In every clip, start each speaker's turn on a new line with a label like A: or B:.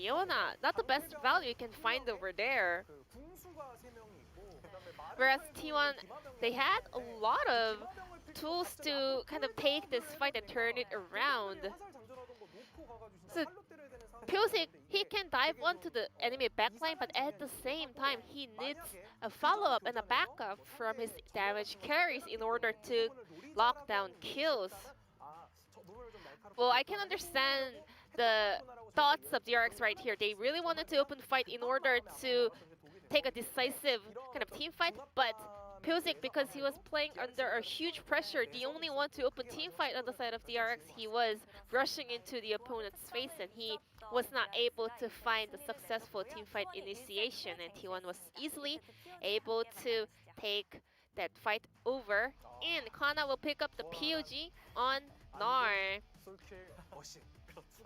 A: Leona. Not the best value you can find over there. Whereas T1, they had a lot of tools to kind of take this fight and turn it around. So Pyosik, he can dive onto the enemy backline, but at the same time, he needs a follow-up and a backup from his damage carries in order to lock down kills. Well, I can understand the thoughts of DRX right here. They really wanted to open fight in order to take a decisive kind of team fight, but Pyosik, because he was playing under a huge pressure, the only one to open team fight on the side of DRX, he was rushing into the opponent's face and he was not able to find a successful team fight initiation, and T1 was easily able to take that fight over. And Kana will pick up the POG on Nar.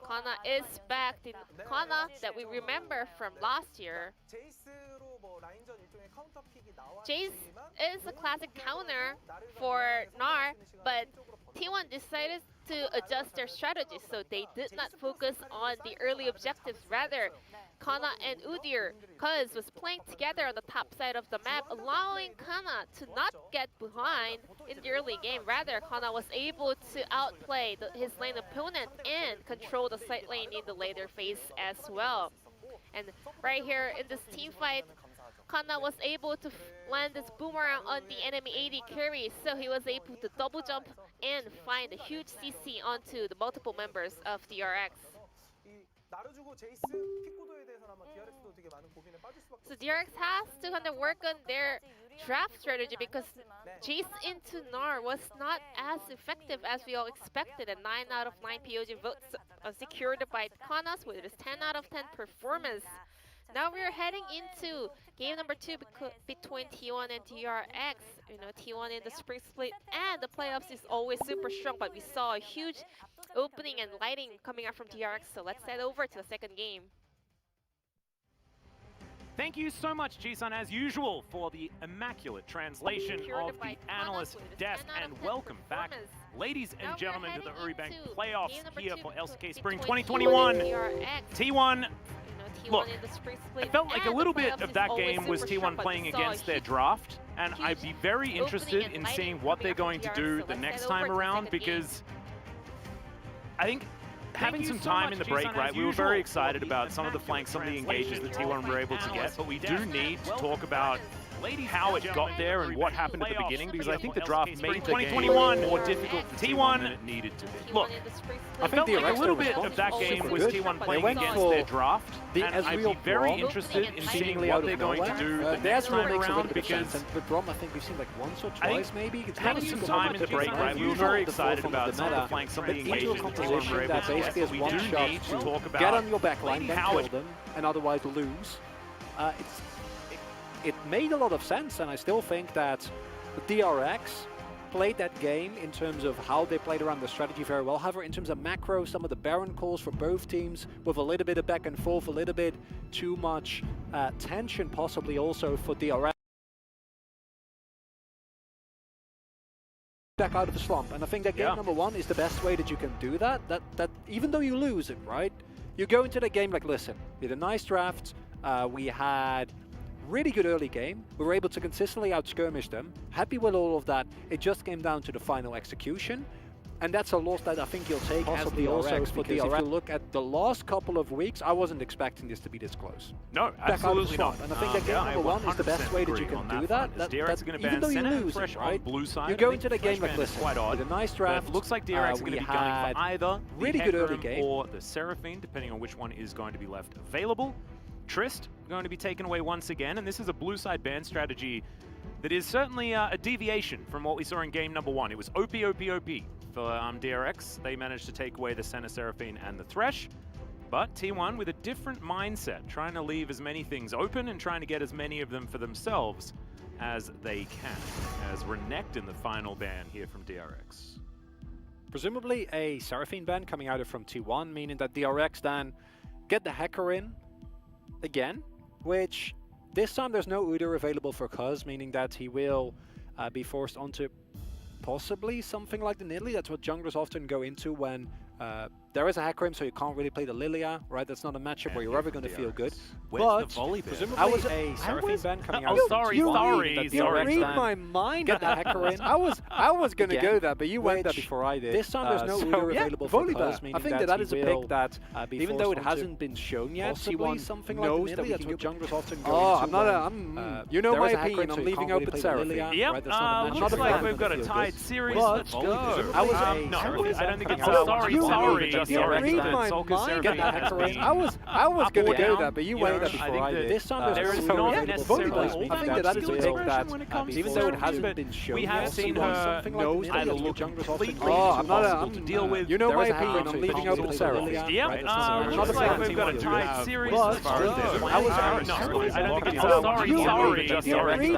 A: Kana is back. The Kana that we remember from last year. Jace is a classic counter for Nar, but T1 decided to adjust their strategy, so they did not focus on the early objectives. Rather, Kana and Udyr, Cuz, was playing together on the top side of the map, allowing Kana to not get behind in the early game. Rather, Kana was able to outplay his lane opponent and control the side lane in the later phase as well. And right here in this team fight, Kana was able to land this boomerang on the enemy AD carry, so he was able to double jump and find a huge CC onto the multiple members of DRX. So DRX has to kind of work on their draft strategy because Jace into Nar was not as effective as we all expected, and 9 out of 9 POG votes secured by Kanas with his 10 out of 10 performance. Now we're heading into game number 2 between T1 and DRX. You know, T1 in the spring split and the playoffs is always super strong, but we saw a huge opening and lighting coming out from DRX, so let's head over to the second game.
B: Thank you so much, Jisun, as usual, for the immaculate translation of the analyst desk, and welcome back, ladies and gentlemen, to the Uribank playoffs here for LCK Spring 2021. T1, look, I felt like a little bit of that game was T1 playing against their draft, and I'd be very interested in seeing what they're going to do the next time around, because I think having some time in the break, right, we were very excited about some of the flanks, some of the engages that T1 were able to get, but we do need to talk about how it got there and what happened at the beginning, because I think the draft made 2021 more difficult for T1 than it needed to be. Look, I felt like a little bit of that game was T1 playing against their draft, and I'd be very interested in seeing what they're going to do the next time around, because
C: with Brom, I think we've seen like once or twice maybe.
B: Having some time in the break, right, we were very excited about some of the flanks, some of the engagements that T1 were able to get, but we do need to talk about
C: get on your backline, then kill them, and otherwise lose. It made a lot of sense, and I still think that DRX played that game in terms of how they played around the strategy very well. However, in terms of macro, some of the Baron calls for both teams with a little bit of back and forth, a little bit too much tension possibly also for DRX. Back out of the slump, and I think that game number 1 is the best way that you can do that. That even though you lose it, right, you go into the game like, listen, we had a nice draft, we had really good early game, we were able to consistently out-skirmish them, happy with all of that. It just came down to the final execution, and that's a loss that I think you'll take possibly also for DRX. If you look at the last couple of weeks, I wasn't expecting this to be this close.
B: No, absolutely not.
C: And I think that game number 1 is the best way that you can do that. Even though you lose it, right, you go into the game like, listen, with a nice draft,
B: it looks like DRX is going to be going for either
C: really good early game
B: or the Seraphine, depending on which one is going to be left available. Trist going to be taken away once again, and this is a blue side ban strategy that is certainly a deviation from what we saw in game number 1. It was OP, OP, OP for DRX. They managed to take away the Senna Seraphine and the Thresh, but T1 with a different mindset, trying to leave as many things open and trying to get as many of them for themselves as they can, as Renekton the final ban here from DRX.
C: Presumably a Seraphine ban coming out from T1, meaning that DRX then get the Hacker in again, which this time there's no Udyr available for Cuz, meaning that he will be forced onto possibly something like the Nidalee. That's what junglers often go into when there is a Hecarim, so you can't really play the Lilia, right? That's not a matchup where you're ever going to feel good.
B: Where's
C: But
B: the volley there?
C: presumably a Seraphine ban coming out.
B: Oh, sorry.
C: You read
B: ban.
C: my mind, get the Hecarim. I was going to go there, but you went there before I did. This time there's no Uber available for Pulse, meaning I think that is a pick that, even though it hasn't been shown yet, T1 something knows that that's what junglers often go
D: Oh, I'm not you know my opinion, I'm leaving open Seraphine.
B: Yep, looks like we've got a tied series.
D: Let's go.
B: I don't think it's sorry.
C: I was going to go there, but you went there before I did. This time
B: there is not necessarily.
C: I think that is a pick that, even though it hasn't been shown
B: we have seen her either look completely impossible to deal with.
C: You know my opinion, I'm leaving open Seraphine.
B: Yep, looks like we've got a tied series as far as this. I don't think it's sorry.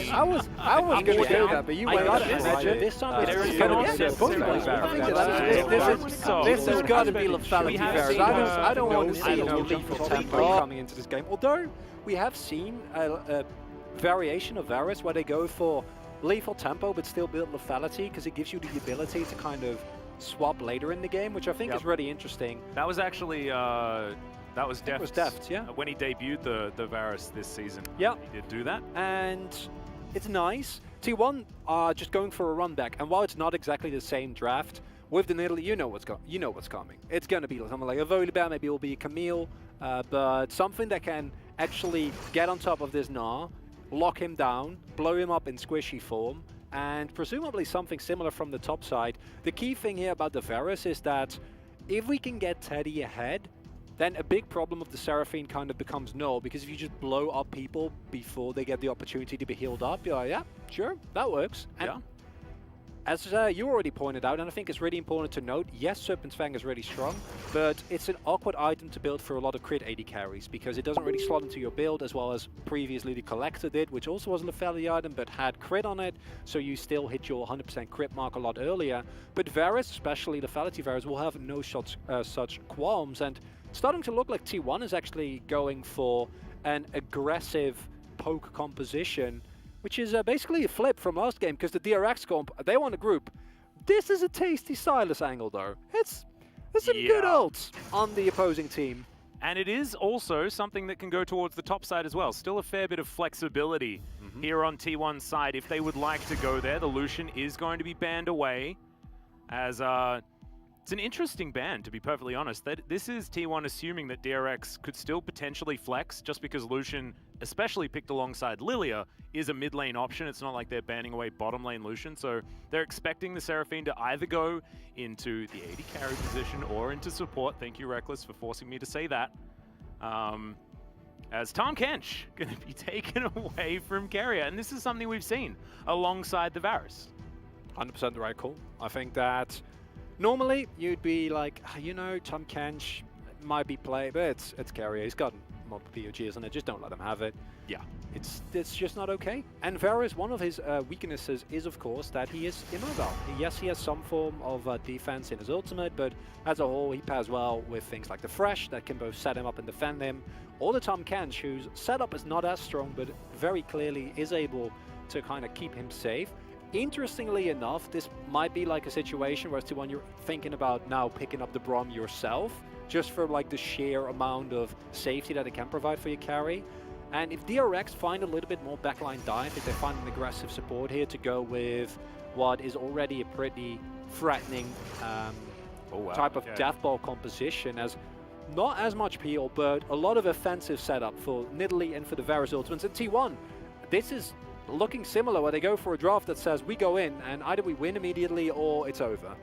C: I was going to go there, but you went there. This time there is going to be this has got to be lethality Varus. I don't want to see no lethal tempo coming into this game. Although we have seen a variation of Varus where they go for lethal tempo but still build lethality because it gives you the ability to kind of swap later in the game, which I think is really interesting.
B: That was actually that was Deft.
C: Deft, yeah.
B: When he debuted the Varus this season.
C: Yeah.
B: He did do that.
C: And it's nice. T1 are just going for a run back, and while it's not exactly the same draft, with the Nidalee, you know what's coming. It's going to be something like a Volibear, maybe it will be a Camille, but something that can actually get on top of this Gnar, lock him down, blow him up in squishy form, and presumably something similar from the top side. The key thing here about the Varus is that if we can get Teddy ahead, then a big problem of the Seraphine kind of becomes null, because if you just blow up people before they get the opportunity to be healed up, you're like, yeah, sure, that works. And
B: yeah.
C: As you already pointed out, and I think it's really important to note, yes, Serpent's Fang is really strong, but it's an awkward item to build for a lot of crit AD carries, because it doesn't really slot into your build, as well as previously the Collector did, which also was a lethality item, but had crit on it, so you still hit your 100% crit mark a lot earlier. But Varus, especially lethality Varus, will have no such qualms, and starting to look like T1 is actually going for an aggressive poke composition, which is basically a flip from last game, because the DRX comp, they want a group. This is a tasty Silas angle, though. There's some good ults on the opposing team.
B: And it is also something that can go towards the top side as well. Still a fair bit of flexibility here on T1's side. If they would like to go there, the Lucian is going to be banned away, as it's an interesting ban, to be perfectly honest. This is T1 assuming that DRX could still potentially flex, just because Lucian, especially picked alongside Lilia, is a mid lane option. It's not like they're banning away bottom lane Lucian, so they're expecting the Seraphine to either go into the AD carry position or into support. Thank you, Reckless, for forcing me to say that. As Tahm Kench going to be taken away from carrier, and this is something we've seen alongside the Varus.
C: 100% the right call. I think that normally you'd be like, you know, Tahm Kench might be played, but it's carrier. He's got multiple POGs on it. Just don't let him have it.
B: Yeah.
C: It's just not okay. And Varus, one of his weaknesses is, of course, that he is immobile. Yes, he has some form of defense in his ultimate, but as a whole, he pairs well with things like the Fresh that can both set him up and defend him, or the Tahm Kench, whose setup is not as strong, but very clearly is able to kind of keep him safe. Interestingly enough, this might be like a situation where T1 you're thinking about now picking up the Braum yourself, just for like the sheer amount of safety that it can provide for your carry. And if DRX find a little bit more backline dive, if they find an aggressive support here to go with what is already a pretty threatening type of death ball composition, as not as much peel, but a lot of offensive setup for Nidalee and for the Varus ultimates. And T1, this is looking similar, where they go for a draft that says we go in and either we win immediately or it's over.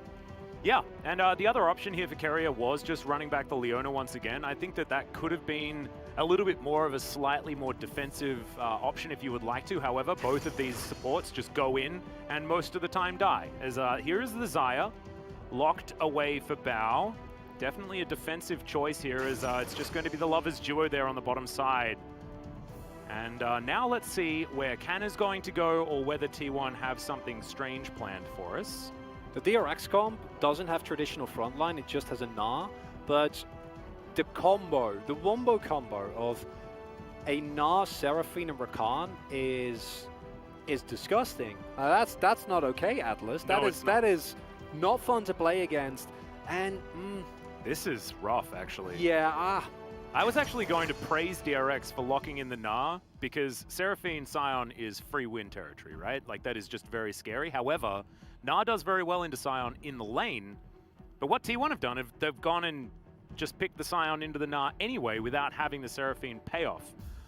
B: Yeah, and the other option here for carrier was just running back the Leona once again. I think that could have been a little bit more of a slightly more defensive option if you would like to. However, both of these supports just go in and most of the time die. As here is the Xayah, locked away for Bao. Definitely a defensive choice here, as it's just going to be the Lovers duo there on the bottom side. And now let's see where Can is going to go, or whether T1 have something strange planned for us.
C: The DRX comp doesn't have traditional frontline, it just has a Gnar, but the combo, the wombo combo of a Gnar, Seraphine, and Rakan is disgusting. That's not okay, Atlas. That is not fun to play against. And
B: this is rough, actually.
C: yeah,
B: I was actually going to praise DRX for locking in the Gnar, because Seraphine Scion is free win territory, right? Like, that is just very scary. However, Gnar does very well into Scion in the lane, but what T1 have done, they've gone and just picked the Scion into the Gnar anyway without having the Seraphine payoff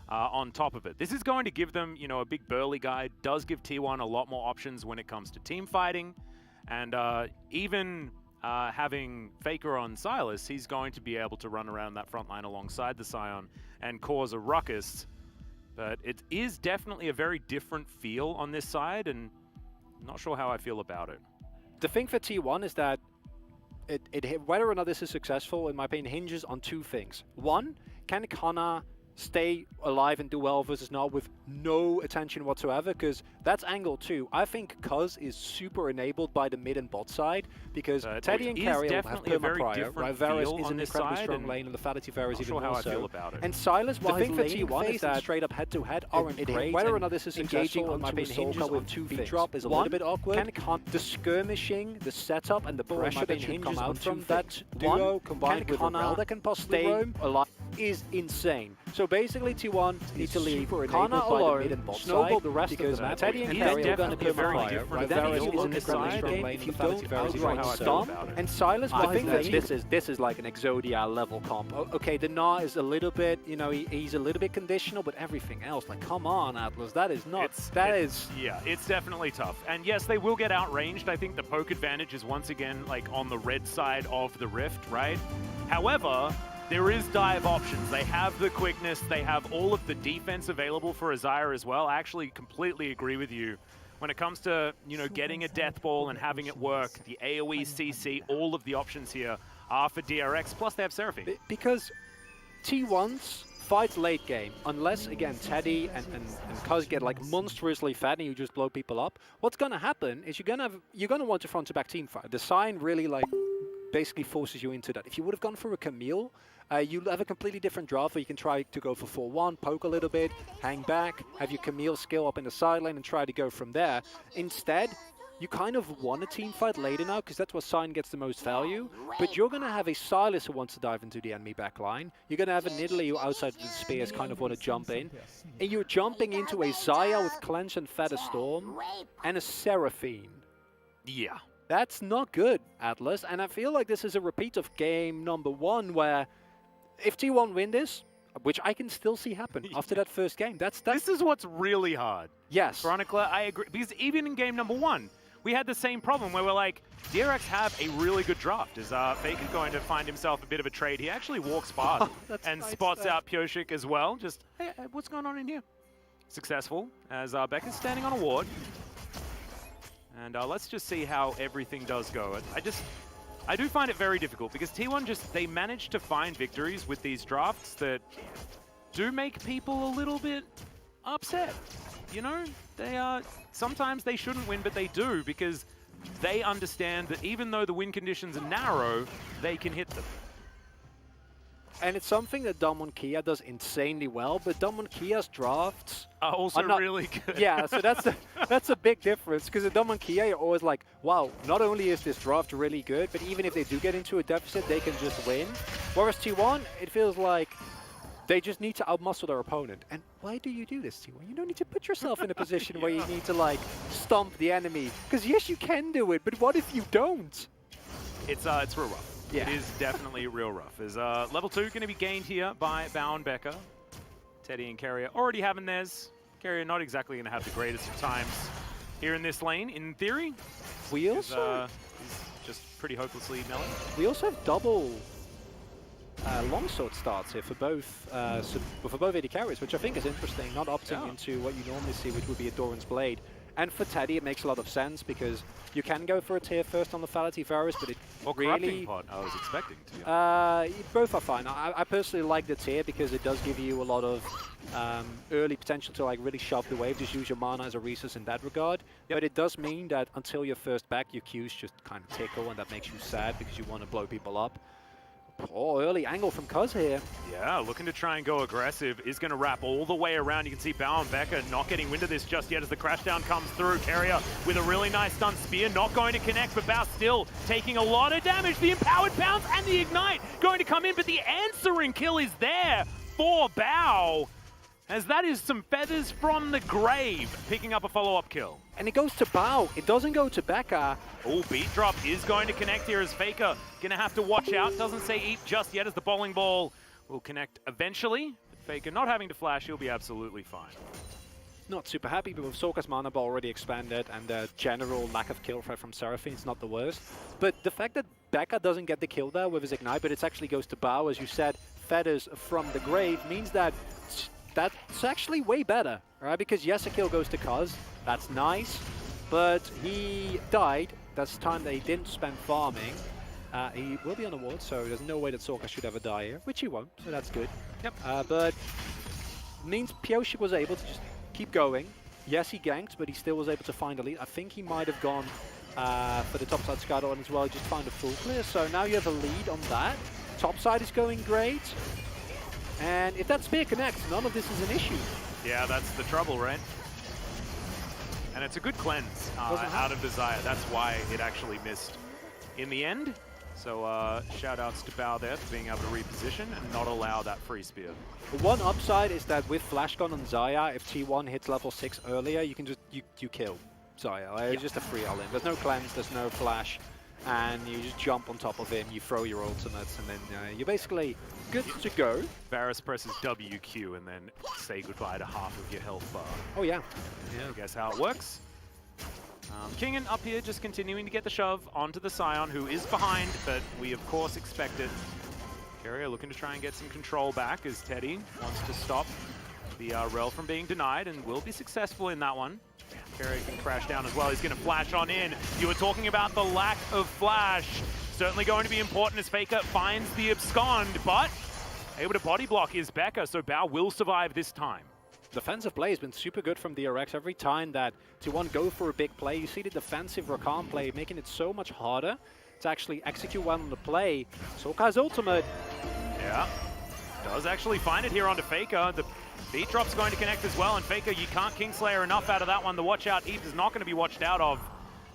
B: on top of it. This is going to give them, you know, a big burly guy. Does give T1 a lot more options when it comes to team fighting, and even having Faker on Sylas, he's going to be able to run around that front line alongside the Scion and cause a ruckus. But it is definitely a very different feel on this side, and I'm not sure how I feel about it.
C: The thing for T1 is that whether or not this is successful, in my opinion, hinges on two things. One, can Kana stay alive and do well versus not with no attention whatsoever? Because that's angle two. I think Cuz is super enabled by the mid and bot side, because Teddy and Carry will have perma-prior, right? Varus is an incredibly strong lane, and the Fatality Varus even more so. And Sylas, while his lane phase and straight up head-to-head aren't great, whether or not this is successful, in my opinion, hinges on two things. Drop is a little bit awkward. The skirmishing, the setup, and the pressure that should come out from that duo, combined with Rel that can possibly roam alive, is insane. So basically, T1 needs to leave Kana alone, snowball the rest of the map. Teddy and Carry are going to be a very different. Varus is an incredibly strong lane. If you don't outright stomp, and Sylas, I think that this is like an Exodia level comp. Okay, the Gnar is a little bit, you know, he's a little bit conditional, but everything else, like, come on, Atlas, that is not.
B: Yeah, it's definitely tough. And yes, they will get outranged. I think the poke advantage is once again like on the red side of the rift, right? However, there is dive options. They have the quickness. They have all of the defense available for Azire as well. I actually completely agree with you. When it comes to, you know, getting a death ball and having it work, the AoE, CC, all of the options here are for DRX, plus they have Seraphine.
C: Because T1's fights late game, unless, again, Teddy and Cuz get, like, monstrously fat and you just blow people up, what's going to happen is you're going to want a front-to-back team fight. The sign really, like, basically forces you into that. If you would have gone for a Camille, you'll have a completely different draft where you can try to go for 4-1, poke a little bit, hang back, have your Camille skill up in the side lane and try to go from there. Instead, you kind of want a team fight later now, because that's where Sign gets the most value, but you're going to have a Sylas who wants to dive into the enemy backline. You're going to have a Nidalee who outside of the spears kind of want to jump in, and you're jumping into a Xayah with Clench and Feather Storm, and a Seraphine.
B: Yeah.
C: That's not good, Atlas, and I feel like this is a repeat of game number 1, where if T1 win this, which I can still see happen after that first game,
B: this is what's really hard.
C: Yes.
B: Veronica, I agree, because even in game number 1, we had the same problem where we're like, DRX have a really good draft. Is Faker going to find himself a bit of a trade? He actually walks past and nice spots out Pioshik as well. Just, hey, what's going on in here? Successful, as Becca's standing on a ward. And let's just see how everything does go. I do find it very difficult, because T1 they manage to find victories with these drafts that do make people a little bit upset. You know, sometimes they shouldn't win, but they do, because they understand that even though the win conditions are narrow, they can hit them.
C: And it's something that Damwon Kia does insanely well, but Damwon Kia's drafts
B: are also really good.
C: Yeah, so that's a big difference, because at Damwon Kia, you're always like, wow, not only is this draft really good, but even if they do get into a deficit, they can just win. Whereas T1, it feels like they just need to outmuscle their opponent. And why do you do this, T1? You don't need to put yourself in a position where you need to, like, stomp the enemy. Because yes, you can do it, but what if you don't?
B: It's real rough. Yeah. It is definitely real rough. Is level 2 going to be gained here by Bao and Becca. Teddy and Carrier already having theirs. Carrier not exactly going to have the greatest of times here in this lane, in theory.
C: We also...
B: he's just pretty hopelessly melon.
C: We also have double longsword starts here for both AD carriers, which I think is interesting, not opting into what you normally see, which would be a Doran's Blade. And for Teddy, it makes a lot of sense, because you can go for a tier first on the Fatality Varus, but it really...
B: Pot, I was expecting to.
C: Both are fine. I personally like the tier, because it does give you a lot of early potential to, like, really shove the wave, just use your mana as a resource in that regard. Yep. But it does mean that until you're first back, your Qs just kind of tickle, and that makes you sad, because you want to blow people up. Oh, early angle from Cuz here.
B: Yeah, Yeah, looking to try and go aggressive. Is going to wrap all the way around. You can see Bao and Becca not getting wind of this just yet as the crashdown comes through. Carrier with a really nice stun spear, not going to connect, but Bao still taking a lot of damage. The empowered bounce and the ignite going to come in, but the answering kill is there for Bao, as that is some feathers from the grave, picking up a follow-up kill.
C: And it goes to Bao. It doesn't go to Becca.
B: Oh, beat drop is going to connect here as Faker going to have to watch out. Doesn't say eat just yet as the bowling ball will connect eventually. But Faker not having to flash, he'll be absolutely fine.
C: Not super happy, but with Soka's mana bar already expanded and the general lack of kill threat from Seraphine, it's not the worst. But the fact that Becca doesn't get the kill there with his ignite, but it actually goes to Bao, as you said, feathers from the grave, means that that's actually way better, right? Because yes, a kill goes to Kaz, that's nice, but he died. That's time that he didn't spend farming. He will be on the ward, so there's no way that Soka should ever die here, which he won't, so that's good.
B: Yep.
C: But means Pioshik was able to just keep going. Yes, he ganked, but he still was able to find a lead. I think he might have gone for the topside Skydon as well, just find a full clear. So now you have a lead on that. Topside is going great. And if that spear connects, none of this is an issue.
B: Yeah, that's the trouble, right? And it's a good cleanse out of Desire. That's why it actually missed in the end. So shout outs to Bao there for being able to reposition and not allow that free spear.
C: The one upside is that with Flash Gun on Xayah, if T1 hits level 6 earlier, you can just you kill Xayah. It's just a free all-in. There's no cleanse, there's no flash, and you just jump on top of him, you throw your ultimates, and then you're basically good to go.
B: Varus presses WQ and then say goodbye to half of your health bar.
C: Oh yeah.
B: I guess how it works. Kingen up here just continuing to get the shove onto the Scion, who is behind, but we of course expect it. Carrier looking to try and get some control back as Teddy wants to stop the Rel from being denied and will be successful in that one. Carrier can crash down as well. He's going to flash on in. You were talking about the lack of flash. Certainly going to be important as Faker finds the abscond, but able to body block is Becca, so Bao will survive this time.
C: Defensive play has been super good from DRX. Every time that T1 go for a big play, you see the defensive Rakan play, making it so much harder to actually execute well on the play. Soka's ultimate.
B: Yeah, does actually find it here onto Faker. The beat drop's going to connect as well, and Faker, you can't Kingslayer enough out of that one. The watch out Eve is not going to be watched out of,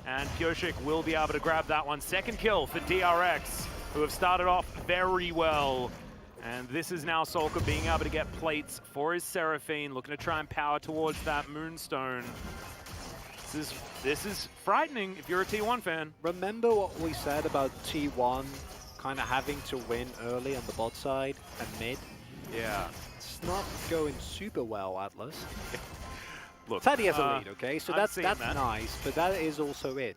B: and Pioshik will be able to grab that one. Second kill for DRX, who have started off very well. And this is now Solka being able to get plates for his Seraphine, looking to try and power towards that Moonstone. This is frightening if you're a T1 fan.
C: Remember what we said about T1 kind of having to win early on the bot side and mid?
B: Yeah.
C: It's not going super well, Atlas.
B: Look,
C: Teddy has a lead, okay? So that's
B: that.
C: nice, but that is also it.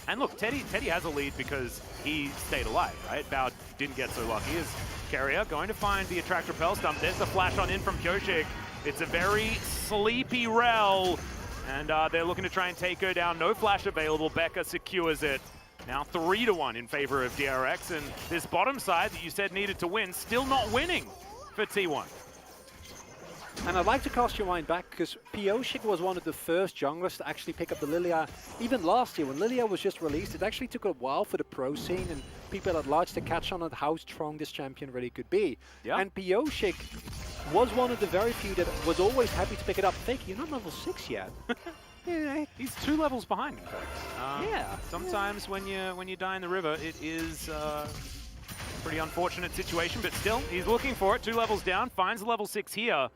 B: And look, Teddy has a lead because he stayed alive, right? Bao didn't get so lucky. As Carrier going to find the Attract Repel stump. There's the flash on in from Pioshik. It's a very sleepy Rel, and they're looking to try and take her down. No flash available. Becca secures it. Now 3-1 in favor of DRX, and this bottom side that you said needed to win, still not winning for T1.
C: And I'd like to cast your mind back, because Pioshik was one of the first junglers to actually pick up the Lilia. Even last year, when Lilia was just released, it actually took a while for the pro scene and people at large to catch on how strong this champion really could be.
B: Yeah.
C: And Pioshik was one of the very few that was always happy to pick it up. Fake, you're not level 6 yet.
B: Yeah, he's 2 levels behind, in fact.
C: Yeah.
B: Sometimes when you die in the river, it is a pretty unfortunate situation, but still, he's looking for it. 2 levels down, finds a level 6 here.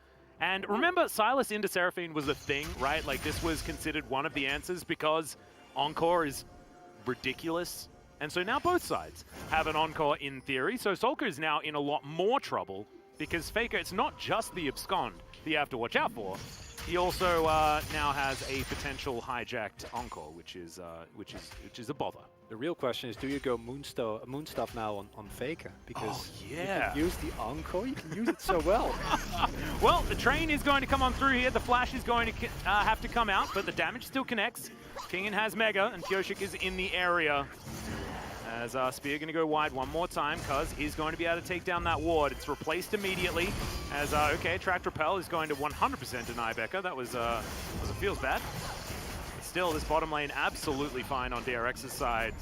B: And remember, Sylas into Seraphine was a thing, right? Like, this was considered one of the answers because Encore is ridiculous. And so now both sides have an Encore in theory. So Solka is now in a lot more trouble because Faker, it's not just the abscond that you have to watch out for. He also now has a potential hijacked Encore, which is a bother.
C: The real question is, do you go moon stuff now on Faker? Because you can use the Encore, you can use it so well.
B: Well, the train is going to come on through here. The flash is going to have to come out, but the damage still connects. Kingen has Mega, and Pioshik is in the area. As Spear going to go wide one more time, Cuz is going to be able to take down that ward. It's replaced immediately. As, okay, Attract Repel is going to 100% deny Becca. That was it feels bad. But still, this bottom lane absolutely fine on DRX's side.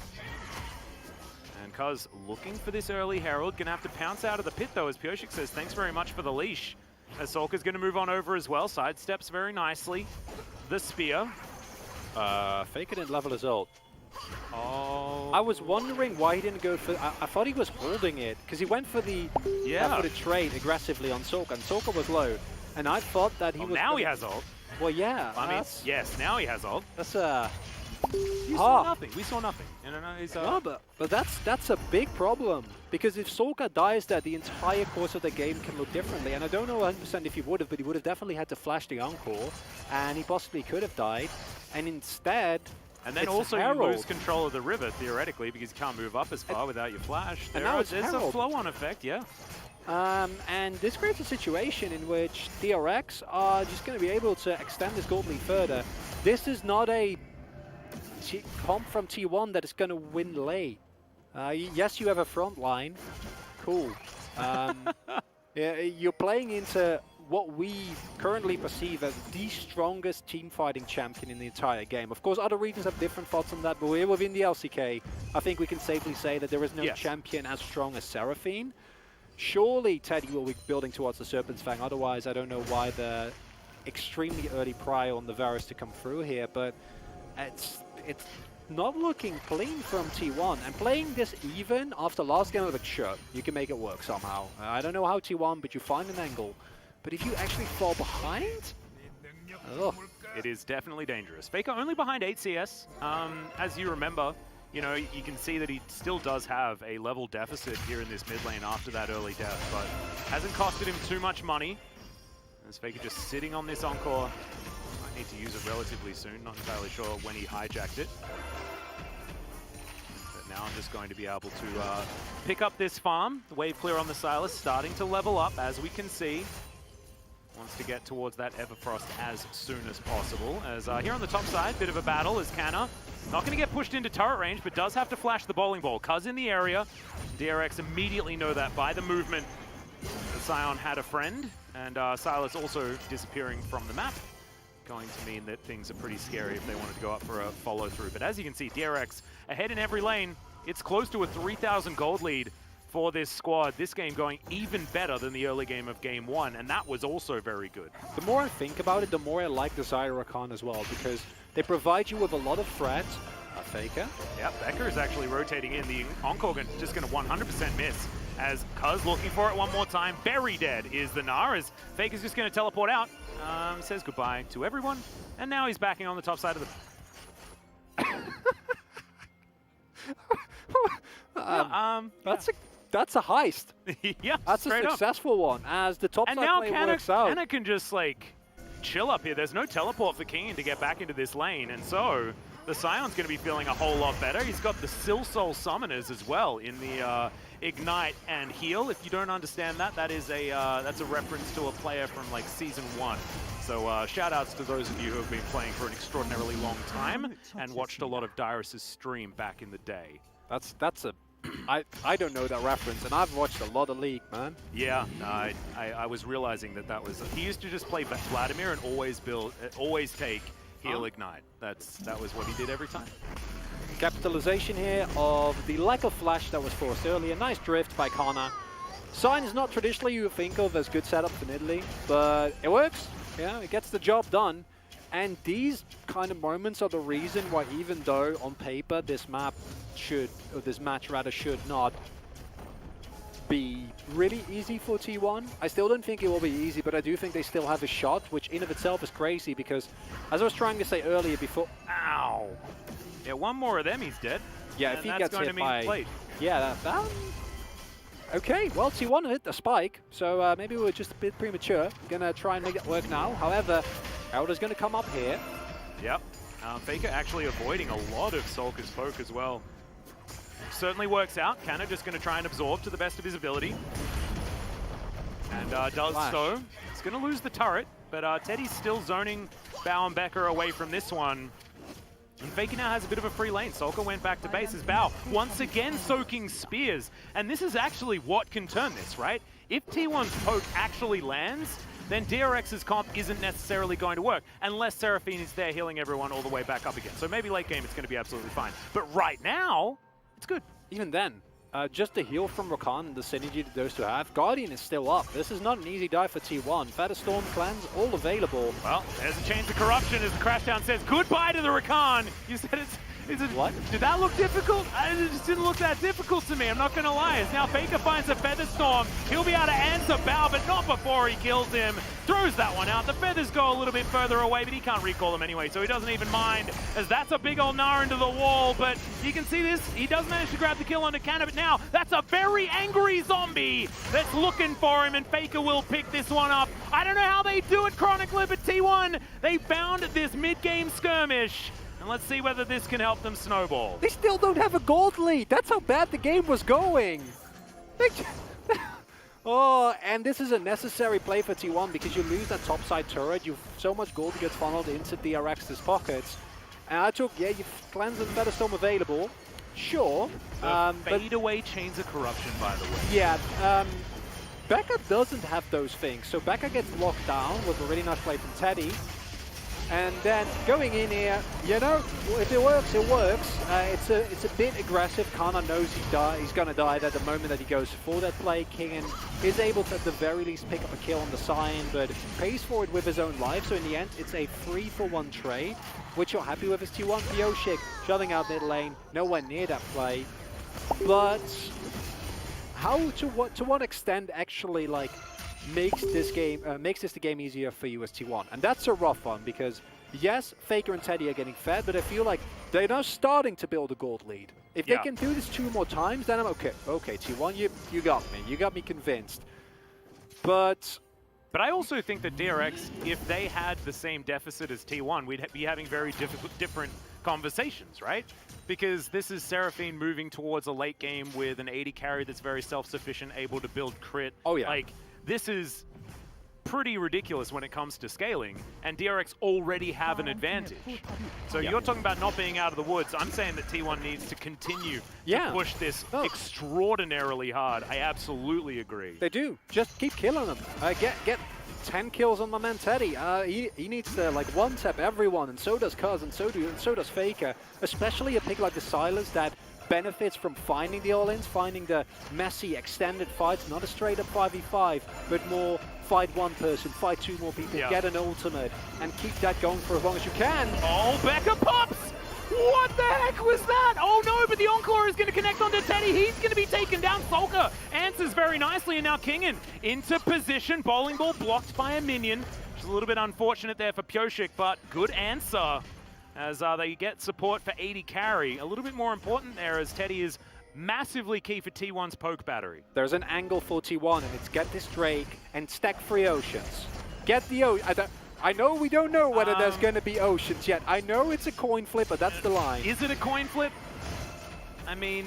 B: And Cuz looking for this early Herald. Gonna have to pounce out of the pit though, as Pioshik says, thanks very much for the leash. As Solka's gonna move on over as well, sidesteps very nicely. The spear.
C: Faker didn't level his ult.
B: Oh.
C: I was wondering why he didn't go for... I thought he was holding it, because he went for the trade aggressively on Solka, and Solka was low. And I thought that he was...
B: Now he has ult.
C: Well, yeah.
B: I mean, yes, now he has ult.
C: That's
B: You saw nothing. We saw nothing. He's,
C: no, but that's a big problem. Because if Solka dies there, the entire course of the game can look differently. And I don't know 100% if he would have, but he would have definitely had to flash the Encore. And he possibly could have died. And instead...
B: And then also you lose control of the river, theoretically, because you can't move up as far without your flash. There's a flow-on effect, yeah.
C: And this creates a situation in which DRX are just going to be able to extend this gold lead further. This is not a comp from T1 that is going to win late. Yes, you have a front line. Cool. Yeah, you're playing into what we currently perceive as the strongest team fighting champion in the entire game. Of course, other regions have different thoughts on that, but we're within the LCK. I think we can safely say that there is no champion as strong as Seraphine. Surely Teddy will be building towards the Serpent's Fang, otherwise I don't know why the extremely early pry on the Varus to come through here, but it's not looking clean from T1. And playing this even after last game of a sure, you can make it work somehow. I don't know how T1, but you find an angle. But if you actually fall behind,
B: it is definitely dangerous. Faker only behind 8 CS. As you remember, you know, you can see that he still does have a level deficit here in this mid lane after that early death, but hasn't costed him too much money. As Faker just sitting on this Encore. Might need to use it relatively soon, not entirely sure when he hijacked it. But now I'm just going to be able to pick up this farm. The wave clear on the Sylas starting to level up, as we can see. Wants to get towards that Everfrost as soon as possible. As here on the top side, bit of a battle as Canna not going to get pushed into turret range, but does have to flash the bowling ball. Cuz in the area. DRX immediately know that by the movement. The Scion had a friend, and Sylas also disappearing from the map. Going to mean that things are pretty scary if they wanted to go up for a follow-through. But as you can see, DRX ahead in every lane. It's close to a 3,000 gold lead for this squad. This game going even better than the early game of Game 1, and that was also very good.
C: The more I think about it, the more I like the Zyra Khan as well, because they provide you with a lot of threat. Faker.
B: Yeah, Becker is actually rotating in. The Encore just going to 100% miss, as Cuz looking for it one more time. Very dead is the Gnar, as Faker's just going to teleport out. Says goodbye to everyone, and now he's backing on the top side of the...
C: That's a heist.
B: Yeah,
C: that's a successful one, as the top side play works out.
B: And now Canna can just, like, chill up here. There's no teleport for King to get back into this lane, and so the Scion's going to be feeling a whole lot better. He's got the Sil Soul Summoners as well in the Ignite and Heal. If you don't understand that, that's a reference to a player from, like, Season 1. So shout-outs to those of you who have been playing for an extraordinarily long time and watched a lot of Dyrus' stream back in the day.
C: That's a... I don't know that reference, and I've watched a lot of League, man.
B: Yeah, I was realizing that was... He used to just play Vladimir and always take Heal Ignite. That was what he did every time.
C: Capitalization here of the lack of flash that was forced earlier. Nice drift by Connor. Sign is not traditionally you think of as good setup for mid lane, but it works. Yeah, it gets the job done. And these kind of moments are the reason why, even though on paper this match should not be really easy for T1. I still don't think it will be easy, but I do think they still have a shot, which in of itself is crazy because, as I was trying to say earlier before...
B: Ow! Yeah, one more of them, he's dead.
C: Yeah, if he gets hit by... Yeah, okay, well, T1 hit the spike, so maybe we were just a bit premature. Gonna try and make it work now. However, Elder's gonna come up here.
B: Yep. Faker actually avoiding a lot of Solka's poke as well. Certainly works out. Canna just going to try and absorb to the best of his ability. And does so. He's going to lose the turret, but Teddy's still zoning Bao and Becker away from this one. And Faker now has a bit of a free lane. Solka went back to base as Bao once again soaking spears. And this is actually what can turn this, right? If T1's poke actually lands, then DRX's comp isn't necessarily going to work unless Seraphine is there healing everyone all the way back up again. So maybe late game it's going to be absolutely fine. But right now, it's good.
C: Even then, just the heal from Rakan and the synergy that those two have. Guardian is still up. This is not an easy dive for T1. Featherstorm clans all available.
B: Well, there's a change of corruption as the Crashdown says goodbye to the Rakan. You said
C: what?
B: Did that look difficult? It just didn't look that difficult to me, I'm not going to lie. As now Faker finds a Featherstorm. He'll be able to answer Bao, but not before he kills him. Throws that one out. The Feathers go a little bit further away, but he can't recall them anyway, so he doesn't even mind, as that's a big old Gnar into the wall. But you can see this. He does manage to grab the kill onto Canna, but now that's a very angry zombie that's looking for him, and Faker will pick this one up. I don't know how they do it, Chronicler, but T1, they found this mid-game skirmish. And let's see whether this can help them snowball.
C: They still don't have a gold lead. That's how bad the game was going. Oh, and this is a necessary play for T1 because you lose that topside turret. You've so much gold gets funneled into DRX's pockets. And I took, yeah, you've Clans and Featherstorm available. Sure.
B: Fade away chains of corruption, by the way.
C: Yeah. Becca doesn't have those things. So Becca gets locked down with a really nice play from Teddy. And then going in here, you know, if it works, it works. It's a bit aggressive. Kana knows he's going to die at the moment that he goes for that play. King is able to, at the very least, pick up a kill on the Scion, but pays for it with his own life. So in the end, it's a 3-for-1 trade, which you're happy with as T1. Pioshik shoving out mid lane, nowhere near that play. But how, to what extent actually, like, makes this the game easier for you as T1, and that's a rough one because yes, Faker and Teddy are getting fed, but I feel like they're now starting to build a gold lead. If they can do this 2 more times, then I'm okay. Okay, T1, you got me convinced. But
B: I also think that DRX, if they had the same deficit as T1, we'd be having very different conversations, right? Because this is Seraphine moving towards a late game with an 80 carry that's very self-sufficient, able to build crit.
C: Oh yeah.
B: Like, this is pretty ridiculous when it comes to scaling, and DRX already have an advantage. So you're talking about not being out of the woods. I'm saying that T1 needs to continue to push this extraordinarily hard. I absolutely agree.
C: They do. Just keep killing them. Get 10 kills on my man Teddy. He needs to like one-tap everyone, and so does Cuz, and so does Faker. Especially a pick like the Silas that benefits from finding the all-ins, finding the messy, extended fights, not a straight-up 5v5, but more fight one person, fight 2 more people, get an ultimate, and keep that going for as long as you can.
B: Oh, Becca pops! What the heck was that? Oh no, but the Encore is going to connect onto Teddy. He's going to be taken down. Solka answers very nicely, and now Kingen into position. Bowling ball blocked by a minion. Which is a little bit unfortunate there for Pioshik, but good answer. As they get support for 80 carry. A little bit more important there as Teddy is massively key for T1's poke battery.
C: There's an angle for T1, and it's get this Drake and stack 3 Oceans. Get the I know we don't know whether there's going to be Oceans yet. I know it's a coin flip, but that's the line.
B: Is it a coin flip? I mean,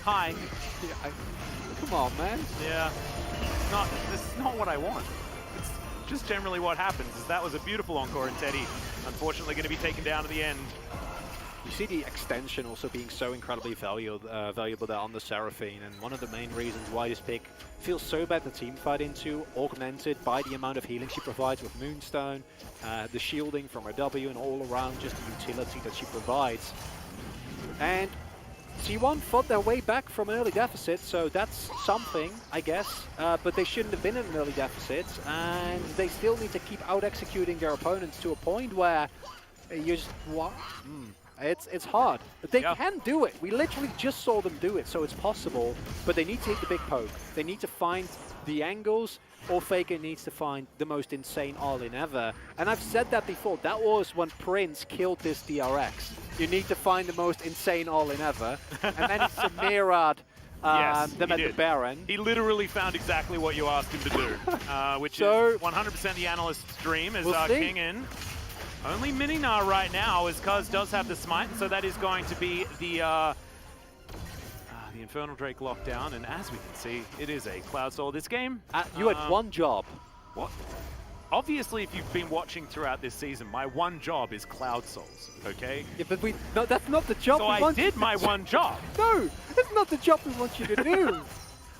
B: hi.
C: Yeah, come on, man.
B: Yeah, this is not what I want. It's just generally what happens. Is that was a beautiful Encore, and Teddy unfortunately going to be taken down at the end.
C: You see the extension also being so incredibly valuable there on the Seraphine, and one of the main reasons why this pick feels so bad to teamfight into, augmented by the amount of healing she provides with Moonstone, the shielding from her W, and all around just the utility that she provides. And T1 fought their way back from an early deficit, so that's something, I guess. But they shouldn't have been in an early deficit, and they still need to keep out-executing their opponents to a point where you just... It's hard, but they can do it. We literally just saw them do it, so it's possible, but they need to hit the big poke. They need to find the angles, or Faker needs to find the most insane all-in ever. And I've said that before. That was when Prince killed this DRX. You need to find the most insane all-in ever, and then it's Samirad them at the Baron.
B: He literally found exactly what you asked him to do, which is 100% the analyst's dream, as King in. Only Mini-Gnar right now, as Cuz does have the smite, so that is going to be the Infernal Drake lockdown, and as we can see, it is a Cloud Soul. This game...
C: you had one job.
B: What? Obviously, if you've been watching throughout this season, my one job is Cloud Souls, okay?
C: Yeah, but no, that's not the job
B: we want. So I did my one job.
C: No, that's not the job we want you to do.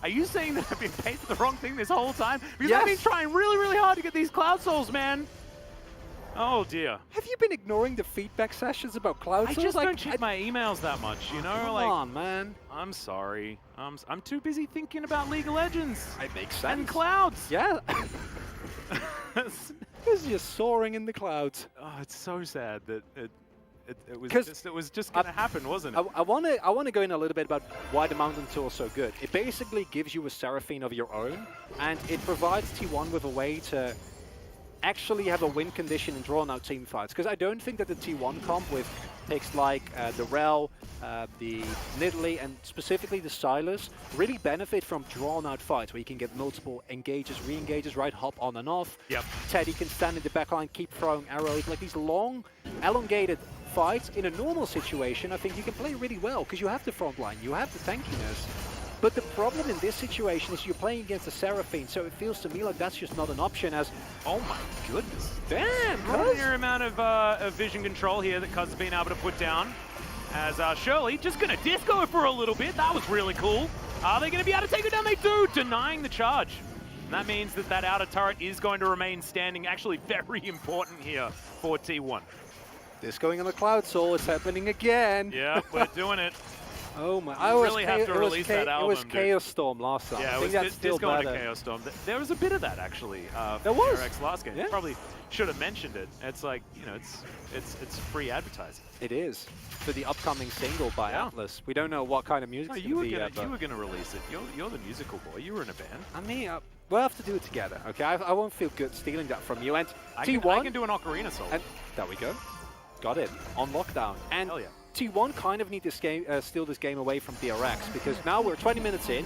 B: Are you saying that I've been paid for the wrong thing this whole time? Because I've been trying really, really hard to get these Cloud Souls, man. Oh dear.
C: Have you been ignoring the feedback sessions about Cloud
B: I
C: Source?
B: just don't check my emails that much, you know?
C: Come on, man.
B: I'm sorry. I'm too busy thinking about League of Legends.
C: It makes sense.
B: And clouds.
C: Yeah. Because you're soaring in the clouds.
B: Oh, it's so sad that it was just going to happen, wasn't it?
C: I want to go in a little bit about why the Mountain Tool is so good. It basically gives you a Seraphine of your own, and it provides T1 with a way to actually have a win condition and drawn out team fights. Because I don't think that the T1 comp with picks like the Rel, the Nidalee, and specifically the Sylas really benefit from drawn out fights where you can get multiple engages, re-engages, right? Hop on and off.
B: Yep.
C: Teddy can stand in the backline, keep throwing arrows. Like these long, elongated fights in a normal situation, I think you can play really well because you have the front line, you have the tankiness. But the problem in this situation is you're playing against a Seraphine, so it feels to me like that's just not an option as...
B: Oh my goodness.
C: Damn,
B: Extraordinary amount of vision control here that Cuz has been able to put down. As Shirley just going to disco for a little bit. That was really cool. Are they going to be able to take it down? They do, denying the charge. And that means that that outer turret is going to remain standing. Actually very important here for T1.
C: This going on the Cloud Soul, it's happening again.
B: Yeah, we're doing it.
C: Oh my!
B: I really have to release that album.
C: It was Chaos Storm last time.
B: Yeah,
C: I think that's still
B: going
C: better.
B: to Chaos Storm. There was a bit of that actually.
C: There was
B: DRX last game.
C: Yeah.
B: Probably should have mentioned it. It's like, you know, it's free advertising.
C: It is for the upcoming single by Atlas. We don't know what kind of music.
B: No, you were gonna release it. You're the musical boy. You were in a band.
C: I mean, we'll have to do it together. Okay, I won't feel good stealing that from you. And T1,
B: I can do an ocarina solo.
C: And there we go. Got it on lockdown. And
B: hell yeah.
C: T1 kind of need to steal this game away from DRX because now we're 20 minutes in.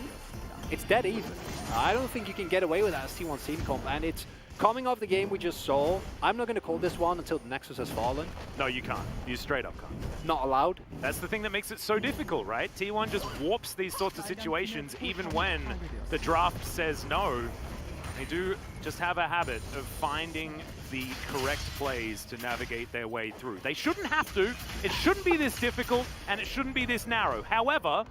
C: It's dead even. I don't think you can get away with that as T1's team comp, and it's coming off the game we just saw. I'm not going to call this one until the Nexus has fallen.
B: No, you can't. You straight up can't.
C: Not allowed.
B: That's the thing that makes it so difficult, right? T1 just warps these sorts of situations even when the draft says no. They do just have a habit of finding the correct plays to navigate their way through. They shouldn't have to. It shouldn't be this difficult, and it shouldn't be this narrow. However,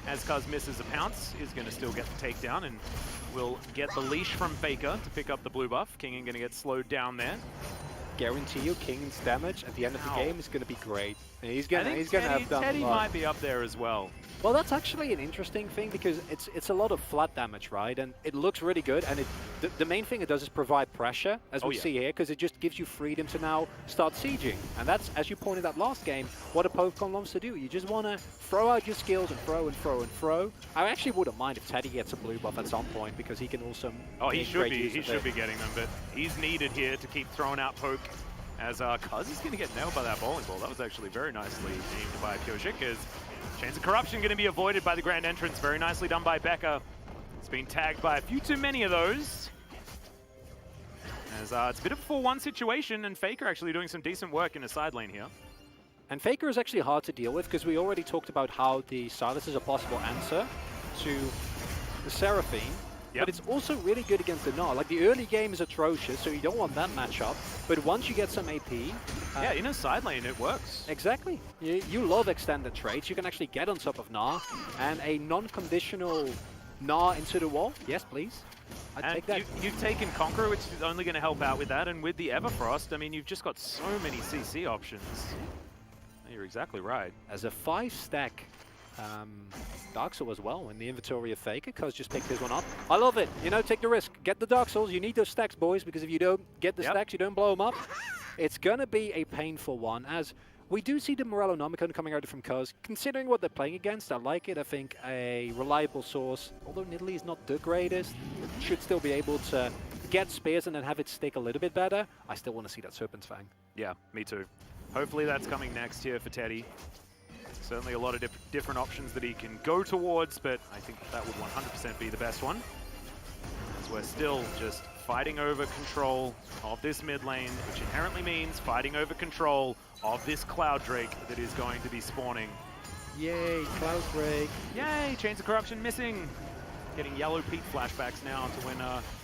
B: as Cuz misses a pounce, is going to still get the takedown and will get the leash from Faker to pick up the blue buff. King going to get slowed down there.
C: Guarantee you, King's damage at the end of the game is going to be great. And he's going to have done
B: Teddy
C: a lot.
B: might be up there as well.
C: Well, that's actually an interesting thing because it's a lot of flat damage, right? And it looks really good. And the main thing it does is provide pressure, as we see here, because it just gives you freedom to now start sieging. And that's, as you pointed out last game, what a Pokemon wants to do. You just want to throw out your skills and throw and throw and throw. I actually wouldn't mind if Teddy gets a blue buff at some point because he can also.
B: Oh, he should be. He should be getting them, but he's needed here to keep throwing out poke. As Cuz is going to get nailed by that bowling ball. That was actually very nicely aimed by Kyojik, as Chains of Corruption going to be avoided by the Grand Entrance. Very nicely done by Becca. It's been tagged by a few too many of those. As it's a bit of a 4-1 situation, and Faker actually doing some decent work in the side lane here.
C: And Faker is actually hard to deal with because we already talked about how the Sylas is a possible answer to the Seraphine. But it's also really good against the Gnar. Like, the early game is atrocious, so you don't want that matchup. But once you get some AP...
B: yeah, in a side lane, it works.
C: Exactly. You love extended trades. You can actually get on top of Gnar. And a non-conditional Gnar into the wall. Yes, please. I'd take that.
B: You've taken Conqueror, which is only going to help out with that. And with the Everfrost, I mean, you've just got so many CC options. You're exactly right.
C: As a 5-stack... Dark Soul as well in the inventory of Faker. Cuz just picked his one up. I love it. You know, take the risk. Get the Dark Souls. You need those stacks, boys, because if you don't get the stacks, you don't blow them up. It's going to be a painful one, as we do see the Morellonomicon coming out from Cuz. Considering what they're playing against, I like it. I think a reliable source, although Nidalee is not the greatest, should still be able to get spears and then have it stick a little bit better. I still want to see that Serpent's Fang.
B: Yeah, me too. Hopefully that's coming next here for Teddy. Certainly a lot of different options that he can go towards, but I think that would 100% be the best one. As we're still just fighting over control of this mid lane, which inherently means fighting over control of this Cloud Drake that is going to be spawning.
C: Yay, Cloud Drake.
B: Yay, Chains of Corruption missing. Getting Yellow Peak flashbacks now to when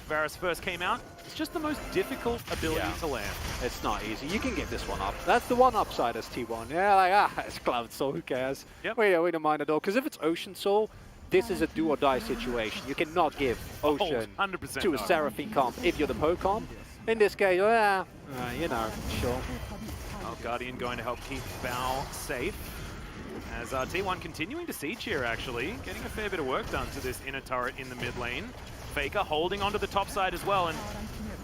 B: Varus first came out. It's just the most difficult ability to land.
C: It's not easy. You can get this one up. That's the one upside as T1. Yeah, like, it's Cloud Soul, who cares?
B: Yep.
C: We don't mind at all. Because if it's Ocean Soul, this is a do or die situation. You cannot give Ocean
B: 100%
C: to a Seraphine comp if you're the Poe comp. In this case, you know, sure.
B: Well, Guardian going to help keep Bao safe. As T1 continuing to siege here, actually. Getting a fair bit of work done to this inner turret in the mid lane. Faker holding onto the top side as well. And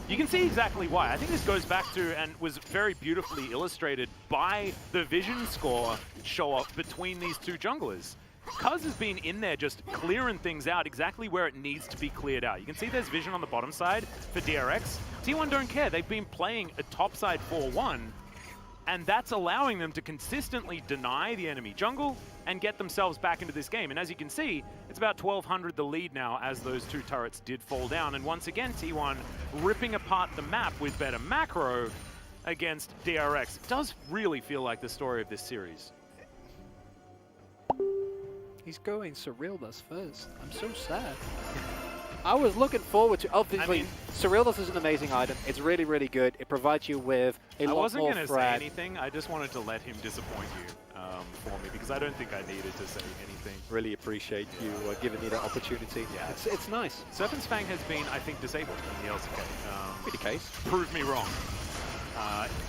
B: you can see exactly why. I think this goes back to, and was very beautifully illustrated by the vision score show-off between these two junglers. Cuz has been in there just clearing things out exactly where it needs to be cleared out. You can see there's vision on the bottom side for DRX. T1 don't care. They've been playing a top side 4-1, and that's allowing them to consistently deny the enemy jungle and get themselves back into this game. And as you can see, it's about 1,200 the lead now as those two turrets did fall down. And once again, T1 ripping apart the map with better macro against DRX. It does really feel like the story of this series.
C: He's going Surrealness first. I'm so sad. I was looking forward to, obviously, Surrealness is an amazing item. It's really, really good. It provides you with a lot more
B: I wasn't going to say
C: threat.
B: anything. I just wanted to let him disappoint you for me, because I don't think I needed to say anything.
C: Really appreciate you giving me that opportunity.
B: Yeah.
C: It's nice.
B: Serpent's Fang has been, I think, disabled in the LCK.
C: Be the case.
B: Prove me wrong.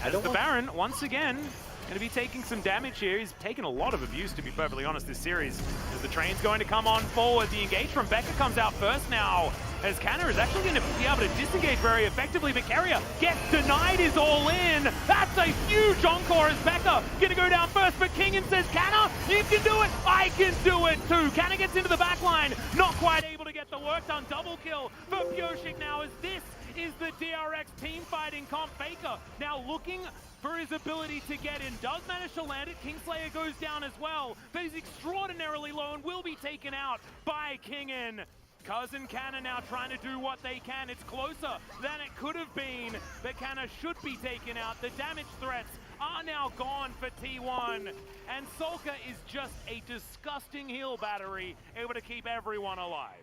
B: As the Baron, once again, going to be taking some damage here. He's taken a lot of abuse, to be perfectly honest, this series. As the train's going to come on forward. The engage from Becca comes out first now. As Canna is actually going to be able to disengage very effectively, but Carrier gets denied his all in. That's a huge encore as Becca going to go down first, but Kingen says, Canna, you can do it. I can do it too. Canna gets into the back line. Not quite able to get the work done. Double kill for Pyoshik now, as this is the DRX team fighting comp. Faker now looking for his ability to get in. Does manage to land it. Kingslayer goes down as well, but he's extraordinarily low and will be taken out by Kingen. Cousin Canna now trying to do what they can. It's closer than it could have been, but Canna should be taken out. The damage threats are now gone for T1, and Solka is just a disgusting heal battery, able to keep everyone alive.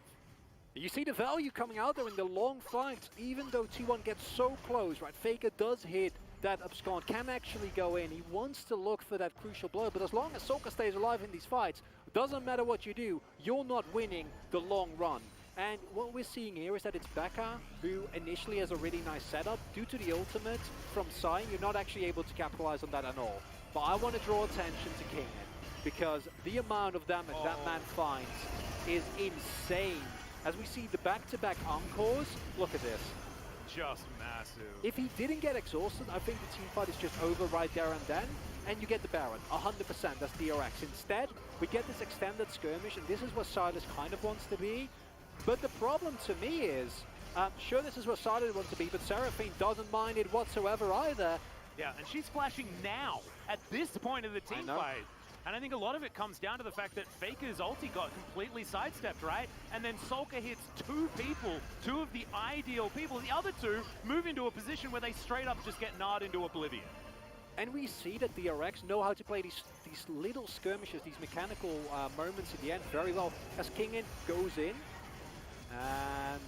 C: You see the value coming out there in the long fights, even though T1 gets so close, right? Faker does hit that abscond, can actually go in. He wants to look for that crucial blow, but as long as Solka stays alive in these fights, doesn't matter what you do, you're not winning the long run. And what we're seeing here is that it's Becca, who initially has a really nice setup. Due to the ultimate from Sai, you're not actually able to capitalize on that at all. But I want to draw attention to Kingen, because the amount of damage that man finds is insane. As we see the back-to-back encores, look at this.
B: Just massive.
C: If he didn't get exhausted, I think the team fight is just over right there and then, and you get the Baron, 100%, that's DRX. Instead, we get this extended skirmish, and this is what Silas kind of wants to be. But the problem to me is, sure, this is what Silas wants to be, but Seraphine doesn't mind it whatsoever either.
B: Yeah, and she's flashing now, at this point of the team fight. And I think a lot of it comes down to the fact that Faker's ulti got completely sidestepped, right? And then Solka hits two people, two of the ideal people. The other two move into a position where they straight up just get gnawed into oblivion.
C: And we see that DRX know how to play these little skirmishes, these mechanical moments at the end very well. As Kingen goes in and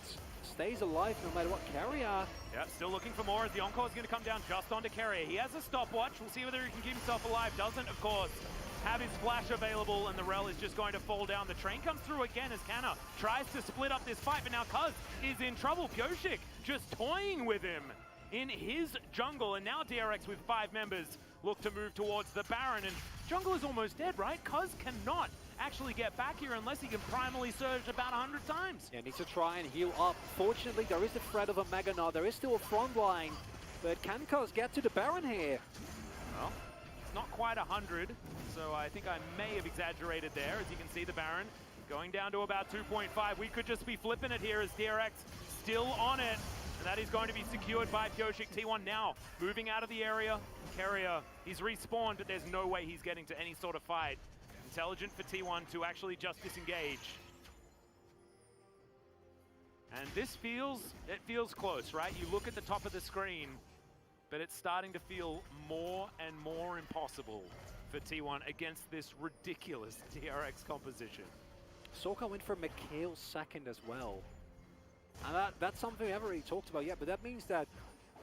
C: stays alive no matter what. Carrier.
B: Yeah, still looking for more as the encore is going to come down just onto Carrier. He has a stopwatch. We'll see whether he can keep himself alive. Doesn't, of course, have his flash available, and the Rel is just going to fall down. The train comes through again as Canna tries to split up this fight, but now Cuz is in trouble. Pyoshik just toying with him in his jungle, and now DRX with 5 members look to move towards the Baron, and jungle is almost dead, right? Cuz cannot actually get back here unless he can primally surge about 100 times.
C: Yeah, needs to try and heal up. Fortunately, there is the threat of a Mega Nod. There is still a front line, but can Cuz get to the Baron here?
B: Well, it's not quite 100, so I think I may have exaggerated there. As you can see, the Baron going down to about 2.5. We could just be flipping it here as DRX still on it. And that is going to be secured by Pyoshik. T1 now moving out of the area. Carrier, he's respawned, but there's no way he's getting to any sort of fight. Intelligent for T1 to actually just disengage. And this feels close, right? You look at the top of the screen, but it's starting to feel more and more impossible for T1 against this ridiculous DRX composition.
C: Solka went for Mikhail's second as well. And that's something we haven't really talked about yet, but that means that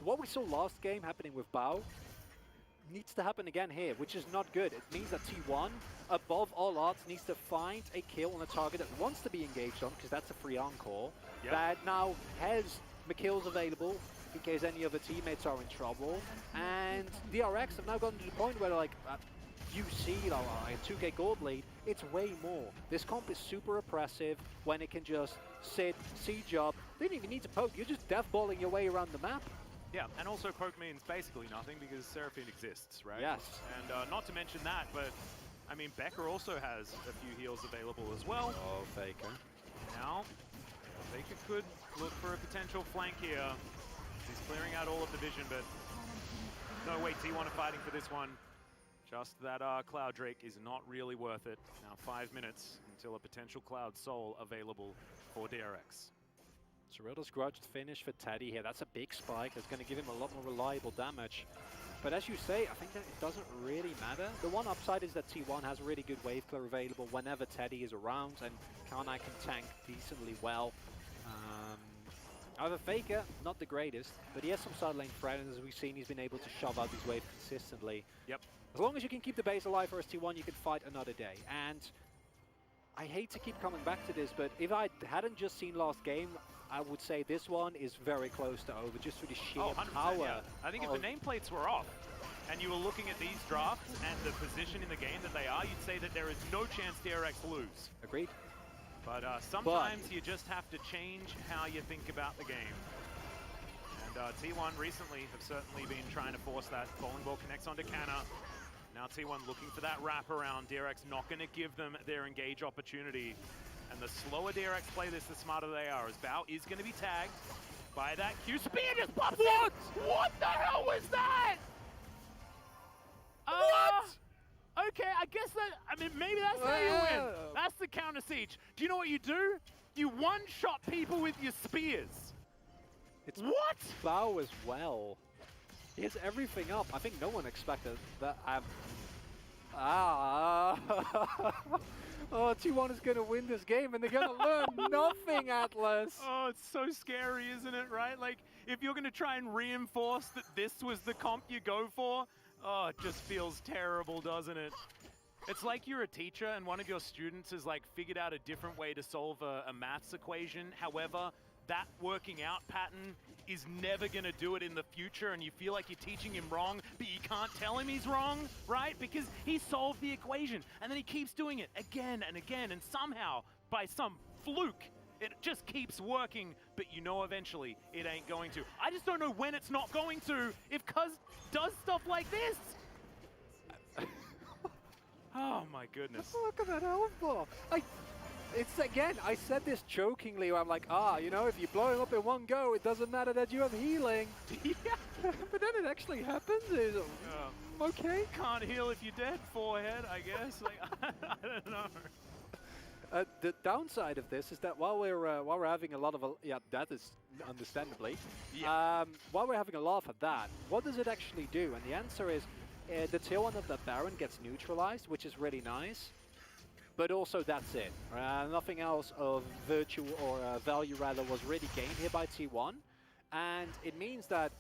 C: what we saw last game happening with Bao needs to happen again here, which is not good. It means that T1, above all odds, needs to find a kill on a target that wants to be engaged on, because that's a free encore, that now has Mikhail's available, in case any of the teammates are in trouble. And DRX have now gotten to the point where like you see like a 2k gold lead, it's way more. This comp is super oppressive when it can just sit, siege up. They don't even need to poke, you're just deathballing your way around the map.
B: Yeah, and also poke means basically nothing because Seraphine exists, right?
C: Yes.
B: And not to mention that, but I mean, Becker also has a few heals available as well.
C: Oh, Faker.
B: Now, Faker could look for a potential flank here. He's clearing out all of the vision, but no way, T1 are fighting for this one. Just that Cloud Drake is not really worth it. Now 5 minutes until a potential Cloud Soul available for DRX.
C: Cyril's grudged finish for Teddy here. That's a big spike. That's going to give him a lot more reliable damage. But as you say, I think that it doesn't really matter. The one upside is that T1 has really good wave clear available whenever Teddy is around, and Kana can tank decently well. However, Faker, not the greatest, but he has some side lane threat, and as we've seen, he's been able to shove out these waves consistently.
B: Yep.
C: As long as you can keep the base alive for T1, you can fight another day. And I hate to keep coming back to this, but if I hadn't just seen last game, I would say this one is very close to over, just for the sheer power.
B: Yeah. I think if the nameplates were off, and you were looking at these drafts and the position in the game that they are, you'd say that there is no chance DRX lose.
C: Agreed.
B: But sometimes you just have to change how you think about the game. And T1 recently have certainly been trying to force that. Bowling ball connects onto Kana. Now T1 looking for that wraparound. DRX not going to give them their engage opportunity. And the slower DRX play this, the smarter they are, as Bao is going to be tagged by that Q. Spear just pops in! What the hell was that? What? Okay, I guess that, I mean, maybe that's how you win. That's the counter siege. Do you know what you do? You one-shot people with your spears.
C: It's
B: what?
C: Bao as well. He has everything up. I think no one expected that. Oh, T1 is going to win this game, and they're going to learn nothing, Atlas.
B: Oh, it's so scary, isn't it, right? Like, if you're going to try and reinforce that this was the comp you go for, oh, it just feels terrible, doesn't it? It's like you're a teacher and one of your students has like figured out a different way to solve a maths equation. However, that working out pattern is never going to do it in the future, and you feel like you're teaching him wrong, but you can't tell him he's wrong, right? Because he solved the equation, and then he keeps doing it again and again, and somehow, by some fluke, it just keeps working, but you know eventually it ain't going to. I just don't know when it's not going to if Cuz does stuff like this. Oh my goodness.
C: Look at that health bar. It's again, I said this jokingly, where I'm like, you know, if you blow him up in one go, it doesn't matter that you have healing.
B: Yeah.
C: But then it actually happens. Okay.
B: Can't heal if you're dead, forehead, I guess. Like, I don't know.
C: The downside of this is that while we're having a lot of that is understandably.
B: Yeah.
C: While we're having a laugh at that, what does it actually do? And the answer is the tier 1 of the Baron gets neutralized, which is really nice. But also that's it. Nothing else of virtue or value rather was really gained here by T1. And it means that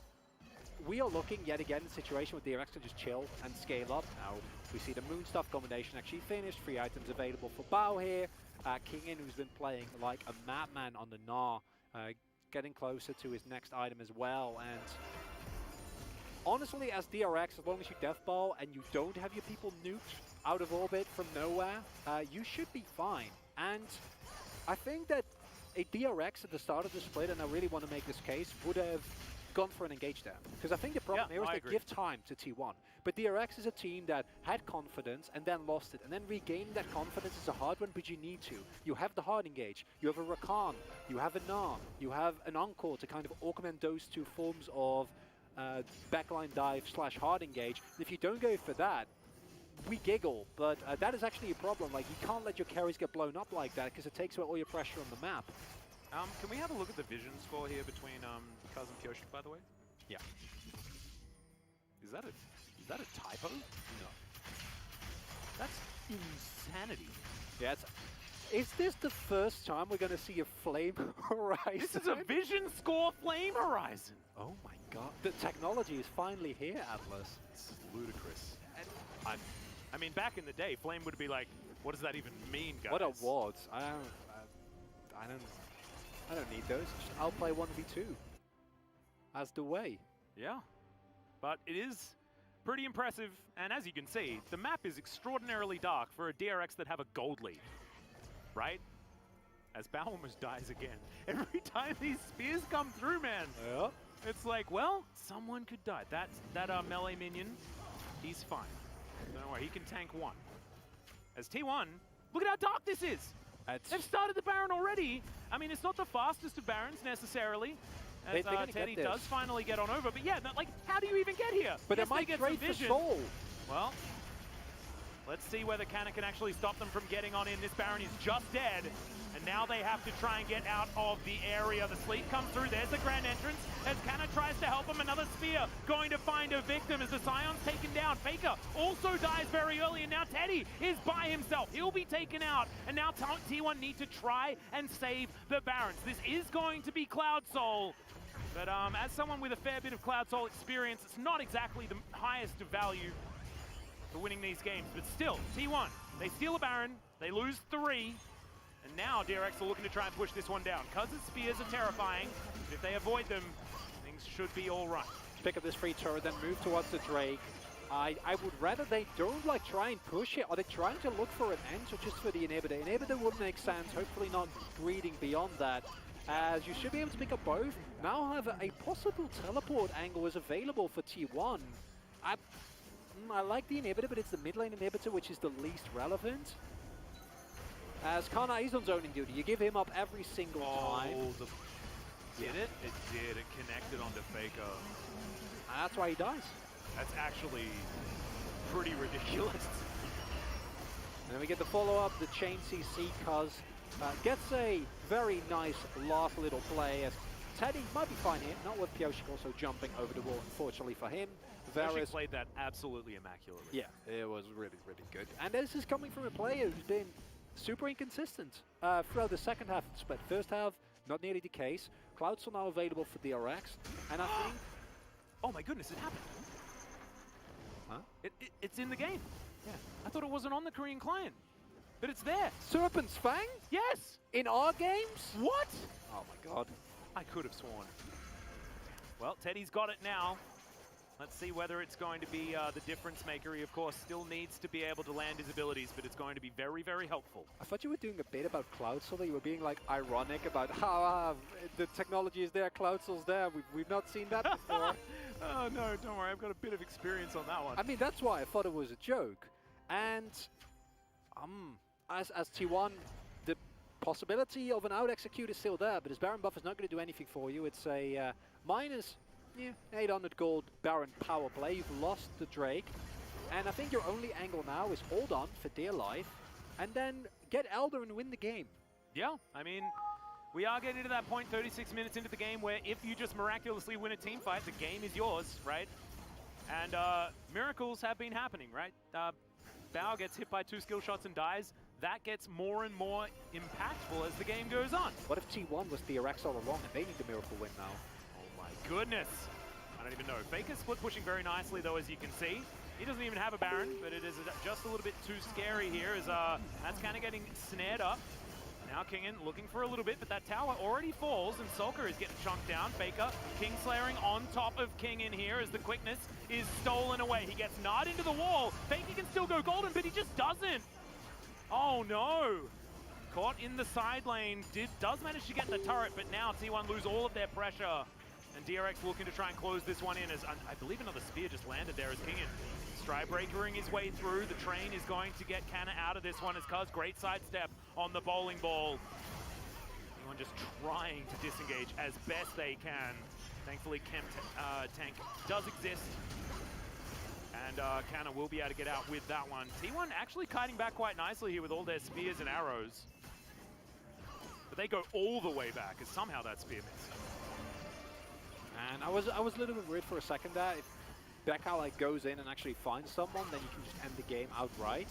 C: we are looking yet again in a situation where DRX can just chill and scale up. Now we see the Moon Stuff combination actually finished. 3 items available for Bao here. Kingin, who's been playing like a madman on the Gnar, getting closer to his next item as well. And honestly, as DRX, as long as you deathball and you don't have your people nuked out of orbit from nowhere, you should be fine. And I think that a DRX at the start of the split, and I really want to make this case, would have gone for an engage there. Because I think the problem here is they give time to T1. But DRX is a team that had confidence and then lost it. And then regaining that confidence is a hard one, but you need to. You have the hard engage, you have a Rakan, you have a Gnar, you have an Encore to kind of augment those two forms of backline dive / hard engage. If you don't go for that, we giggle, but that is actually a problem. Like, you can't let your carries get blown up like that because it takes away all your pressure on the map.
B: Can we have a look at the vision score here between Cuz and Kyoshi, by the way?
C: Yeah.
B: Is that a typo? No. That's insanity.
C: Yeah. Is this the first time we're going to see a Flame Horizon?
B: This is a vision score Flame Horizon.
C: Oh my god. The technology is finally here, Atlas.
B: This is ludicrous. I mean, back in the day, Flame would be like, what does that even mean, guys?
C: What awards? I don't need those. I'll play 1v2. as the way.
B: Yeah, but it is pretty impressive, and as you can see, the map is extraordinarily dark for a DRX that have a gold lead, right? As Bao almost dies again. Every time these spears come through, man, it's like, well, someone could die. That melee minion, he's fine. Don't worry, he can tank one. As T1, look at how dark this is! They've started the Baron already. I mean, it's not the fastest of Barons necessarily, as Teddy does finally get on over. But yeah, like, how do you even get here?
C: But they might trade for Soul.
B: Well, let's see whether Kana can actually stop them from getting on in. This Baron is just dead. And now they have to try and get out of the area. The sleep comes through. There's the grand entrance as Kana tries to help him. Another spear going to find a victim as the Scion's taken down. Faker also dies very early, and now Teddy is by himself. He'll be taken out, and now T1 need to try and save the Barons. This is going to be Cloud Soul, but as someone with a fair bit of Cloud Soul experience, it's not exactly the highest of value for winning these games. But still, T1, they steal a Baron, they lose 3. And now DRX are looking to try and push this one down. Because its spears are terrifying, but if they avoid them, things should be all right.
C: Pick up this free turret, then move towards the Drake. I would rather they don't try and push it. Are they trying to look for an end or just for the inhibitor? Inhibitor would make sense, hopefully not greeding beyond that. As you should be able to pick up both. Now have a possible teleport angle is available for T1. I like the inhibitor, but it's the mid lane inhibitor which is the least relevant. As Kana is on zoning duty, you give him up every single time.
B: Did it? It did. It connected onto Faker.
C: And that's why he dies.
B: That's actually pretty ridiculous.
C: And then we get the follow-up, the chain CC, Cuz gets a very nice last little play as Teddy might be fine here, not with Pioshik also jumping over the wall, unfortunately for him.
B: Varus played that absolutely immaculately.
C: Yeah, it was really, really good. And this is coming from a player who's been super inconsistent throughout the second half of the split. First half, not nearly the case. Clouds are now available for DRX, and I think...
B: Oh my goodness, it happened.
C: Huh?
B: It's in the game. Yeah. I thought it wasn't on the Korean client, but it's there.
C: Serpent's Fang?
B: Yes!
C: In our games?
B: What?
C: Oh my god.
B: I could have sworn. Well, Teddy's got it now. Let's see whether it's going to be the difference maker. He, of course, still needs to be able to land his abilities, but it's going to be very, very helpful.
C: I thought you were doing a bit about Cloud Soul. You were being ironic about how the technology is there, Cloud Soul's there. We've not seen that before.
B: Oh no, don't worry. I've got a bit of experience on that one.
C: I mean, that's why I thought it was a joke. And as T1, the possibility of an out execute is still there, but his Baron buff is not going to do anything for you. It's a minus 800 gold Baron power play. You've lost the Drake. And I think your only angle now is hold on for dear life and then get Elder and win the game.
B: Yeah, I mean, we are getting to that point 36 minutes into the game where if you just miraculously win a team fight, the game is yours, right? And miracles have been happening, right? Bao gets hit by 2 skill shots and dies. That gets more and more impactful as the game goes on.
C: What if T1 was DRX all along and they need the miracle win now?
B: Oh my goodness. I don't even know. Faker's split pushing very nicely though, as you can see. He doesn't even have a Baron, but it is just a little bit too scary here as that's kind of getting snared up. Now Kingen looking for a little bit, but that tower already falls and Sulker is getting chunked down. Faker, Kingslayering on top of Kingen here as the quickness is stolen away. He gets gnawed into the wall. Faker can still go golden, but he just doesn't. Oh no! Caught in the side lane, does manage to get the turret, but now T1 lose all of their pressure. And DRX looking to try and close this one in as I believe another spear just landed there as Kingen Strybreakering his way through. The train is going to get Kana out of this one as Cuz great sidestep on the bowling ball. Anyone just trying to disengage as best they can. Thankfully, tank does exist. And Kana will be able to get out with that one. T1 actually kiting back quite nicely here with all their spears and arrows. But they go all the way back as somehow that spear missed.
C: And I was a little bit worried for a second there. If Becca goes in and actually finds someone, then you can just end the game outright.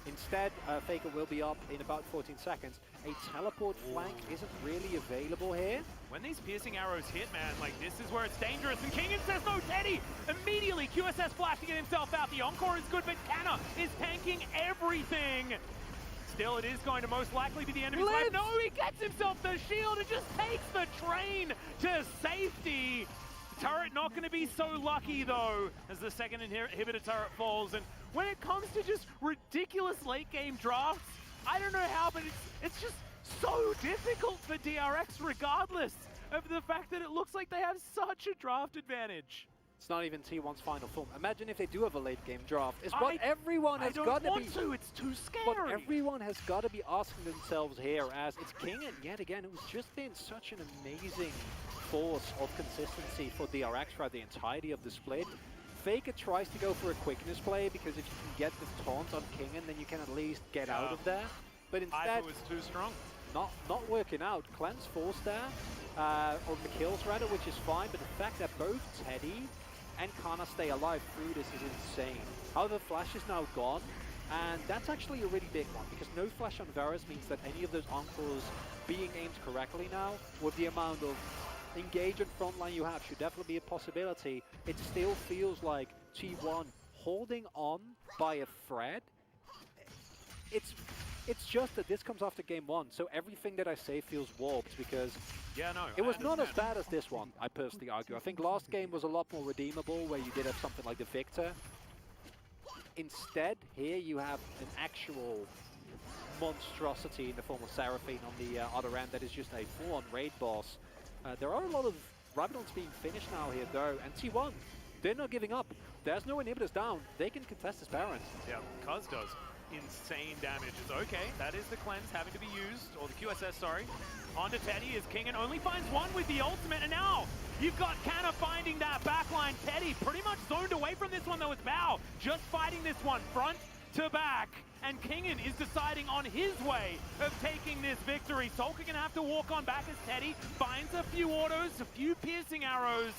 C: Instead, Faker will be up in about 14 seconds. A teleport flank isn't really available here.
B: When these piercing arrows hit, man, this is where it's dangerous. And Kingen says no, Teddy! Immediately, QSS flashing himself out. The encore is good, but Kana is tanking everything. Still, it is going to most likely be the end of his life. No, he gets himself the shield and just takes the train to safety. Turret not going to be so lucky, though, as the second inhibitor turret falls. And when it comes to just ridiculous late-game drafts, I don't know how, but it's just so difficult for DRX, regardless of the fact that it looks like they have such a draft advantage.
C: It's not even T1's final form. Imagine if they do have a late-game draft. It's what everyone has got to be.
B: It's too scary.
C: What everyone has got to be asking themselves here, as it's King, and yet again, it was just been such an amazing force of consistency for DRX throughout the entirety of the split. Faker tries to go for a quickness play, because if you can get the taunt on Kingen, then you can at least get out of there. But instead,
B: it was too strong.
C: Not working out. Cleanse forced there, or the kills rather, which is fine. But the fact that both Teddy and Kana stay alive through this is insane. However, Flash is now gone, and that's actually a really big one, because no Flash on Varus means that any of those Encores being aimed correctly now, with the amount of engage and frontline you have, should definitely be a possibility. It still feels like T1 holding on by a thread. It's just that this comes after game one, so everything that I say feels warped, because it was not as bad as this one, I personally argue. I think last game was a lot more redeemable, where you did have something like the Victor. Instead, here you have an actual monstrosity in the form of Seraphine on the other end that is just a full-on raid boss. There are a lot of Rabadons being finished now here, though, and T1, they're not giving up. There's no inhibitors down. They can contest this Baron.
B: Yeah, Cuz does insane damage. It's okay. That is the cleanse having to be used, or the QSS, sorry. Onto Teddy as Kingen only finds one with the ultimate, and now you've got Canna finding that backline. Teddy pretty much zoned away from this one, though, with Bao just fighting this one front to back. And Kingen is deciding on his way of taking this victory. Solka gonna have to walk on back as Teddy finds a few autos, a few piercing arrows.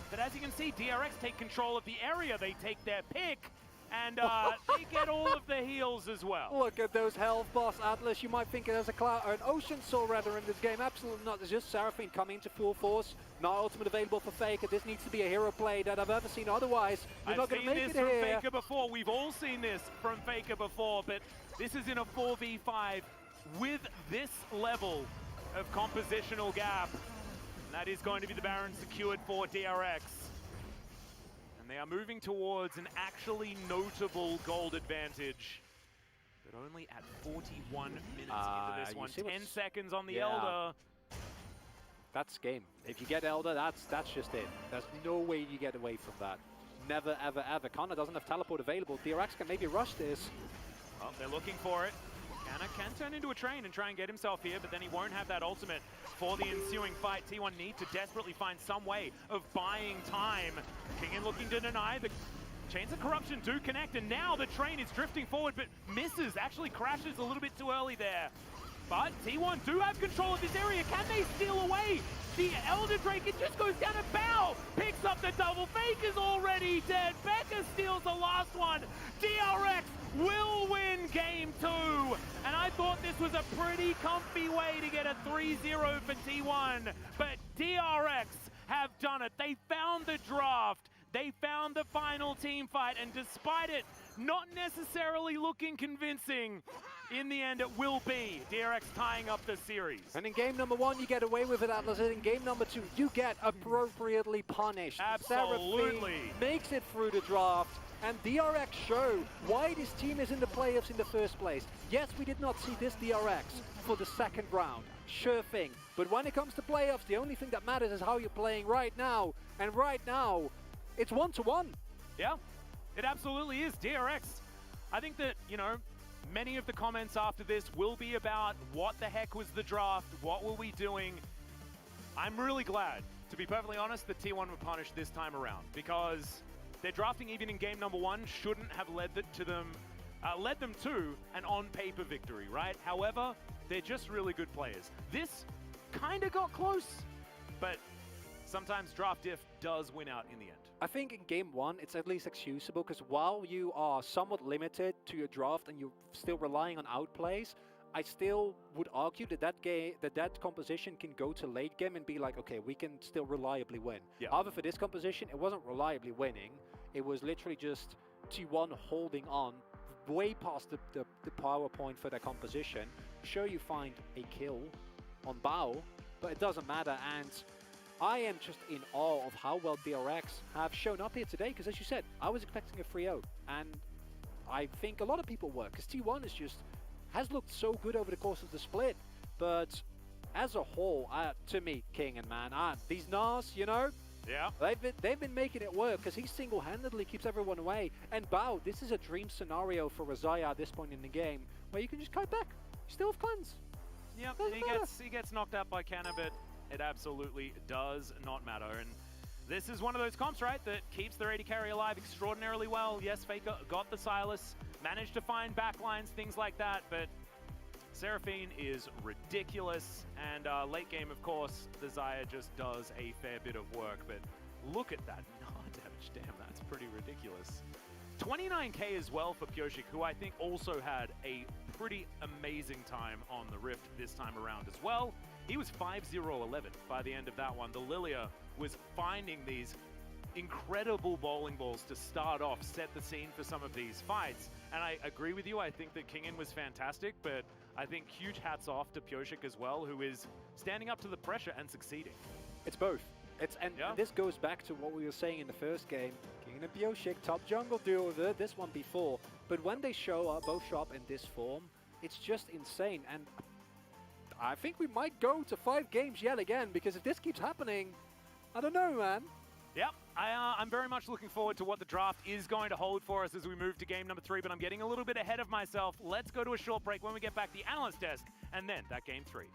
B: But as you can see, DRX take control of the area. They take their pick, and they get all of the heals as well.
C: Look at those health, boss Atlas. You might think it as a cloud or an ocean soul rather in this game. Absolutely not. There's just Seraphine coming into full force. Not ultimate available for Faker. This needs to be a hero play that I've ever seen. Otherwise, you're not going to make it here.
B: I've seen this from Faker before. We've all seen this from Faker before, but this is in a 4v5 with this level of compositional gap. And that is going to be the Baron secured for DRX. And they are moving towards an actually notable gold advantage. But only at 41 minutes into this one. 10 seconds on the Elder.
C: That's game. If you get Elder, that's just it. There's no way you get away from that. Never, ever, ever. Kana doesn't have teleport available. DRX can maybe rush this.
B: Well, they're looking for it. Kana can turn into a train and try and get himself here, but then he won't have that ultimate for the ensuing fight. T1 need to desperately find some way of buying time. Kingen looking to deny. The Chains of Corruption do connect, and now the train is drifting forward, but misses. Actually crashes a little bit too early there. But T1 do have control of this area. Can they steal away the Elder Drake? It just goes down to Bao. Picks up the double. Faker's already dead. Becca steals the last one. DRX will win game 2. And I thought this was a pretty comfy way to get a 3-0 for T1. But DRX have done it. They found the draft. They found the final team fight. And despite it not necessarily looking convincing, in the end, it will be DRX tying up the series.
C: And in game number 1, you get away with it, Atlas. And in game number 2, you get appropriately punished.
B: Absolutely.
C: Seraphine makes it through the draft. And DRX show why this team is in the playoffs in the first place. Yes, we did not see this DRX for the second round. Sure thing. But when it comes to playoffs, the only thing that matters is how you're playing right now. And right now, it's 1-1.
B: Yeah, it absolutely is. DRX, I think that, you know, many of the comments after this will be about what the heck was the draft, what were we doing. I'm really glad, to be perfectly honest, that T1 were punished this time around, because their drafting even in game number 1 shouldn't have led them to an on-paper victory, right? However, they're just really good players. This kind of got close, but sometimes draft diff does win out in the end.
C: I think in game 1, it's at least excusable, because while you are somewhat limited to your draft and you're still relying on outplays, I still would argue that that composition can go to late game and be like, okay, we can still reliably win. Yeah. However, for this composition, it wasn't reliably winning. It was literally just T1 holding on way past the power point for their composition. Sure, you find a kill on Bao, but it doesn't matter. And I am just in awe of how well DRX have shown up here today, because as you said, I was expecting a 3-0, and I think a lot of people were, because T1 has looked so good over the course of the split, but as a whole, to me, King and Man, these Nas, you know,
B: yeah,
C: they've been making it work, because he single-handedly keeps everyone away. And Bao, this is a dream scenario for Razaya at this point in the game, where you can just kite back. You still have cleanse.
B: Yep, he gets knocked out by Canna, but it absolutely does not matter. And this is one of those comps, right, that keeps their AD carry alive extraordinarily well. Yes, Faker got the Silas, managed to find backlines, things like that, but Seraphine is ridiculous, and late game, of course, the Xayah just does a fair bit of work, but look at that Gnar damage. Damn, that's pretty ridiculous. 29k as well for Pyosik, who I think also had a pretty amazing time on the Rift this time around as well. He was 5-0-11 by the end of that one. The Lilia was finding these incredible bowling balls to start off, set the scene for some of these fights. And I agree with you, I think that Kingin was fantastic, but I think huge hats off to Pyosik as well, who is standing up to the pressure and succeeding.
C: It's both. And this goes back to what we were saying in the first game. Kingin and Pyosik, top jungle duo, we've heard this one before, but when they both show up in this form, it's just insane. And I think we might go to 5 games yet again, because if this keeps happening, I don't know, man.
B: Yep, I'm very much looking forward to what the draft is going to hold for us as we move to game number 3, but I'm getting a little bit ahead of myself. Let's go to a short break. When we get back, the analyst desk, and then that game 3.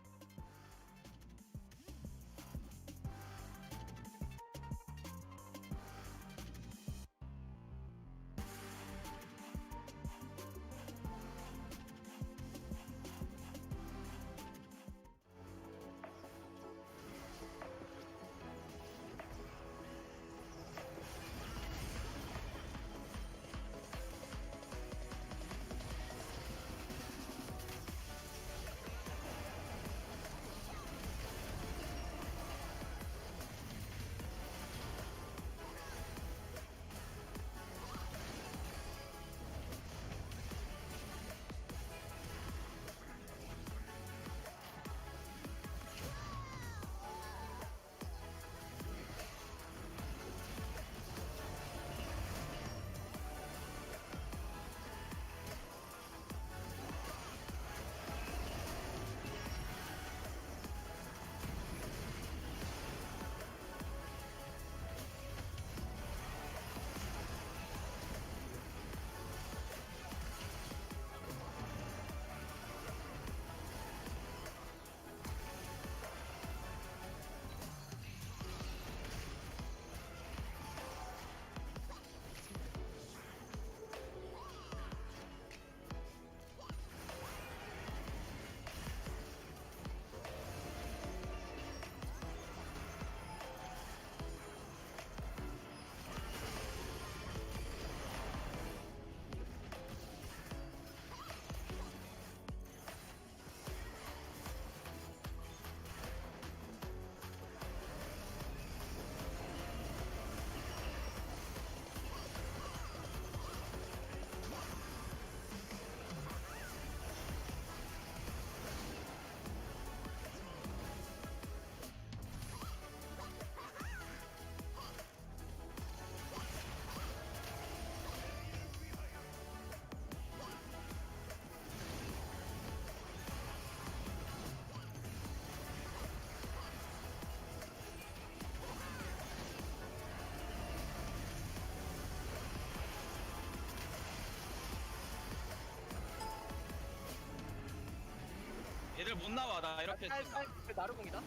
E: 얘들 못 나와. 나 이렇게 했으면.
F: 나루공이다?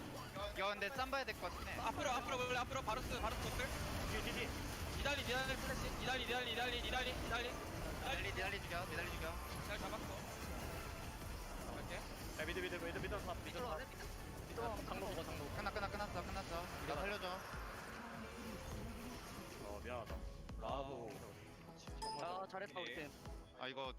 G: 이거 근데 쌈 봐야 될 것 같긴 해.
E: 앞으로 원래 앞으로 바로스 노플.
B: GG.
E: 니달리 플래시. 니달리.
G: 니달리 죽여.
E: 잘 잡았어. 갈게.
B: 야, 미드 탑.
F: 장로 먹어, 장로.
G: 끝났어. 이거 살려줘.
B: 미안하다.
F: 브라보. 아, 잘했다, 우리
E: 오케이.
F: 팀.
G: 아 이거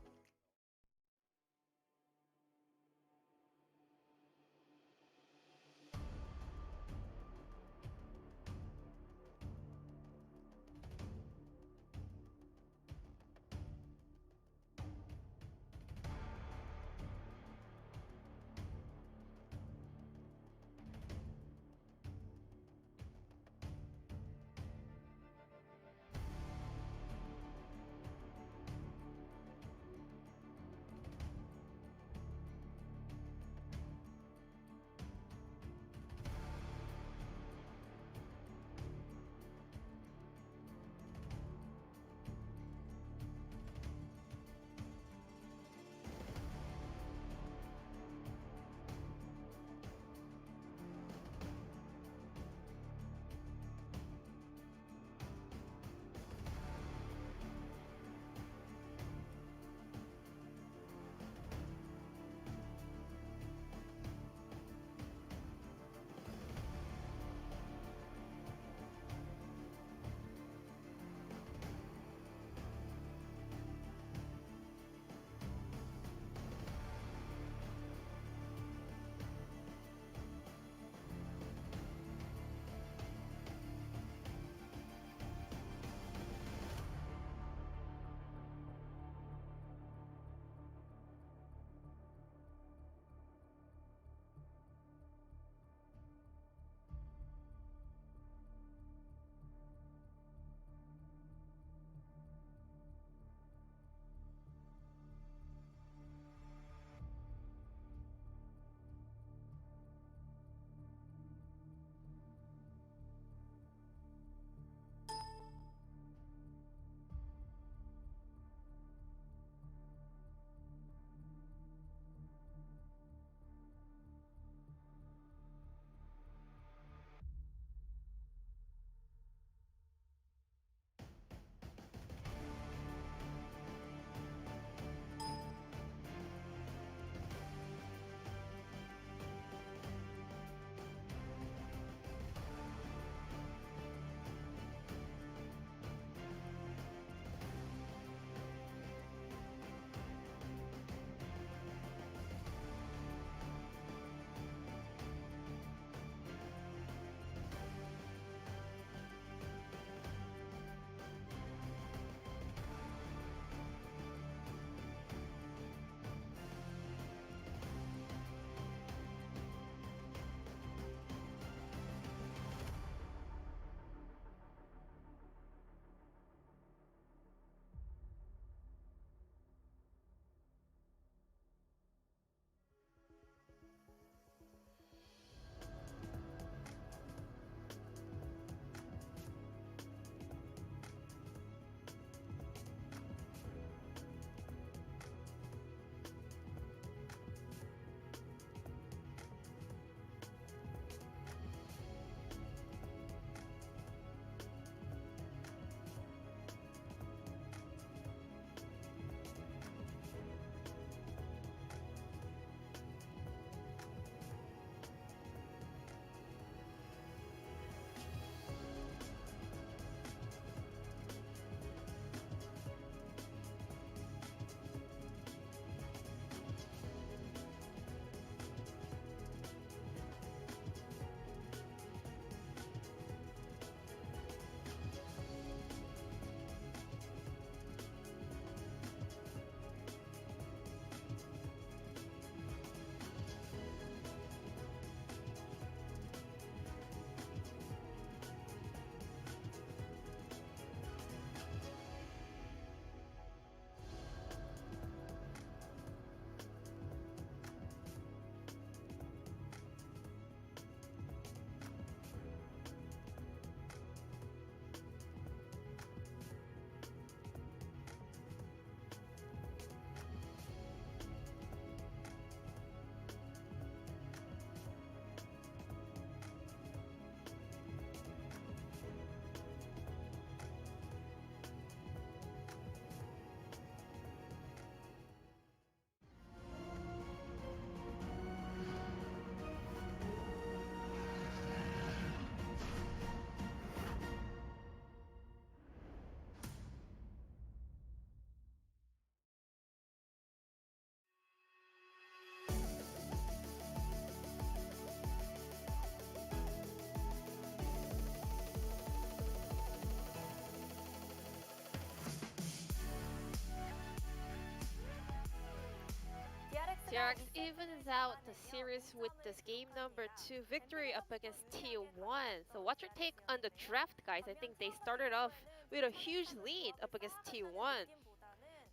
A: DRX evens out the series with this game number 2 victory up against T1. So what's your take on the draft, guys? I think they started off with a huge lead up against T1.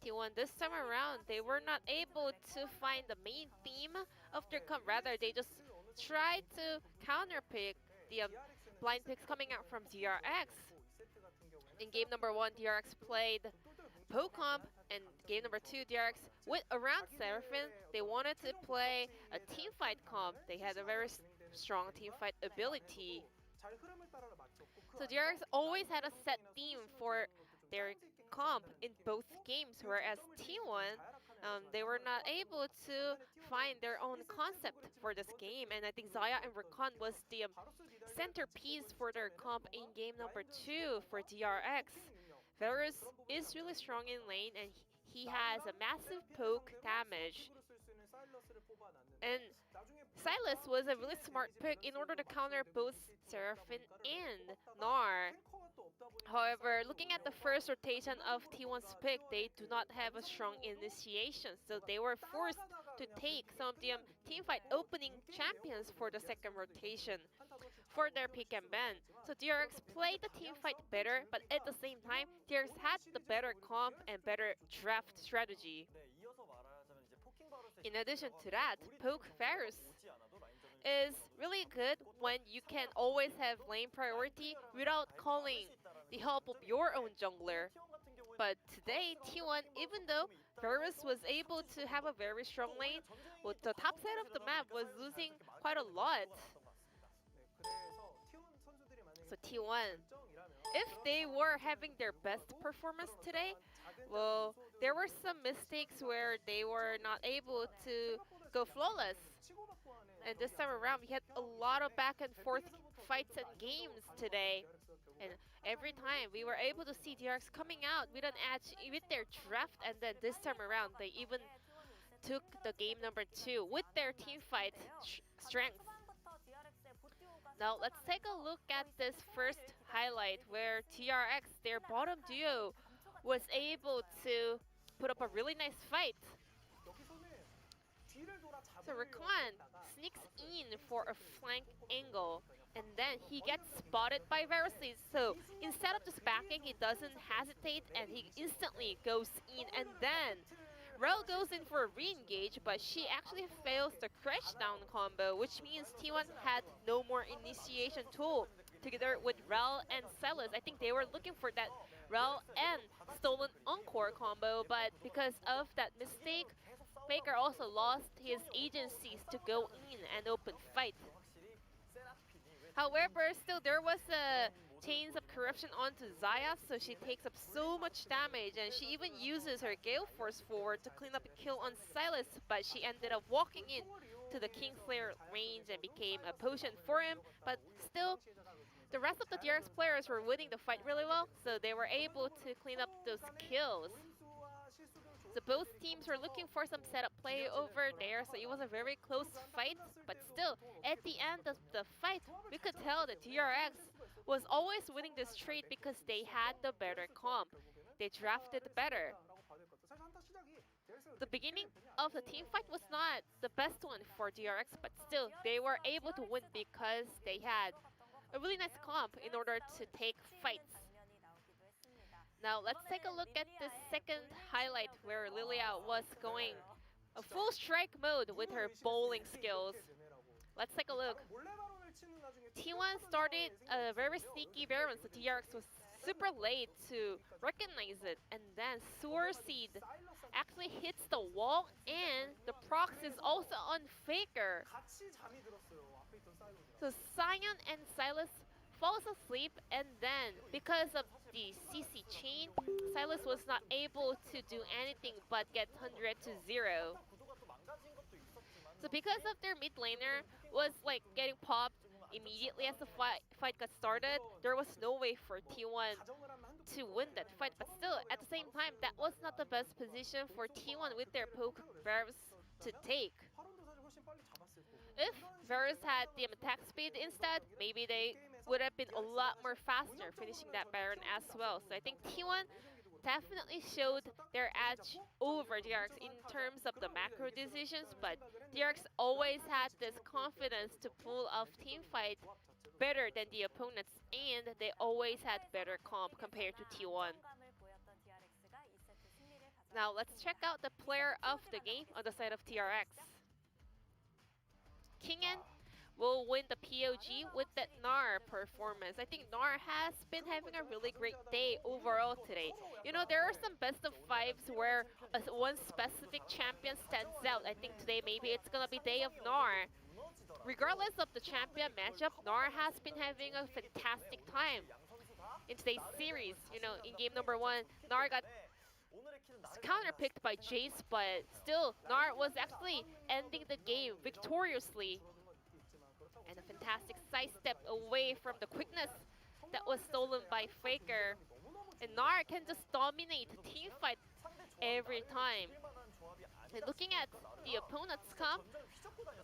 A: T1 this time around, they were not able to find the main theme of their comp. Rather, they just tried to counterpick the blind picks coming out from DRX. In game number 1, DRX played Poke comp, and game number 2, DRX went around Seraphine. They wanted to play a teamfight comp. They had a very strong teamfight ability. So DRX always had a set theme for their comp in both games, whereas T1, they were not able to find their own concept for this game, and I think Xayah and Rakan was the centerpiece for their comp in game number 2 for DRX. Varus is really strong in lane, and he has a massive poke damage. And Sylas was a really smart pick in order to counter both Seraphine and Gnar. However, looking at the first rotation of T1's pick, they do not have a strong initiation, so they were forced to take some of the teamfight opening champions for the second rotation for their pick and ban. So DRX played the teamfight better, but at the same time, DRX had the better comp and better draft strategy. In addition to that, Poke Varus is really good when you can always have lane priority without calling the help of your own jungler. But today, T1, even though Varus was able to have a very strong lane, well, the top side of the map was losing quite a lot. So T1, if they were having their best performance today, well, there were some mistakes where they were not able to go flawless. And this time around, we had a lot of back and forth fights and games today. And every time we were able to see DRX coming out with an edge with their draft, and then this time around, they even took the game number 2 with their teamfight strength. Now let's take a look at this first highlight where DRX, their bottom duo, was able to put up a really nice fight. So Rakan sneaks in for a flank angle, and then he gets spotted by Varus. So instead of just backing, he doesn't hesitate and he instantly goes in, and then Rel goes in for a re-engage, but she actually fails the crash down combo, which means T1 had no more initiation tool. Together with Rel and Sylas, I think they were looking for that Rel and stolen Encore combo, but because of that mistake, Faker also lost his agencies to go in and open fight. However, still there was a chains of corruption onto Xayah, so she takes up so much damage, and she even uses her Gale Force forward to clean up a kill on Sylas, but she ended up walking in to the Kingslayer range and became a potion for him. But still, the rest of the DRX players were winning the fight really well, so they were able to clean up those kills. So both teams were looking for some setup play over there, so it was a very close fight. But still, at the end of the fight, we could tell that DRX was always winning this trade because they had the better comp. They drafted better. The beginning of the team fight was not the best one for DRX, but still, they were able to win because they had a really nice comp in order to take fights. Now let's take a look at the second highlight where Lilia was going a full strike mode with her bowling skills. Let's take a look. T1 started a very sneaky Baron, so DRX was super late to recognize it, and then Sewer Seed actually hits the wall, and the prox is also on Faker. So Sion and Sylas falls asleep, and then because of the CC chain, Sylas was not able to do anything but get 100 to 0. So because of their mid laner was like getting popped immediately as the fight got started, there was no way for T1 to win that fight. But still, at the same time, that was not the best position for T1 with their poke Varus to take. If Varus had the attack speed instead, maybe they would have been a lot more faster finishing that Baron as well. So I think T1 definitely showed their edge over DRX in terms of the macro decisions, but DRX always had this confidence to pull off team fight better than the opponents, and they always had better comp compared to T1. Now let's check out the player of the game on the side of DRX. Kingen will win the POG with that Gnar performance. I think Gnar has been having a really great day overall today. You know, there are some best of fives where one specific champion stands out. I think today maybe it's gonna be day of Gnar. Regardless of the champion matchup, Gnar has been having a fantastic time in today's series. You know, in game number 1, Gnar got counterpicked by Jace, but still, Gnar was actually ending the game victoriously. And a fantastic sidestep away from the quickness that was stolen by Faker. And Gnar can just dominate the team fight every time. And looking at the opponent's comp,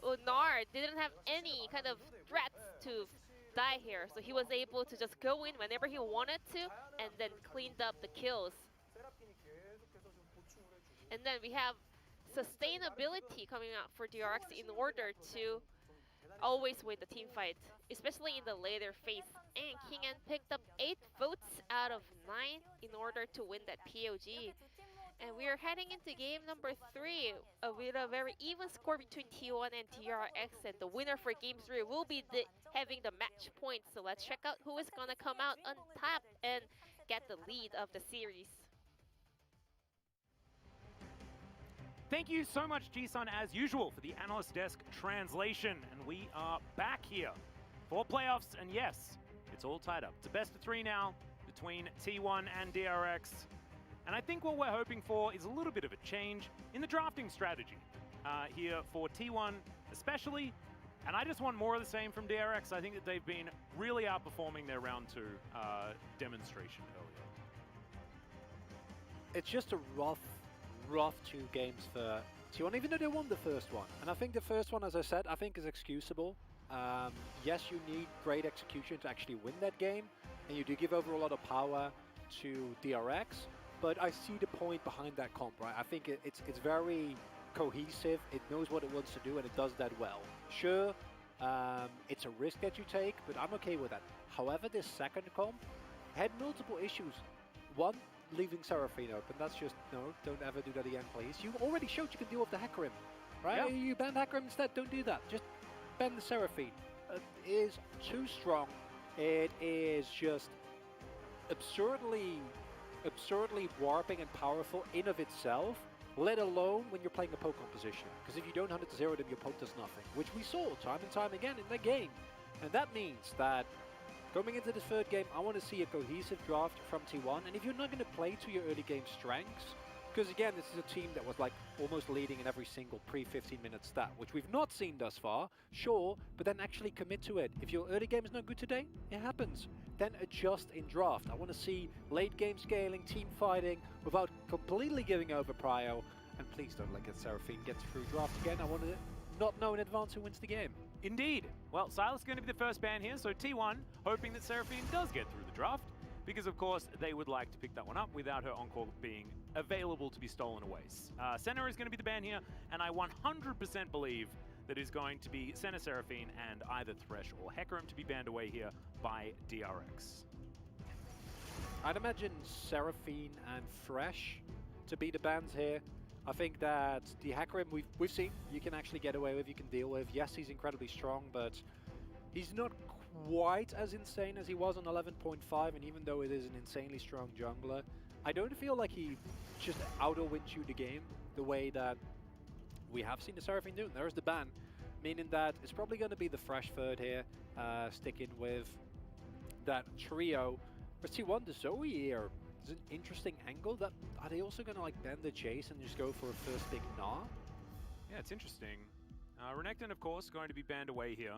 A: Gnar didn't have any kind of threats to die here, so he was able to just go in whenever he wanted to and then cleaned up the kills. And then we have sustainability coming out for DRX in order to always win the team fight, especially in the later phase. And Kingen picked up 8 votes out of 9 in order to win that POG. And we are heading into game number 3 with a very even score between T1 and DRX, and the winner for game 3 will be having the match points. So let's check out who is gonna come out on top and get the lead of the series.
B: Thank you so much, G-Sun, as usual, for the Analyst Desk translation. And we are back here for playoffs, and yes, it's all tied up. It's a best of 3 now between T1 and DRX. And I think what we're hoping for is a little bit of a change in the drafting strategy here for T1 especially. And I just want more of the same from DRX. I think that they've been really outperforming their round 2 demonstration earlier.
C: It's just a rough 2 games for T1, even though they won the first one. And I think the first one, as I said, I think is excusable. Yes, you need great execution to actually win that game, and you do give over a lot of power to DRX, but I see the point behind that comp, right? I think it's very cohesive, it knows what it wants to do, and it does that well. Sure, it's a risk that you take, but I'm okay with that. However, this second comp had multiple issues. One, leaving Seraphine open, that's just, no, don't ever do that again, please. You already showed you can deal with the Hecarim, right? Yeah. You banned Hecarim instead, don't do that. Just ban the Seraphine. It is too strong. It is just absurdly warping and powerful in of itself, let alone when you're playing a poke composition. Because if you don't hunt it to 0 them, your poke does nothing, which we saw time and time again in the game. And that means that coming into the third game, I want to see a cohesive draft from T1, and if you're not going to play to your early game strengths, because again, this is a team that was like almost leading in every single pre-15-minute stat, which we've not seen thus far, sure, but then actually commit to it. If your early game is not good today, it happens. Then adjust in draft. I want to see late game scaling, team fighting, without completely giving over prio, and please don't let Seraphine get through draft again. I want to not know in advance who wins the game.
B: Indeed. Well, Silas is going to be the first ban here, so T1 hoping that Seraphine does get through the draft, because of course they would like to pick that one up without her encore being available to be stolen away. Senna is going to be the ban here, and I 100% believe that is going to be Senna Seraphine and either Thresh or Hecarim to be banned away here by DRX.
C: I'd imagine Seraphine and Thresh to be the bans here. I think that the Hecarim we've seen you can actually get away with, you can deal with. Yes, he's incredibly strong, but he's not quite as insane as he was on 11.5, and even though it is an insanely strong jungler, I don't feel like he just auto-wins you the game the way that we have seen the Seraphine do. And there's the ban, meaning that it's probably going to be the Thresh third here, sticking with that trio. For T1, the Zoe here is an interesting angle. That are they also going to like bend the Jace and just go for a first big Gnar?
B: Yeah, it's interesting. Renekton, of course, going to be banned away here.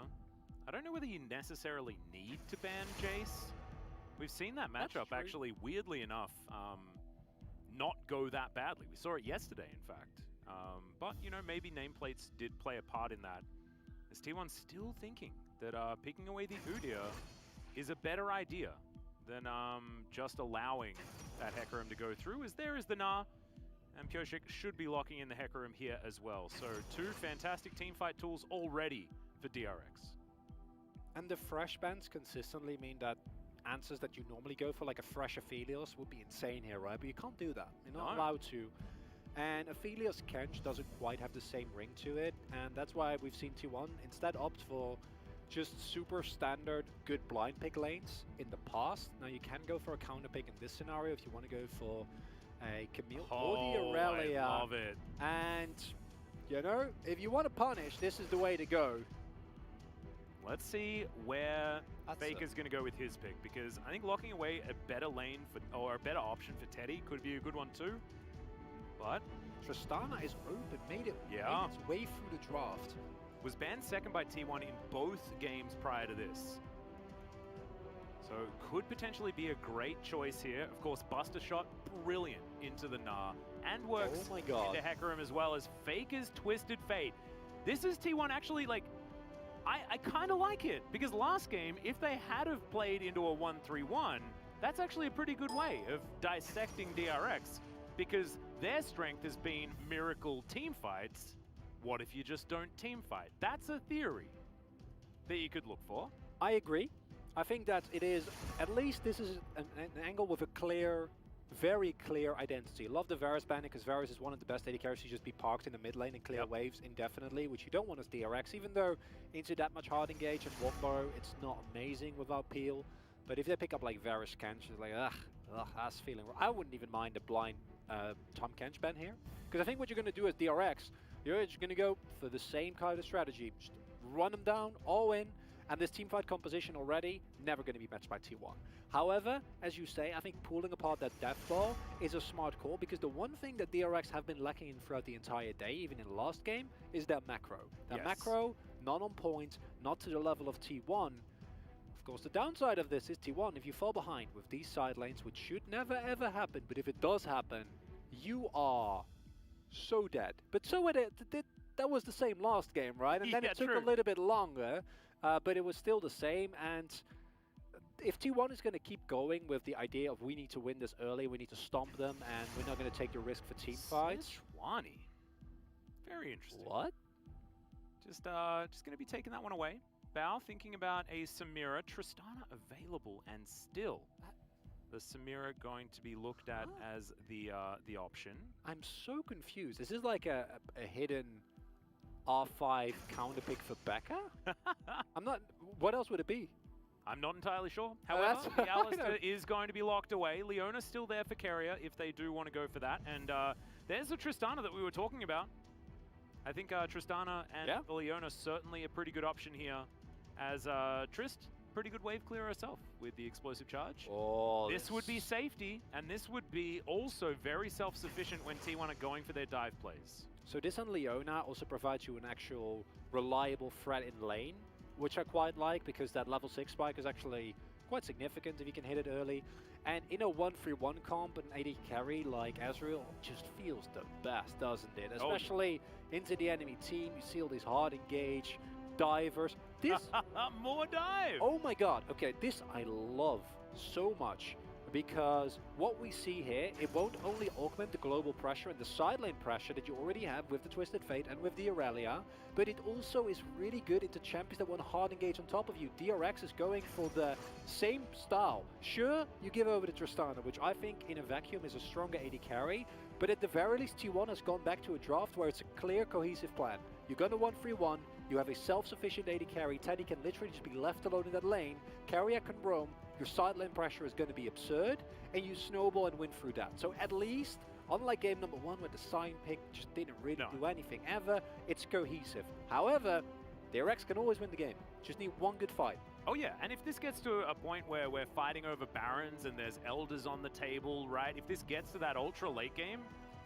B: I don't know whether you necessarily need to ban Jace. We've seen that matchup actually, weirdly enough, not go that badly. We saw it yesterday, in fact. But, you know, maybe nameplates did play a part in that. As T1's still thinking that picking away the Udyr is a better idea than just allowing that Hecarim to go through, as there is the Gnar, and Pyosik should be locking in the Hecarim here as well. So 2 fantastic teamfight tools already for DRX.
C: And the fresh bans consistently mean that answers that you normally go for, like a fresh Aphelios, would be insane here, right? But you can't do that. You're not allowed to. And Aphelios Kench doesn't quite have the same ring to it, and that's why we've seen T1 instead opt for just super standard good blind pick lanes in the past. Now you can go for a counter pick in this scenario if you want to go for a Camille or the Aurelia.
B: I love it.
C: And, you know, if you want to punish, this is the way to go.
B: Let's see where Faker's going to go with his pick, because I think locking away a better lane for, or a better option for Teddy could be a good one too. But
C: Tristana is open, made its way through the draft.
B: Was banned second by T1 in both games prior to this. So could potentially be a great choice here. Of course, Buster Shot, brilliant into the Gnar, and works into Hecarim as well as Faker's Twisted Fate. This is T1 actually, like, I kind of like it, because last game, if they had have played into a 1-3-1, that's actually a pretty good way of dissecting DRX, because their strength has been miracle team fights. What if you just don't team fight? That's a theory that you could look for.
C: I agree. I think that it is, at least this is an angle with a clear, very clear identity. Love the Varus banning, because Varus is one of the best AD carries to just be parked in the mid lane and clear waves indefinitely, which you don't want as DRX, even though into that much hard engage and Wombo, it's not amazing without peel. But if they pick up like Varus Kench, it's like, ugh, that's feeling. I wouldn't even mind a blind Tom Kench ban here, because I think what you're going to do as DRX, you're just going to go for the same kind of strategy. Just run them down, all in, and this teamfight composition already never going to be matched by T1. However, as you say, I think pulling apart that death ball is a smart call, because the one thing that DRX have been lacking in throughout the entire day, even in the last game, is that macro. That macro, not on point, not to the level of T1. Of course, the downside of this is T1, if you fall behind with these side lanes, which should never ever happen, but if it does happen, you are so dead. But so that was the same last game, right? And then it took a little bit longer, but it was still the same. And if T1 is going to keep going with the idea of we need to win this early, we need to stomp them, and we're not going to take the risk for team fights.
B: Sejuani. Very interesting.
C: What?
B: Just going to be taking that one away. Bao thinking about a Samira. Tristana available, and still the Samira going to be looked at as the option.
C: I'm so confused. Is this like a hidden R5 counter pick for Becca? I'm not. What else would it be?
B: I'm not entirely sure. However, the Alistar is going to be locked away. Leona's still there for Keria if they do want to go for that. And there's the Tristana that we were talking about. I think Tristana and Leona certainly a pretty good option here, as Trist, pretty good wave clearer herself with the explosive charge.
C: Oh,
B: this would be safety, and this would be also very self-sufficient when T1 are going for their dive plays.
C: So this on Leona also provides you an actual reliable threat in lane, which I quite like, because that level 6 spike is actually quite significant if you can hit it early. And in a 1-3-1 comp, an AD carry like Ezreal just feels the best, doesn't it? Especially into the enemy team, you see all these hard engage divers. This
B: more dive!
C: Oh my god, okay, this I love so much, because what we see here, it won't only augment the global pressure and the side lane pressure that you already have with the Twisted Fate and with the Aurelia, but it also is really good into champions that want to hard engage on top of you. DRX is going for the same style. Sure, you give over to Tristana, which I think in a vacuum is a stronger AD carry, but at the very least T1 has gone back to a draft where it's a clear, cohesive plan. You're going to 1-3-1, you have a self-sufficient AD carry, Teddy can literally just be left alone in that lane, Carrier can roam, your side lane pressure is going to be absurd, and you snowball and win through that. So at least, unlike game number 1 where the sign pick just didn't really do anything ever, it's cohesive. However, DRX can always win the game. Just need one good fight.
B: Oh yeah, and if this gets to a point where we're fighting over Barons and there's Elders on the table, right? If this gets to that ultra late game,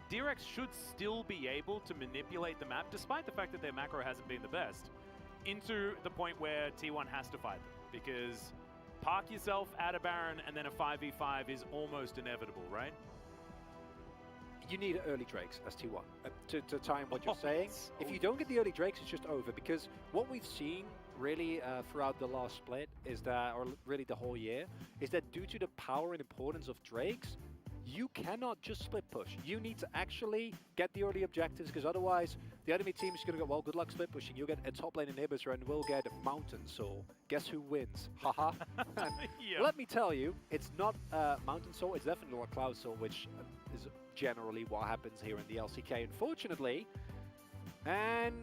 B: DRX should still be able to manipulate the map, despite the fact that their macro hasn't been the best, into the point where T1 has to fight them. Because park yourself at a Baron and then a 5v5 is almost inevitable, right?
C: You need early Drakes as T1 to time what you're saying. If you don't get the early Drakes, it's just over, because what we've seen really throughout the last split is that, or really the whole year, is that due to the power and importance of Drakes, you cannot just split push. You need to actually get the early objectives, because otherwise the enemy team is going to go, well, good luck split pushing. You'll get a top lane inhibitor and we'll get Mountain Soul. Guess who wins? Haha.
B: Yeah.
C: Let me tell you, it's not Mountain Soul, it's definitely not Cloud Soul, which is generally what happens here in the LCK, unfortunately. And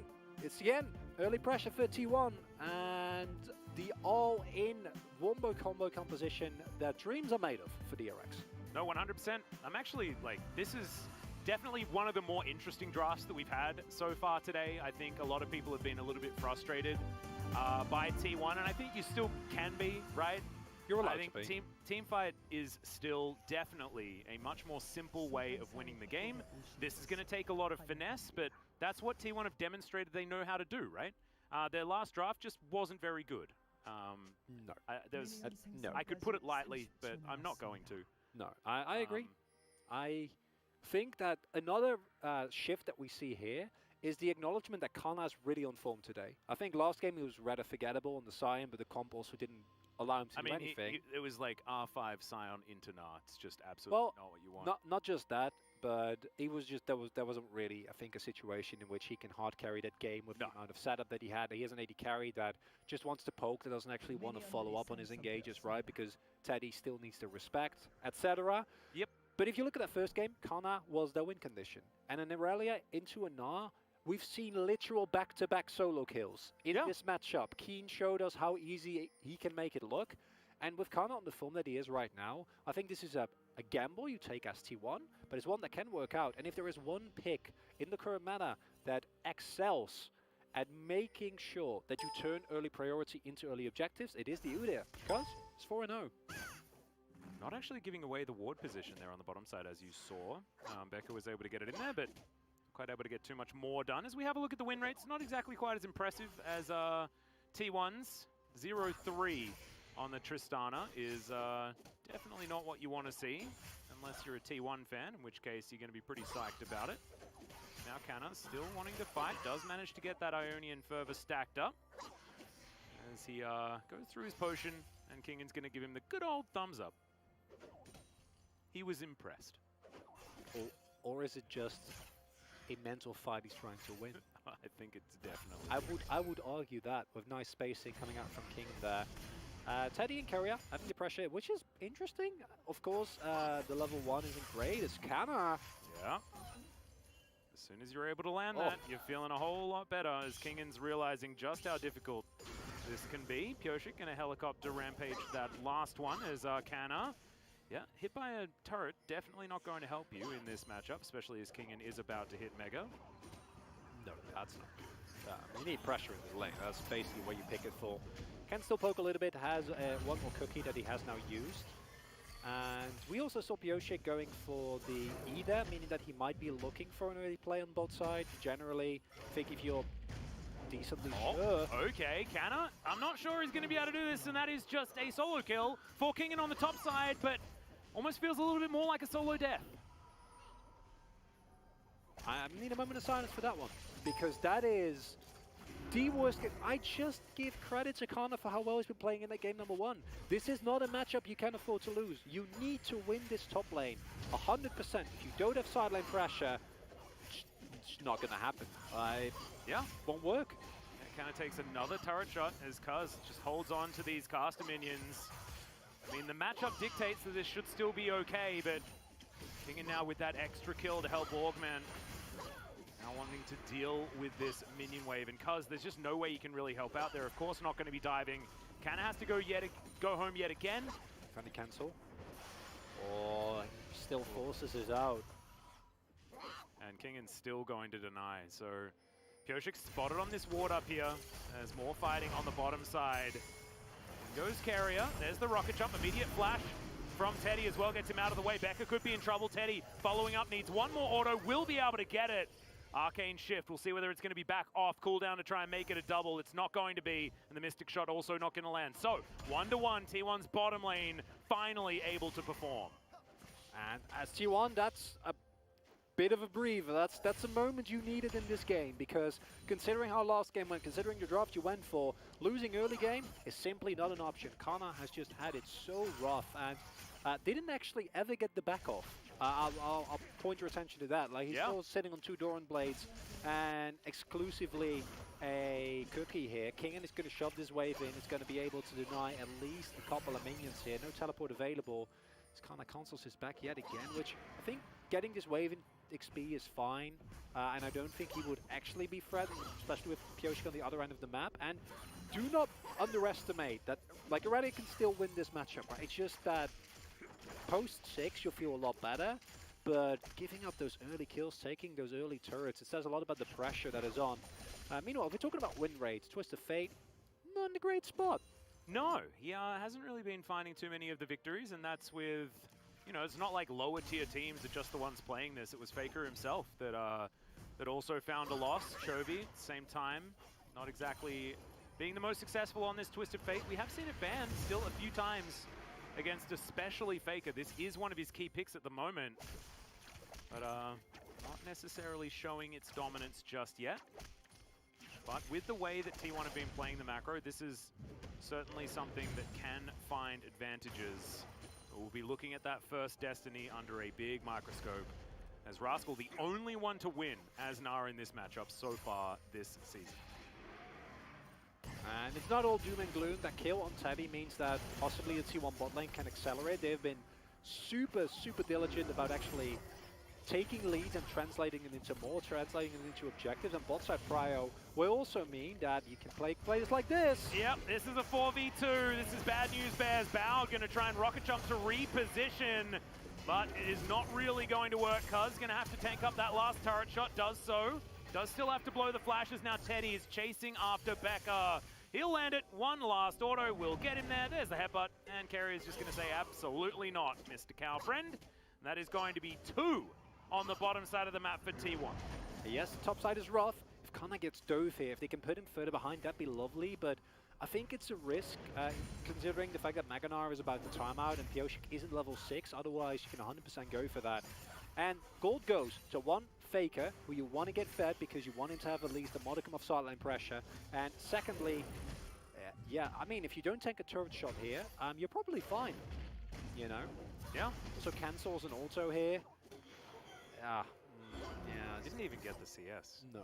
C: it's again early pressure for T1 and the all-in wombo combo composition that dreams are made of for DRX.
B: No, 100%. I'm actually, like, this is definitely one of the more interesting drafts that we've had so far today. I think a lot of people have been a little bit frustrated by T1, and I think you still can be, right?
C: You're allowed
B: I
C: to be.
B: think Teamfight is still definitely a much more simple way of winning the game. This is going to take a lot of finesse, but that's what T1 have demonstrated they know how to do, right? Their last draft just wasn't very good.
C: No.
B: I could put it lightly, but I'm not going to.
C: No, I agree. I think that another shift that we see here is the acknowledgement that Kana's really on form today. I think last game he was rather forgettable on the Sion, but the comp also didn't allow him to do anything.
B: It was like R5 Sion into Nah. It's just absolutely not what you want.
C: Not just that, but it was just there wasn't really, I think, a situation in which he can hard carry that game with the amount of setup that he had. He has an AD carry that just wants to poke, that doesn't actually want to follow up on his engages, right? Because Teddy still needs to respect, etc.
B: Yep.
C: But if you look at that first game, Kana was the win condition. And in Irelia into a Nah, we've seen literal back-to-back solo kills in this matchup. Keen showed us how easy he can make it look. And with Kana on the form that he is right now, I think this is a gamble you take as T1, but it's one that can work out. And if there is one pick in the current meta that excels at making sure that you turn early priority into early objectives, it is the Udyr, because it's 4-0.
B: Not actually giving away the ward position there on the bottom side, as you saw. Becca was able to get it in there, but quite able to get too much more done. As we have a look at the win rates, not exactly quite as impressive as T1's. 0-3 on the Tristana is definitely not what you want to see, unless you're a T1 fan, in which case you're going to be pretty psyched about it. Now Kana still wanting to fight, does manage to get that Ionian Fervor stacked up as he goes through his potion, and Kingan's going to give him the good old thumbs up. He was impressed.
C: Or is it just a mental fight he's trying to win?
B: I think it's definitely.
C: I would argue that, with nice spacing coming out from King there. Teddy and Carrier having the pressure, which is interesting. Of course, the level 1 isn't great. It's Kana.
B: Yeah. As soon as you're able to land that, you're feeling a whole lot better, as Kingan's realizing just how difficult this can be. Pyosik going to helicopter rampage that last one as Kana. Yeah, hit by a turret, definitely not going to help you in this matchup, especially as Kingan is about to hit Mega.
C: No, that's not good. You need pressure in the lane. That's basically what you pick it for. Can still poke a little bit, has one more cookie that he has now used. And we also saw Pyosik going for the E there, meaning that he might be looking for an early play on both sides. Generally, I think if you're decently sure.
B: Okay, Kana, I'm not sure he's going to be able to do this, and that is just a solo kill for Kingan on the top side, but almost feels a little bit more like a solo death.
C: I need a moment of silence for that one, because that is the worst game. I just give credit to Kana for how well he's been playing in that game number 1. This is not a matchup you can afford to lose. You need to win this top lane 100%. If you don't have side lane pressure, it's not going to happen. Won't work.
B: It kind of takes another turret shot as Kuz just holds on to these caster minions. I mean, the matchup dictates that this should still be okay, but Kingan now with that extra kill to help augment. Now wanting to deal with this minion wave, and Kuz, there's just no way you can really help out there. Of course not going to be diving. Kana has to go home yet again.
C: Trying to cancel. Oh, still forces us out.
B: And Kingan's still going to deny, so Pyosik spotted on this ward up here. There's more fighting on the bottom side. And goes Carrier. There's the rocket jump. Immediate flash from Teddy as well. Gets him out of the way. Becca could be in trouble. Teddy following up. Needs one more auto. Will be able to get it. Arcane Shift. We'll see whether it's going to be back off cooldown to try and make it a double. It's not going to be. And the Mystic Shot also not going to land. So 1-1. T1's bottom lane finally able to perform.
C: And as T1, that's a bit of a breather. That's a moment you needed in this game, because considering how last game went, considering the draft you went for, losing early game is simply not an option. Kana has just had it so rough and didn't actually ever get the back off. I'll point your attention to that. Like, he's still sitting on 2 Doran blades and exclusively a cookie here. Kingen is going to shove this wave in. It's going to be able to deny at least a couple of minions here. No teleport available. This kind of cancels his back yet again, which I think getting this wave in XP is fine. And I don't think he would actually be threatened, especially with Pioshik on the other end of the map. And do not underestimate that, like, Aurelia can still win this matchup, right? It's just that post 6, you'll feel a lot better, but giving up those early kills, taking those early turrets, it says a lot about the pressure that is on. Meanwhile, if we're talking about win rates, Twist of Fate, not in a great spot.
B: No, he hasn't really been finding too many of the victories, and that's with, you know, it's not like lower tier teams are just the ones playing this. It was Faker himself that that also found a loss. Chovy, at the same time, not exactly being the most successful on this Twisted Fate. We have seen it banned still a few times against especially Faker. This is one of his key picks at the moment, but not necessarily showing its dominance just yet. But with the way that T1 have been playing the macro, this is certainly something that can find advantages. We'll be looking at that first Destiny under a big microscope, as Rascal, the only one to win as Nara in this matchup so far this season.
C: And it's not all doom and gloom. That kill on Teddy means that possibly the T1 bot lane can accelerate. They've been super diligent about actually taking leads and translating it into more, translating it into objectives. And bot side prio will also mean that you can play players like this.
B: Yep, this is a 4v2. This is bad news bears. Bao going to try and rocket jump to reposition, but it is not really going to work. Cuz going to have to tank up that last turret shot, does so. Does still have to blow the flashes. Now Teddy is chasing after Becca. He'll land it. One last auto will get him there. There's the headbutt. And Kerry is just going to say, absolutely not, Mr. Cowfriend. And that is going to be 2 on the bottom side of the map for T1.
C: Yes, the top side is rough. If Kana gets dove here, if they can put him further behind, that'd be lovely. But I think it's a risk, considering the fact that Maganar is about to time out and Pioshik isn't level 6. Otherwise, you can 100% go for that. And gold goes to one Faker, who you want to get fed because you want him to have at least a modicum of sideline pressure. And secondly, yeah, I mean, if you don't take a turret shot here, you're probably fine, you know?
B: Yeah.
C: So cancels an auto here. Yeah,
B: Didn't even get the CS.
C: no.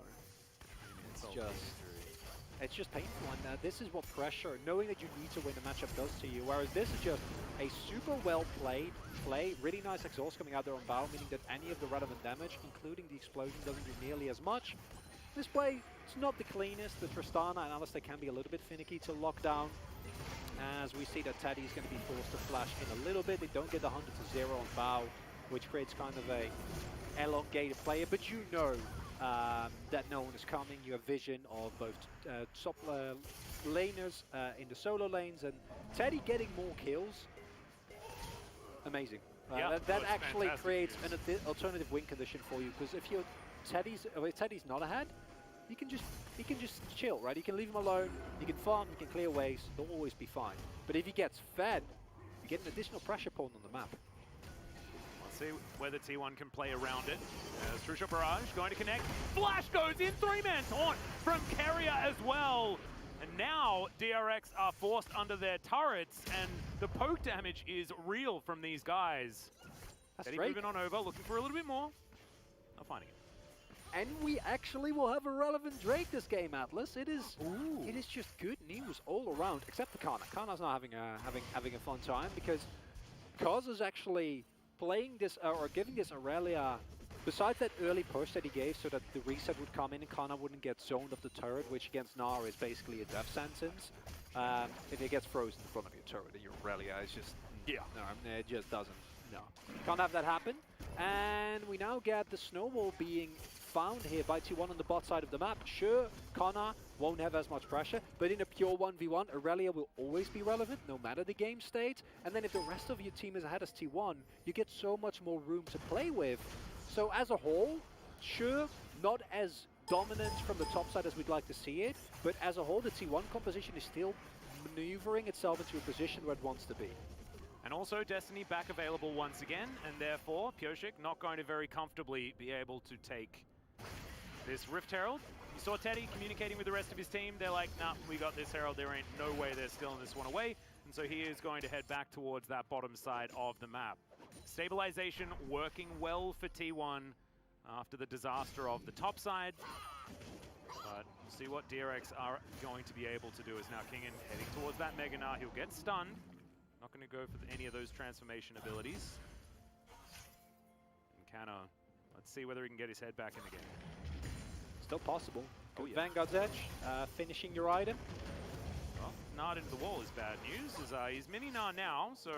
C: It's just painful, and this is what pressure, knowing that you need to win the matchup, does to you. Whereas this is just a super well played play, really nice exhaust coming out there on Bao, meaning that any of the relevant damage, including the explosion, doesn't do nearly as much. This play, it's not the cleanest. The Tristana and Alistair can be a little bit finicky to lock down, as we see that Teddy is going to be forced to flash in a little bit. They don't get the 100 to 0 on Bao, which creates kind of a elongated player, but you know that no one is coming. You have vision of both top laners in the solo lanes, and Teddy getting more kills. Amazing. That actually creates an alternative win condition for you, because if you're Teddy's not ahead, he can just chill, right? You can leave him alone, you can farm, you can clear waves, they'll always be fine. But if he gets fed, you get an additional pressure point on the map.
B: See whether T1 can play around it. True Shot Barrage going to connect. Flash goes in, 3-man taunt from Carrier as well. And now DRX are forced under their turrets, and the poke damage is real from these guys.
C: That's
B: Teddy
C: great.
B: moving on over, looking for a little bit more. Not finding it.
C: And we actually will have a relevant Drake this game, Atlas. It is just good news all around, except for Kana. Kana's not having a fun time, because Kaz is actually playing this, or giving this Aurelia, besides that early push that he gave so that the reset would come in and Kana wouldn't get zoned off the turret, which against Nara is basically a death sentence. If it gets frozen in front of your turret, your Aurelia is just, no, it just doesn't, no. Can't have that happen. And we now get the snowball being found here by T1 on the bot side of the map. Sure, Kana won't have as much pressure, but in a pure 1v1, Aurelia will always be relevant, no matter the game state. And then if the rest of your team is ahead as T1, you get so much more room to play with. So as a whole, sure, not as dominant from the top side as we'd like to see it, but as a whole, the T1 composition is still maneuvering itself into a position where it wants to be.
B: And And also Destiny back available once again, and therefore Pyosik not going to very comfortably be able to take this Rift Herald. You saw Teddy communicating with the rest of his team. They're like, nah, we got this Herald. There ain't no way they're stealing this one away. And so he is going to head back towards that bottom side of the map. Stabilization working well for T1 after the disaster of the top side. But we'll see what DRX are going to be able to do as now Kingen heading towards that Mega Gnar. He'll get stunned. Not going to go for any of those transformation abilities. And Canna, let's see whether he can get his head back in the game.
C: Still possible.
B: Oh, yeah.
C: Vanguard's Edge, finishing your item.
B: Well, Nard into the wall is bad news, as he's mini Nard now, so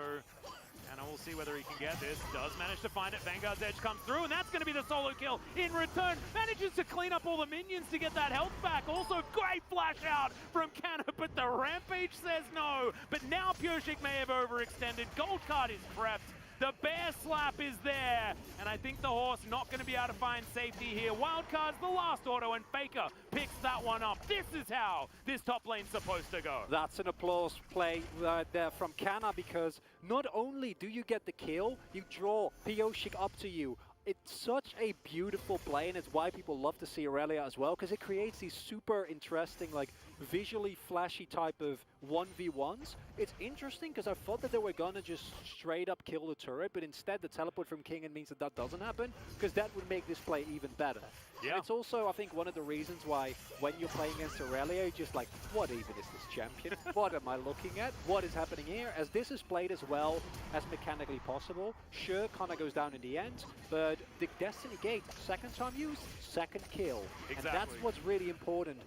B: Canna will see whether he can get this. Does manage to find it. Vanguard's Edge comes through, and that's going to be the solo kill in return. Manages to clean up all the minions to get that health back. Also, great flash out from Canna, but the Rampage says no. But now Pyosik may have overextended. Gold card is prepped. The bear slap is there, and I think the horse not going to be able to find safety here. Wildcard's the last auto, and Faker picks that one up. This is how this top lane's supposed to go.
C: That's an applause play right there from Canna, because not only do you get the kill, you draw Pyosik up to you. It's such a beautiful play, and it's why people love to see Aurelia as well, because it creates these super interesting, like, visually flashy type of 1v1s. It's interesting because I thought that they were gonna just straight up kill the turret, but instead the teleport from Kingen means that that doesn't happen, because that would make this play even better. Yeah. And it's also, I think, one of the reasons why when you're playing against Aurelia, you're just like, what even is this champion? What am I looking at? What is happening here? As this is played as well as mechanically possible, sure, Connor goes down in the end, but the Destiny Gate, second time used, second kill.
B: Exactly.
C: And that's what's really important.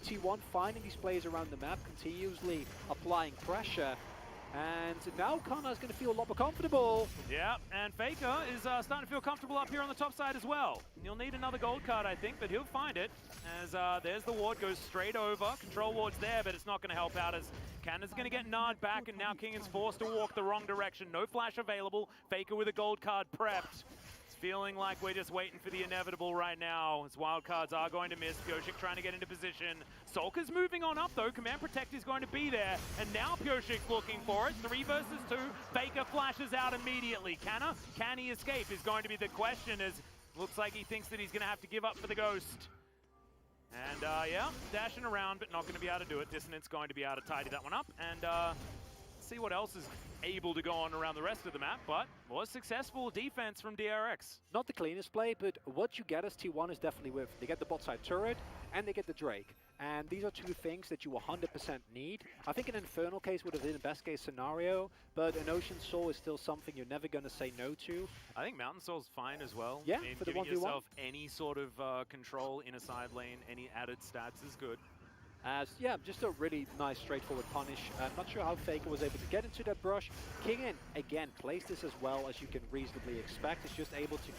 C: T1 finding these players around the map, continuously applying pressure, and now Connor's going to feel a lot more comfortable.
B: Yeah, and Faker is starting to feel comfortable up here on the top side as well. He'll need another gold card, I think, but he'll find it, as there's the ward, goes straight over. Control ward's there, but it's not going to help out, as Canna's going to get Nard back, and now Kingen's forced to walk the wrong direction. No flash available. Faker with a gold card prepped. Feeling like we're just waiting for the inevitable right now, as wildcards are going to miss. Pyosik trying to get into position. Solka's moving on up though. Command Protect is going to be there, and now Pyosik's looking for it. 3 versus 2. Faker flashes out immediately. Can he escape is going to be the question, as looks like he thinks that he's going to have to give up for the Ghost. And yeah, dashing around, but not going to be able to do it. Dissonance going to be able to tidy that one up, and see what else is able to go on around the rest of the map, but was successful defense from DRX.
C: Not the cleanest play, but what you get as T1 is definitely with. They get the bot side turret, and they get the Drake. And these are two things that you 100% need. I think an Infernal case would have been the best case scenario, but an Ocean Soul is still something you're never going to say no to.
B: I think Mountain Soul's fine as well.
C: Yeah,
B: I mean,
C: for the 1v1.
B: giving yourself any sort of control in a side lane, any added stats is good.
C: Yeah, just a really nice, straightforward punish. I'm not sure how Faker was able to get into that brush. Kingen, again, plays this as well as you can reasonably expect. Is just able to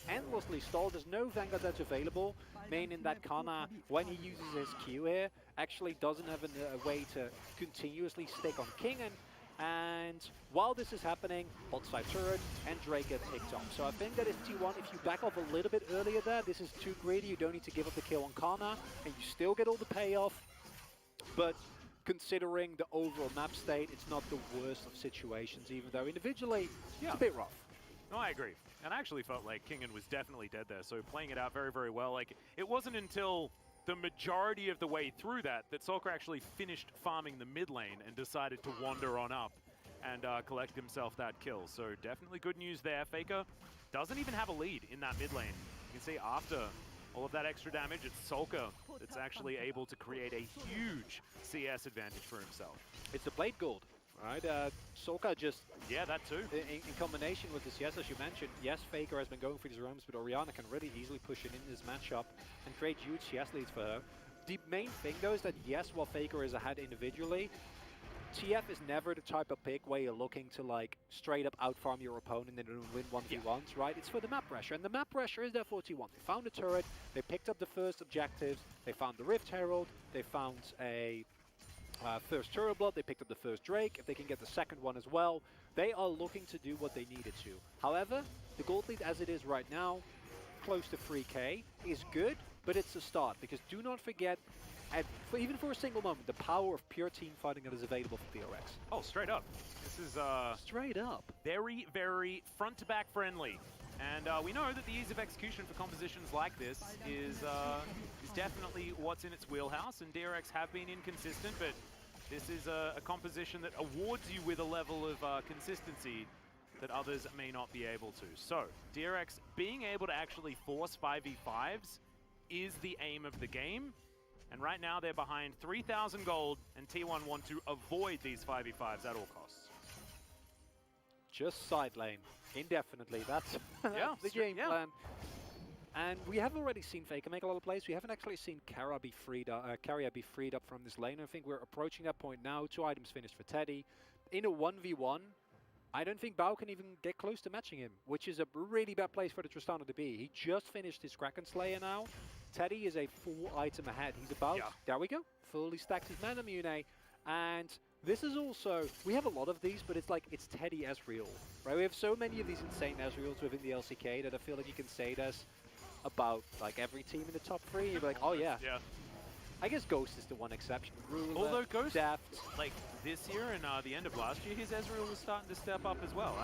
C: endlessly stall. There's no Vanguard Edge available, meaning that Kana, when he uses his Q here, actually doesn't have a way to continuously stick on Kingen. And while this is happening, bot side turret and Drake get picked up. So I think that is T1. If you back off a little bit earlier there, this is too greedy. You don't need to give up the kill on Kana, and you still get all the payoff. But considering the overall map state, it's not the worst of situations, even though individually, it's a bit rough.
B: No, I agree. And I actually felt like Kingen was definitely dead there, so playing it out very, very well. Like, it wasn't until the majority of the way through that Solka actually finished farming the mid lane and decided to wander on up and collect himself that kill. So definitely good news there. Faker doesn't even have a lead in that mid lane. You can see after all of that extra damage, it's Solka that's actually able to create a huge CS advantage for himself.
C: It's the Blade Gold, right? Solka just...
B: Yeah, that too.
C: In combination with the CS, as you mentioned, yes, Faker has been going for these roams, but Orianna can really easily push it in this matchup and create huge CS leads for her. The main thing, though, is that yes, while Faker is ahead individually, TF is never the type of pick where you're looking to, like, straight up outfarm your opponent and then win 1v1s, right? It's for the map pressure, and the map pressure is there for T1. They found a turret, they picked up the first objectives, they found the Rift Herald, they found a first Turret Blood, they picked up the first Drake. If they can get the second one as well, they are looking to do what they needed to. However, the gold lead as it is right now, close to 3K, is good, but it's a start, because do not forget, And even for a single moment, the power of pure team fighting that is available for DRX.
B: Oh, straight up. This is
C: Straight up.
B: very, very front-to-back friendly. And we know that the ease of execution for compositions like this is definitely what's in its wheelhouse, and DRX have been inconsistent, but this is a composition that awards you with a level of consistency that others may not be able to. So, DRX being able to actually force 5v5s is the aim of the game, and right now they're behind 3,000 gold, and T1 want to avoid these 5v5s at all costs.
C: Just side lane, indefinitely. That's, that's the game plan. And we have already seen Faker make a lot of plays. We haven't actually seen Kara be freed up from this lane. I think we're approaching that point now. 2 items finished for Teddy. In a 1v1, I don't think Bao can even get close to matching him, which is a really bad place for the Tristana to be. He just finished his Kraken Slayer now. Teddy is a full item ahead. He's about, there we go, fully stacked his Mana Mune. And this is also, we have a lot of these, but it's like, it's Teddy Ezreal, right? We have so many of these insane Ezreals within the LCK that I feel like you can say this about like every team in the top 3. You'd be like, oh yeah. I guess Ghost is the one exception. Ruler,
B: although Ghost,
C: Daft.
B: like this year and the end of last year, his Ezreal was starting to step up as well.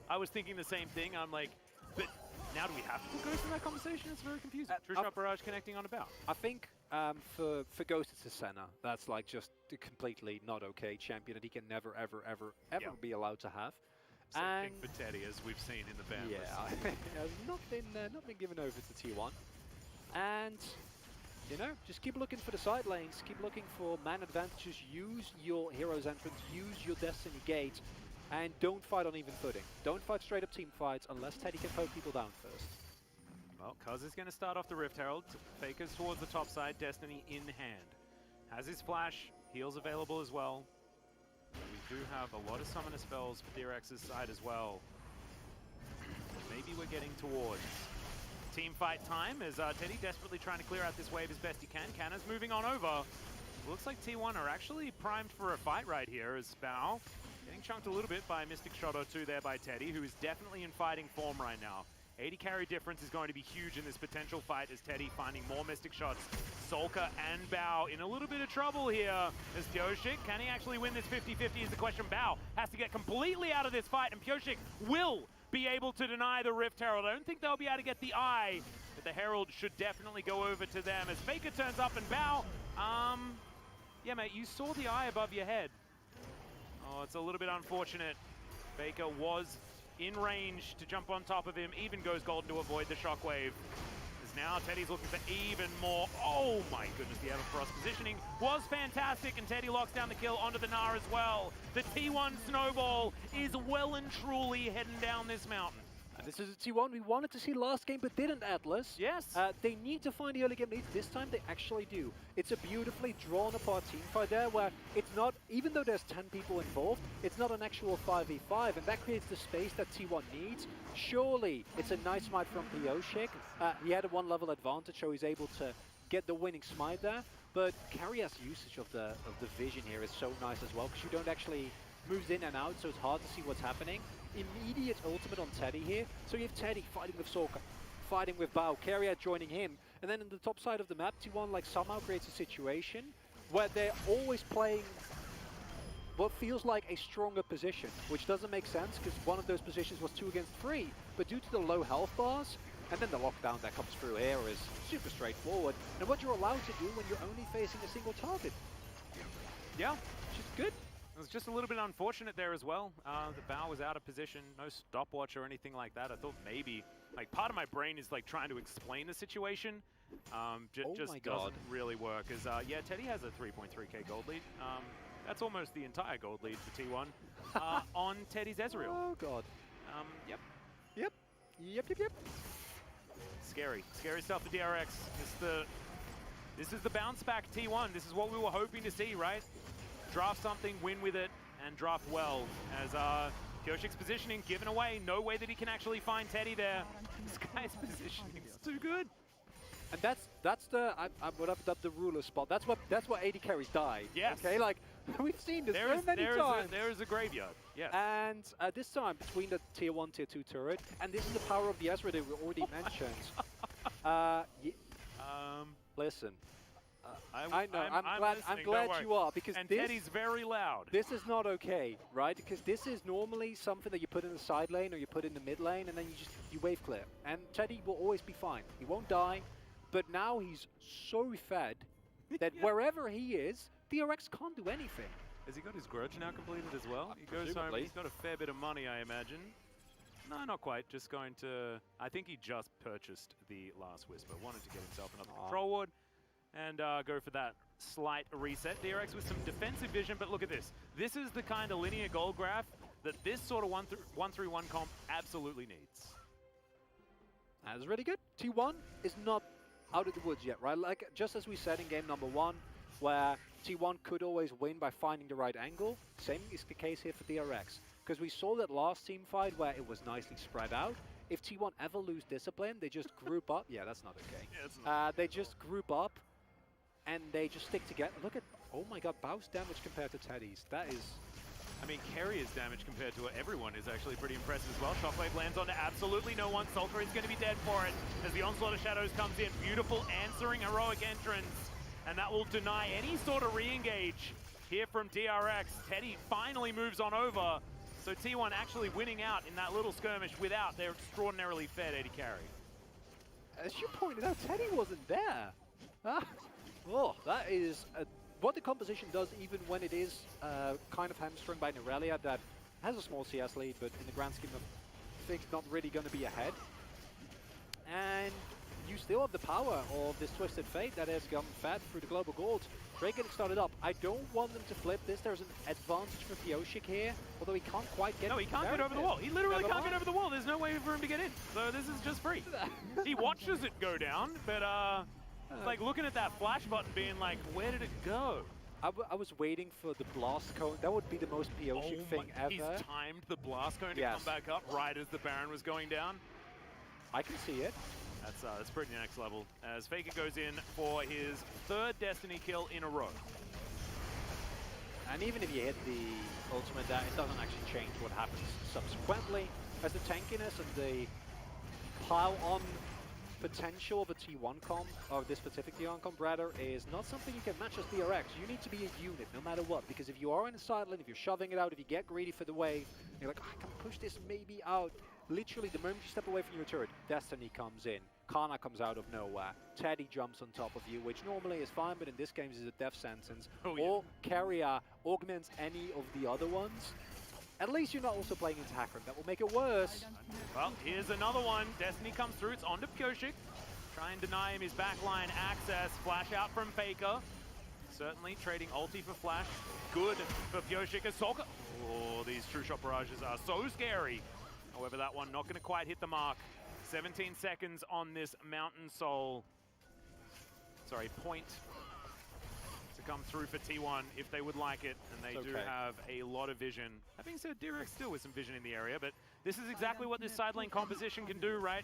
B: I was thinking the same thing. I'm like, but now do we have to put Ghost in that conversation? It's very confusing. True Barrage connecting on about.
C: I think for Ghost it's a Senna. That's like just a completely not okay champion that he can never, ever be allowed to have.
B: Same thing for Teddy, as we've seen in the ban list.
C: Has not been given over to T1. And you know, just keep looking for the side lanes, keep looking for man advantages, use your hero's entrance, use your destiny gate, and don't fight on even footing. Don't fight straight up team fights unless Teddy can poke people down first.
B: Well, Cuz is going to start off the Rift Herald. Faker's towards the top side, Destiny in hand. Has his flash, heals available as well. We do have a lot of summoner spells for DRX's side as well. Maybe we're getting towards team fight time as Teddy desperately trying to clear out this wave as best he can. Canna's moving on over. Looks like T1 are actually primed for a fight right here as Bao getting chunked a little bit by a Mystic Shot or two there by Teddy, who is definitely in fighting form right now. 80 carry difference is going to be huge in this potential fight as Teddy finding more Mystic Shots. Solka and Bao in a little bit of trouble here as Pyosik. Can he actually win this 50-50 is the question. Bao has to get completely out of this fight, and Pyosik will be able to deny the Rift Herald. I don't think they'll be able to get the Eye, but the Herald should definitely go over to them as Faker turns up and Bao, yeah mate, you saw the Eye above your head. Oh, it's a little bit unfortunate. Faker was in range to jump on top of him, even goes golden to avoid the shockwave. As now Teddy's looking for even more. Oh my goodness, the Everfrost positioning was fantastic, and Teddy locks down the kill onto the Gnar as well. The T1 snowball is well and truly heading down this mountain.
C: And this is a T1 we wanted to see last game but didn't, Atlas.
B: Yes.
C: They need to find the early game lead. This time they actually do. It's a beautifully drawn apart team fight there where it's not, even though there's 10 people involved, it's not an actual 5v5, and that creates the space that T1 needs. Surely it's a nice smite from Pyosik. He had a 1 level advantage, so he's able to get the winning smite there. But Carrier's usage of the vision here is so nice as well, because you don't actually moves in and out, so it's hard to see what's happening. Immediate ultimate on Teddy here. So you have Teddy fighting with Solka, fighting with Bao, Carrier joining him, and then in the top side of the map, T1 like somehow creates a situation where they're always playing what feels like a stronger position, which doesn't make sense because one of those positions was 2 against 3, but due to the low health bars, and then the lockdown that comes through here is super straightforward, and what you're allowed to do when you're only facing a single target.
B: Yeah,
C: which is good.
B: It was just a little bit unfortunate there as well. The Bao was out of position, no stopwatch or anything like that. I thought maybe, like, part of my brain is like trying to explain the situation. Just doesn't really work. As yeah, Teddy has a 3.3k gold lead. That's almost the entire gold lead for T1 on Teddy's Ezreal.
C: Oh god. Yep.
B: Scary stuff for DRX. This is the bounce back T1. This is what we were hoping to see, right? Draft something, win with it, and draft well. As Pyosik's positioning given away, no way that he can actually find Teddy there. This guy's positioning is too good.
C: And that's the what I've dubbed the ruler spot. That's what AD carries die.
B: Yes.
C: Okay, like we've seen this so many times.
B: There is a graveyard. Yes.
C: And this time between the tier 1, tier 2 turret, and this is the power of the Ezra that we already mentioned. Listen. I know. I'm
B: listening,
C: glad
B: don't
C: you
B: worry.
C: are, because
B: And
C: this,
B: Teddy's very loud.
C: this is not okay, right? Because this is normally something that you put in the side lane or you put in the mid lane, and then you wave clear. And Teddy will always be fine. He won't die. But now he's so fed that wherever he is, DRX can't do anything.
B: Has he got his grudge now completed as well? He goes home,
C: Presumably.
B: he's got a fair bit of money, I imagine. No, not quite. Just going to... I think he just purchased the Last Whisper. Wanted to get himself another control ward and go for that slight reset. DRX with some defensive vision, but look at this. This is the kind of linear goal graph that this sort of 1-3-1 comp absolutely needs.
C: That's really good. T1 is not out of the woods yet, right? Like, just as we said in game number 1, where T1 could always win by finding the right angle, same is the case here for DRX. Because we saw that last team fight where it was nicely spread out. If T1 ever lose discipline, they just group up. Yeah, that's not okay.
B: Yeah, that's not
C: they just group up and they just stick together. Look at, oh my god, Bao's damage compared to Teddy's. That is...
B: I mean, Carrier's damage compared to everyone is actually pretty impressive as well. Shockwave lands onto absolutely no one. Sulker is going to be dead for it as the Onslaught of Shadows comes in. Beautiful answering heroic entrance. And that will deny any sort of re-engage here from DRX. Teddy finally moves on over. So T1 actually winning out in that little skirmish without their extraordinarily fed AD carry.
C: As you pointed out, Teddy wasn't there. Oh, that is what the composition does, even when it is kind of hamstrung by Nerelia that has a small CS lead, but in the grand scheme of things, not really going to be ahead. And you still have the power of this Twisted Fate that has gotten fed through the global gold. Drake getting started up. I don't want them to flip this. There's an advantage for Pioshik here, although he can't quite get...
B: No, he can't get over the wall. He literally can't get over the wall. There's no way for him to get in. So this is just free. He watches it go down, but it's like looking at that flash button being like, where did it go?
C: I was waiting for the blast cone. That would be the most Pioshik thing ever.
B: He's timed the blast cone to come back up right as the Baron was going down.
C: I can see it.
B: That's pretty next level, as Faker goes in for his 3rd Destiny kill in a row.
C: And even if you hit the ultimate, it doesn't actually change what happens subsequently, as the tankiness and the pile-on potential of a T1 comp, or this specific T1 comp rather, is not something you can match as DRX. You need to be a unit no matter what, because if you are in the side lane, if you're shoving it out, if you get greedy for the wave, you're like, I can push this maybe out. Literally, the moment you step away from your turret, Destiny comes in, Kana comes out of nowhere, Teddy jumps on top of you, which normally is fine, but in this game is a death sentence. Or Carrier augments any of the other ones. At least you're not also playing into Hackram. That will make it worse.
B: Well, here's another one. Destiny comes through. It's onto Pioshik. Try and deny him his backline access. Flash out from Faker. Certainly trading ulti for flash. Good for Pioshik. Ahsoka. Oh, these true shot barrages are so scary. However, that one not going to quite hit the mark. 17 seconds on this Mountain Soul. Sorry, point to come through for T1 if they would like it, and they do have a lot of vision. That being said, DRX still with some vision in the area, but this is exactly what this side lane composition can do, right?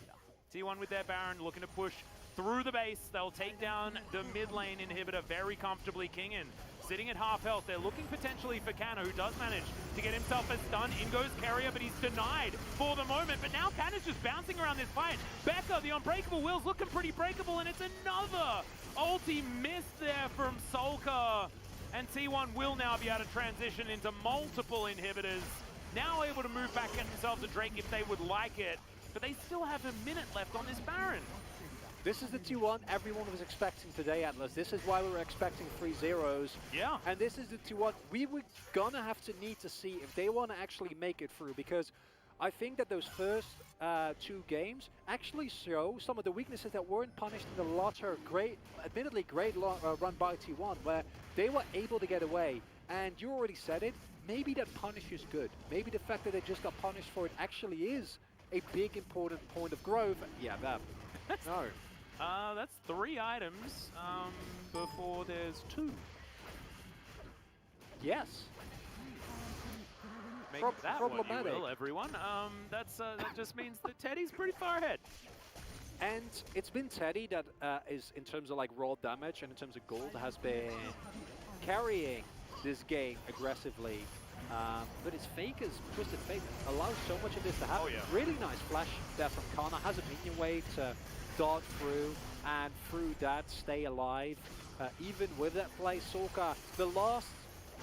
B: T1 with their Baron looking to push through the base. They'll take down the mid lane inhibitor very comfortably. Kingin sitting at half health. They're looking potentially for Canna, who does manage to get himself a stun. In goes Carrier, but he's denied for the moment. But now Canna's just bouncing around this fight. Becca, the unbreakable will's looking pretty breakable, and it's another ulti miss there from Sulker. And T1 will now be able to transition into multiple inhibitors. Now able to move back, get themselves a Drake if they would like it. But they still have a minute left on this Baron.
C: This is the T1 everyone was expecting today, Atlas. This is why we were expecting 3 zeros.
B: Yeah.
C: And this is the T1 we were gonna have to need to see if they want to actually make it through, because I think that those first 2 games actually show some of the weaknesses that weren't punished in the latter admittedly great run by T1, where they were able to get away. And you already said it, maybe that punish is good. Maybe the fact that they just got punished for it actually is a big important point of growth. Yeah, that. No.
B: That's 3 items before there's 2.
C: Yes.
B: Make that what you will, everyone. That just means that Teddy's pretty far ahead.
C: And it's been Teddy that is, in terms of like raw damage and in terms of gold, has been carrying this game aggressively. But it's Faker's Twisted Fate allows so much of this to happen.
B: Oh, yeah.
C: Really nice flash there from Kana. Has a minion wave to dart through, and through that stay alive. even with that play, Sorka. The last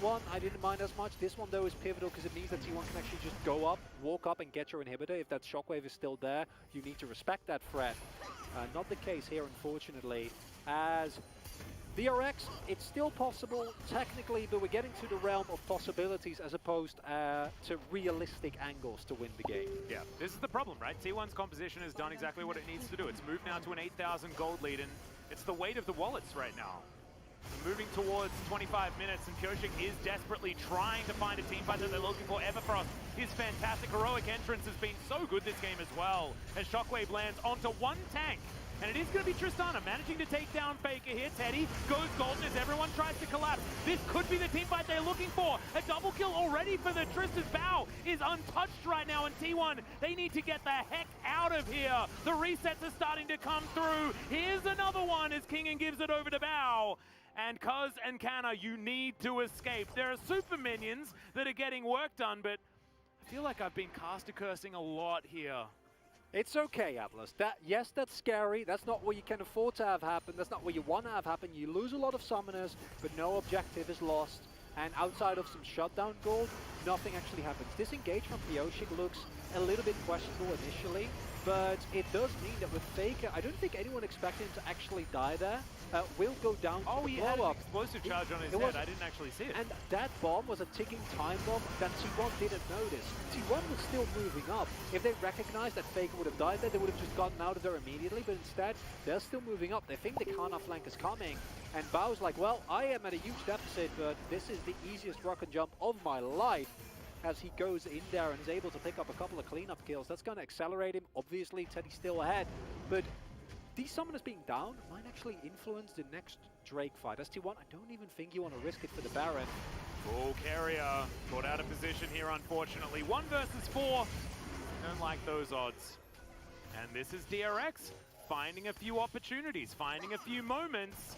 C: one I didn't mind as much. This one though is pivotal because it means that T1 can actually just go up, walk up and get your inhibitor. If that shockwave is still there, you need to respect that threat. Not the case here, unfortunately, as DRX, it's still possible technically, but we're getting to the realm of possibilities as opposed to realistic angles to win the game.
B: Yeah, this is the problem, right? T1's composition has done exactly what it needs to do. It's moved now to an 8,000 gold lead, and it's the weight of the wallets right now. Moving towards 25 minutes, and Pyosik is desperately trying to find a team fight that they're looking for. Everfrost, his fantastic heroic entrance has been so good this game as well, as Shockwave lands onto one tank. And it is going to be Tristana managing to take down Faker here. Teddy goes golden as everyone tries to collapse. This could be the team fight they're looking for. A double kill already for the Trista's Bow is untouched right now, and T1, they need to get the heck out of here. The resets are starting to come through. Here's another one as Kingen gives it over to Bow. And Cuz and Canna, you need to escape. There are super minions that are getting work done, but I feel like I've been caster cursing a lot here.
C: It's okay, Atlas. Yes, that's scary. That's not what you can afford to have happen. That's not what you want to have happen. You lose a lot of summoners, but no objective is lost. And outside of some shutdown gold, nothing actually happens. Disengage from Pyosik looks a little bit questionable initially, but it does mean that with Faker, I don't think anyone expected him to actually die there. Will go down to
B: Oh,
C: the
B: he had an
C: blow-up.
B: explosive charge on his head. I didn't actually see it.
C: And that bomb was a ticking time bomb that T1 didn't notice. T1 was still moving up. If they recognized that Faker would have died there, they would have just gotten out of there immediately, but instead, they're still moving up. They think the Kana flank is coming, and Bao's like, well, I am at a huge deficit, but this is the easiest rocket jump of my life. As he goes in there and is able to pick up a couple of cleanup kills. That's going to accelerate him. Obviously, Teddy's still ahead, but these summoners being down might actually influence the next Drake fight. As T1, I don't even think you want to risk it for the Baron.
B: Full carrier caught out of position here, unfortunately. 1 versus 4. Don't like those odds. And this is DRX finding a few opportunities, finding a few moments.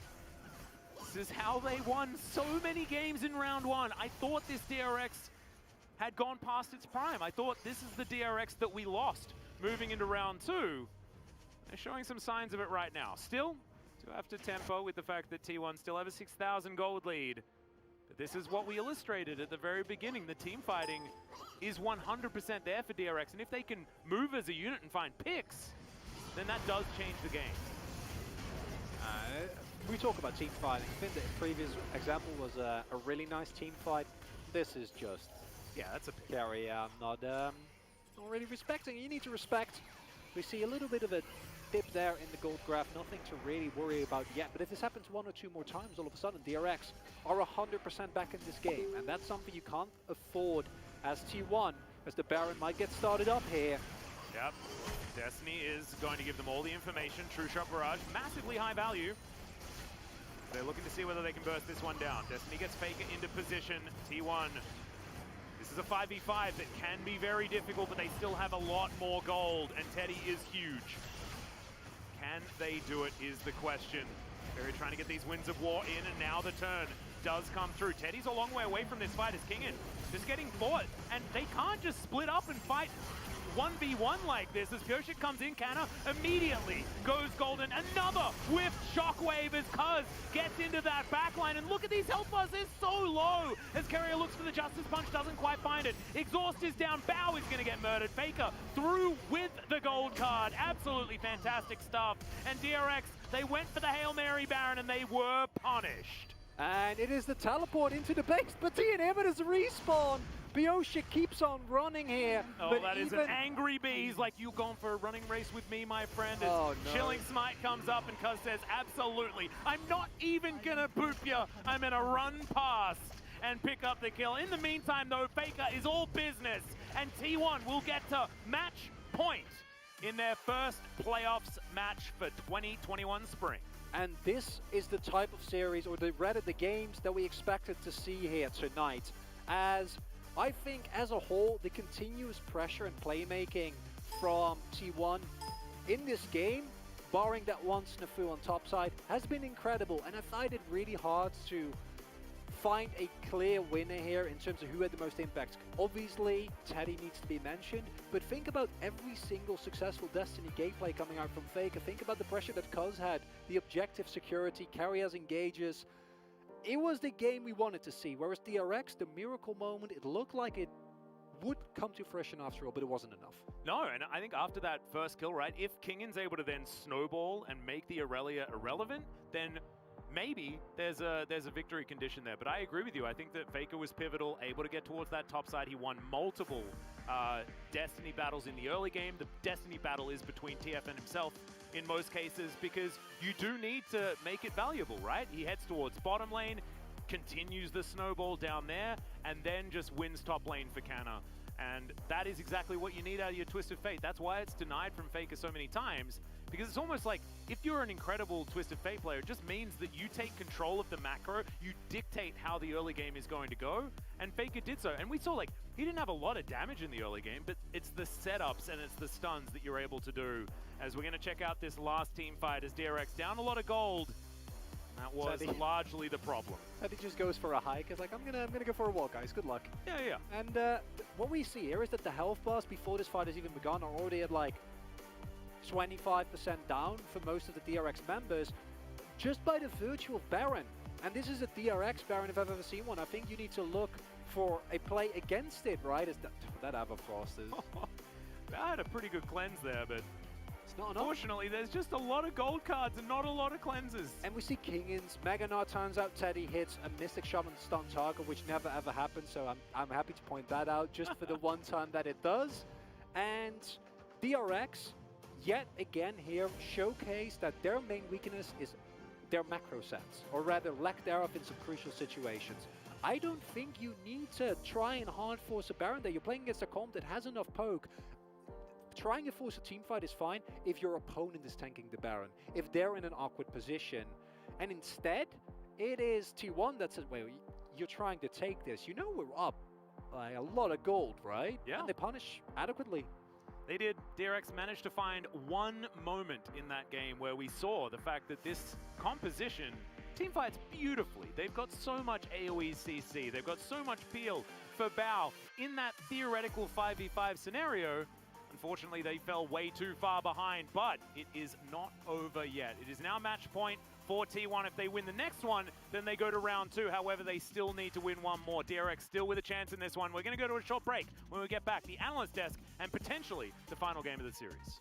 B: This is how they won so many games in round 1. I thought this DRX had gone past its prime. I thought this is the DRX that we lost moving into round 2. They're showing some signs of it right now. Still, to have to tempo with the fact that T1 still have a 6,000 gold lead. But this is what we illustrated at the very beginning. The team fighting is 100% there for DRX, and if they can move as a unit and find picks, then that does change the game.
C: We talk about team fighting. I think the previous example was a really nice team fight. This is just...
B: yeah, that's a pick.
C: Carry not really respecting. You need to respect. We see a little bit of a dip there in the gold graph. Nothing to really worry about yet. But if this happens 1 or 2 more times, all of a sudden DRX are 100% back in this game. And that's something you can't afford as T1, as the Baron might get started up here.
B: Yep. Destiny is going to give them all the information. True Shot Barrage, massively high value. They're looking to see whether they can burst this one down. Destiny gets Faker into position. T1. This is a 5v5 that can be very difficult, but they still have a lot more gold, and Teddy is huge. Can they do it is the question. They're trying to get these Winds of War in, and now the turn does come through. Teddy's a long way away from this fight as Kingen just getting fought, and they can't just split up and fight 1v1 like this. As Pyosik comes in, Canna immediately goes golden. Another whiffed shockwave as Cuz gets into that backline. And look at these health bars, they're so low. As Carrier looks for the Justice Punch, doesn't quite find it. Exhaust is down, Bow is going to get murdered. Faker through with the gold card. Absolutely fantastic stuff. And DRX, they went for the Hail Mary Baron and they were punished.
C: And it is the teleport into the base, but the inhibitors respawn. Pyosik keeps on running here.
B: Oh,
C: but
B: that is an angry bee. He's like, you going for a running race with me, my friend? As
C: oh, no.
B: Chilling Smite comes up and Cuz says, absolutely. I'm not even gonna boop you. I'm gonna run past and pick up the kill. In the meantime, though, Faker is all business. And T1 will get to match point in their first playoffs match for 2021 spring.
C: And this is the type of series, or the games that we expected to see here tonight. As I think, as a whole, the continuous pressure and playmaking from T1 in this game, barring that one snafu on top side, has been incredible. And I find it really hard to find a clear winner here in terms of who had the most impact. Obviously, Teddy needs to be mentioned, but think about every single successful Destiny gameplay coming out from Faker. Think about the pressure that Cuz had, the objective security, carry as engages. It was the game we wanted to see, whereas DRX, the miracle moment, it looked like it would come to fruition after all, but it wasn't enough.
B: No, and I think after that first kill, right, if Kingan's able to then snowball and make the Aurelia irrelevant, then maybe there's a victory condition there. But I agree with you. I think that Faker was pivotal, able to get towards that top side. He won multiple Destiny battles in the early game. The Destiny battle is between TF and himself in most cases, because you do need to make it valuable, right? He heads towards bottom lane, continues the snowball down there, and then just wins top lane for Canna. And that is exactly what you need out of your Twisted Fate. That's why it's denied from Faker so many times, because it's almost like if you're an incredible Twisted Fate player, it just means that you take control of the macro, you dictate how the early game is going to go, and Faker did so. And we saw, like, he didn't have a lot of damage in the early game, but it's the setups and it's the stuns that you're able to do. As we're going to check out this last team fight as DRX down a lot of gold. That was largely the problem.
C: Teddy just goes for a hike. It's like, I'm gonna go for a walk, guys. Good luck.
B: Yeah.
C: And what we see here is that the health bars before this fight has even begun are already at like 25% down for most of the DRX members, just by the virtue of Baron. And this is a DRX Baron if I've ever seen one. I think you need to look for a play against it, right? As that Aberfrost is.
B: That had a pretty good cleanse there, but
C: it's not enough.
B: Unfortunately, there's just a lot of gold cards and not a lot of cleanses.
C: And we see Kingan's. Meganar turns out Teddy hits a Mystic Shaman stun target, which never ever happened, so I'm happy to point that out just for the one time that it does. And DRX, yet again here, showcase that their main weakness is their macro sense, or rather lack thereof in some crucial situations. I don't think you need to try and hard force a Baron there. You're playing against a comp that has enough poke. Trying to force a team fight is fine if your opponent is tanking the Baron, if they're in an awkward position. And instead, it is T1 that says, well, you're trying to take this. You know we're up by a lot of gold, right?
B: Yeah.
C: And they punish adequately.
B: They did. DRX managed to find one moment in that game where we saw the fact that this composition team fights beautifully. They've got so much AoE CC. They've got so much peel for Bao in that theoretical 5v5 scenario. Unfortunately, they fell way too far behind, but it is not over yet. It is now match point for T1. If they win the next one, then they go to round 2. However, they still need to win one more. DRX still with a chance in this one. We're going to go to a short break. When we get back, the analyst desk and potentially the final game of the series.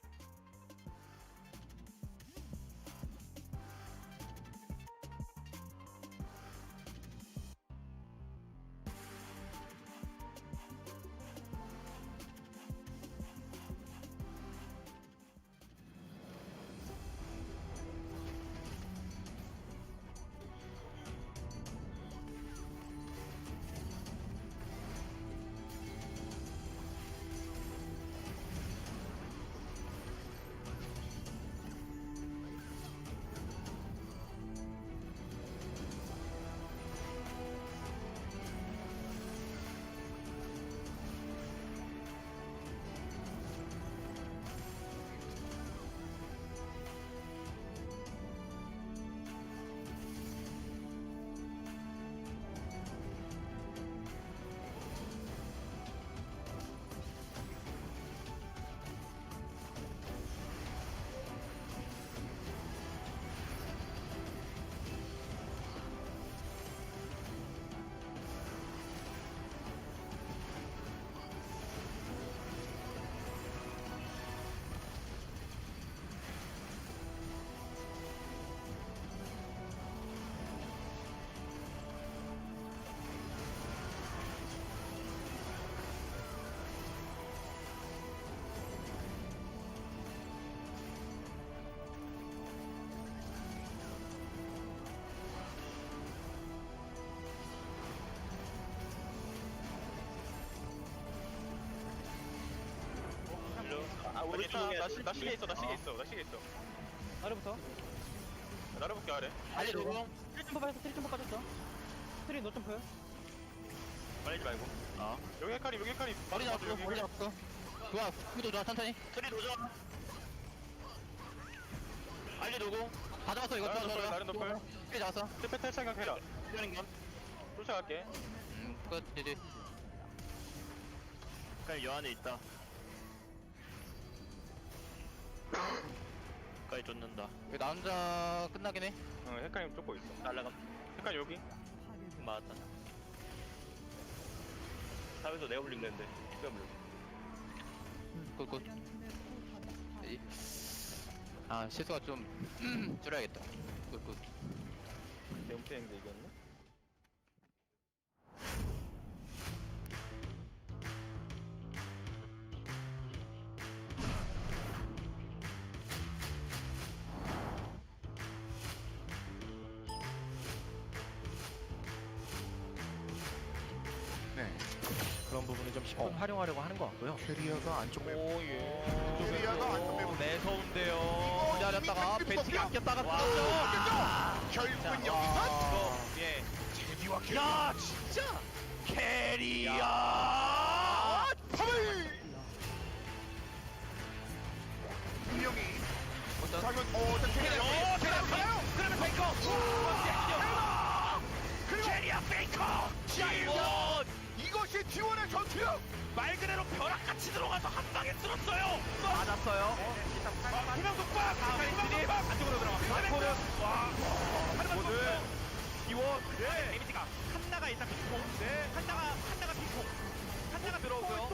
E: 우리 나 시계 있어.
F: 아래부터.
E: 나를 볼게 아래.
F: 아래 노공. 트리점프 빠졌어. 트리점프 빠졌어. 트리 노점프.
E: 말리지 말고. 여기 헷갈림.
F: 머리 잡았어. 좋아. 구도 좋아. 천천히.
E: 트리 도전.
F: 알리 노공. 다 잡았어 이거.
E: 나는 높을.
F: 트리 잡았어.
E: 스페 탈 생각해라.
F: 이러는 건.
E: 쫓아갈게.
G: 끝 이제
E: 헷갈림 여 안에 있다. 헷갈림 쫓는다.
G: 나 혼자 끝나긴 해.
E: 응, 헷갈림 쫓고 있어. 날라가. 헷갈림 여기. 맞았다. 탑에서 내가 불린다는데. 누가 불려?
G: 끝. 아 실수가 좀 줄여야겠다. 끝.
E: 대웅태인데 이겼네?
H: 네. 그런 부분을 좀 10분 활용하려고 하는 것 같고요.
I: 캐리어가 안쪽 맵.
H: 캐리어가
I: 안쪽 맵.
H: 매서운데요. 기다렸다가 배치기 아꼈다가
I: 결국은
H: 여기서
I: 예. 제디와 캐리어.
H: 야 진짜 캐리어
I: 파울. 분명히. 과연 캐리어 가요.
H: 그러면 페이커 캐리어 페이커 지원
I: 이것이 T1의 전투력.
H: 말 그대로 벼락같이 들어가서 한 방에 쓸었어요. 맞았어요. 그냥 독박. 안쪽으로 들어가. 알코는 하지만 모두 이원. 네. 데미지가 한나가 일단 핑퐁. 네. 한나가 핑퐁. 한나가 들어오고요.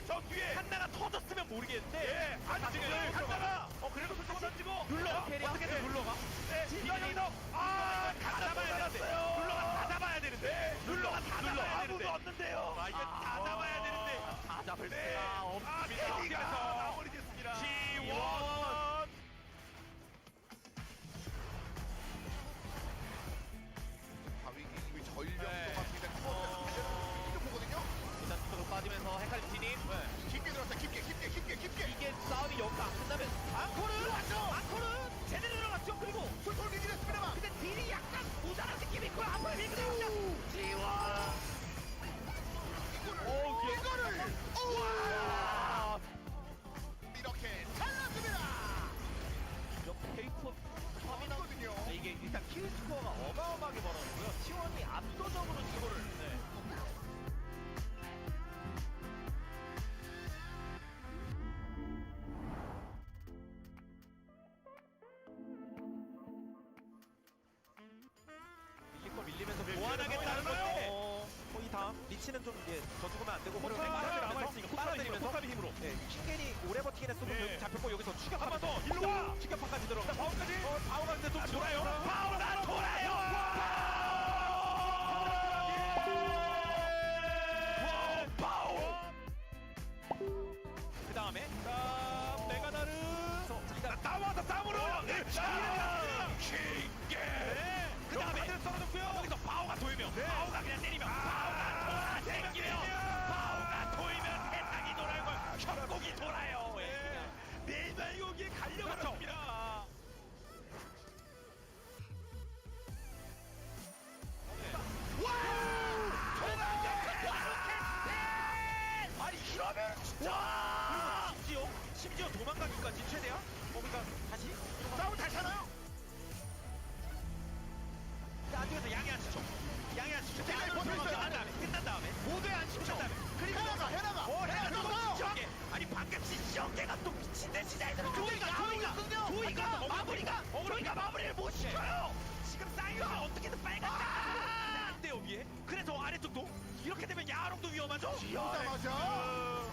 H: 저 뒤에 한나가 터졌으면 모르겠는데. 안쪽을 한나가. 그래도 그쪽으로 던지고. 눌러. 어떻게든 눌러가. 네. 여기서 다 잡아야 되는데. 눌러가 다 잡아야 되는데. 눌러가 다 잡아야 되는데. 아무도 없는데요. 이거 다 잡아야 되는데. 다 잡을 수가 없습니다. 캐리어서 마무리됐습니다. 지원.
I: 바위기 전력도가 굉장히 커. 보거든요.
H: 일단 뒤쪽으로 빠지면서 헷갈림 진입.
I: 깊게 들어갔다. 깊게.
H: 이게 싸움이 여기서 안 끝나면 앙코르 왔죠. 앙코르 제대로 들어갔죠. 그리고
I: 솔솔 리긴 했습니다만.
H: 근데 딜이 약간 모자란 느낌이 있고 앞으로 밀고 들어갔죠. 지원.
I: 이거를.
H: 와.
I: 이렇게 잘랐습니다.
H: 페이커
I: 터미거든요.
H: 이게 일단 킬 스코어가 어마어마하게 벌어졌고요. T1이 압도적으로 이거를 밀리면서 보완하겠다는 건데 이 다음 리치는 좀 이제 저 죽으면 안 되고 포탑이 남아있으니까 빨아들이면서 포탑의 힘으로 킹겐이 오래 버티긴 했어도 여기 잡혔고 여기서 추격 한번 더 일로 와 추격파까지 들어 바울까지 바울가 근데 좀 돌아요 바울가 돌아요 그 다음에 메가나르 나와서 싸움으로 킹겐 그 다음에 떨어졌고요. 여기서 바오가 도이면 바오가 그냥 때리면 바오가 돌아다니면 바오가 도이면 세상이 돌아요. 협곡이 돌아요. 매일매일 여기에 갈려버렸습니다. 아니 이러면 진짜 심지어 도망가기까지 최대한 그러니까 다시 싸움 다시 하나요? 안쪽에서 양해 안 치죠. 양해 안 치죠.
I: 제가 버텨 있어요.
H: 끝난 다음에 모두에 안 치죠. 끝난 다음에 그리고 해나가 아니 방금 지시형계가 또 미친 듯이 조이가 마무리를 못 시켜요. 지금 사이언이 어떻게든 빨갛다. 안 돼요 위에. 그래서 아래쪽도 이렇게 되면 야롱도 위험하죠.
I: 맞아.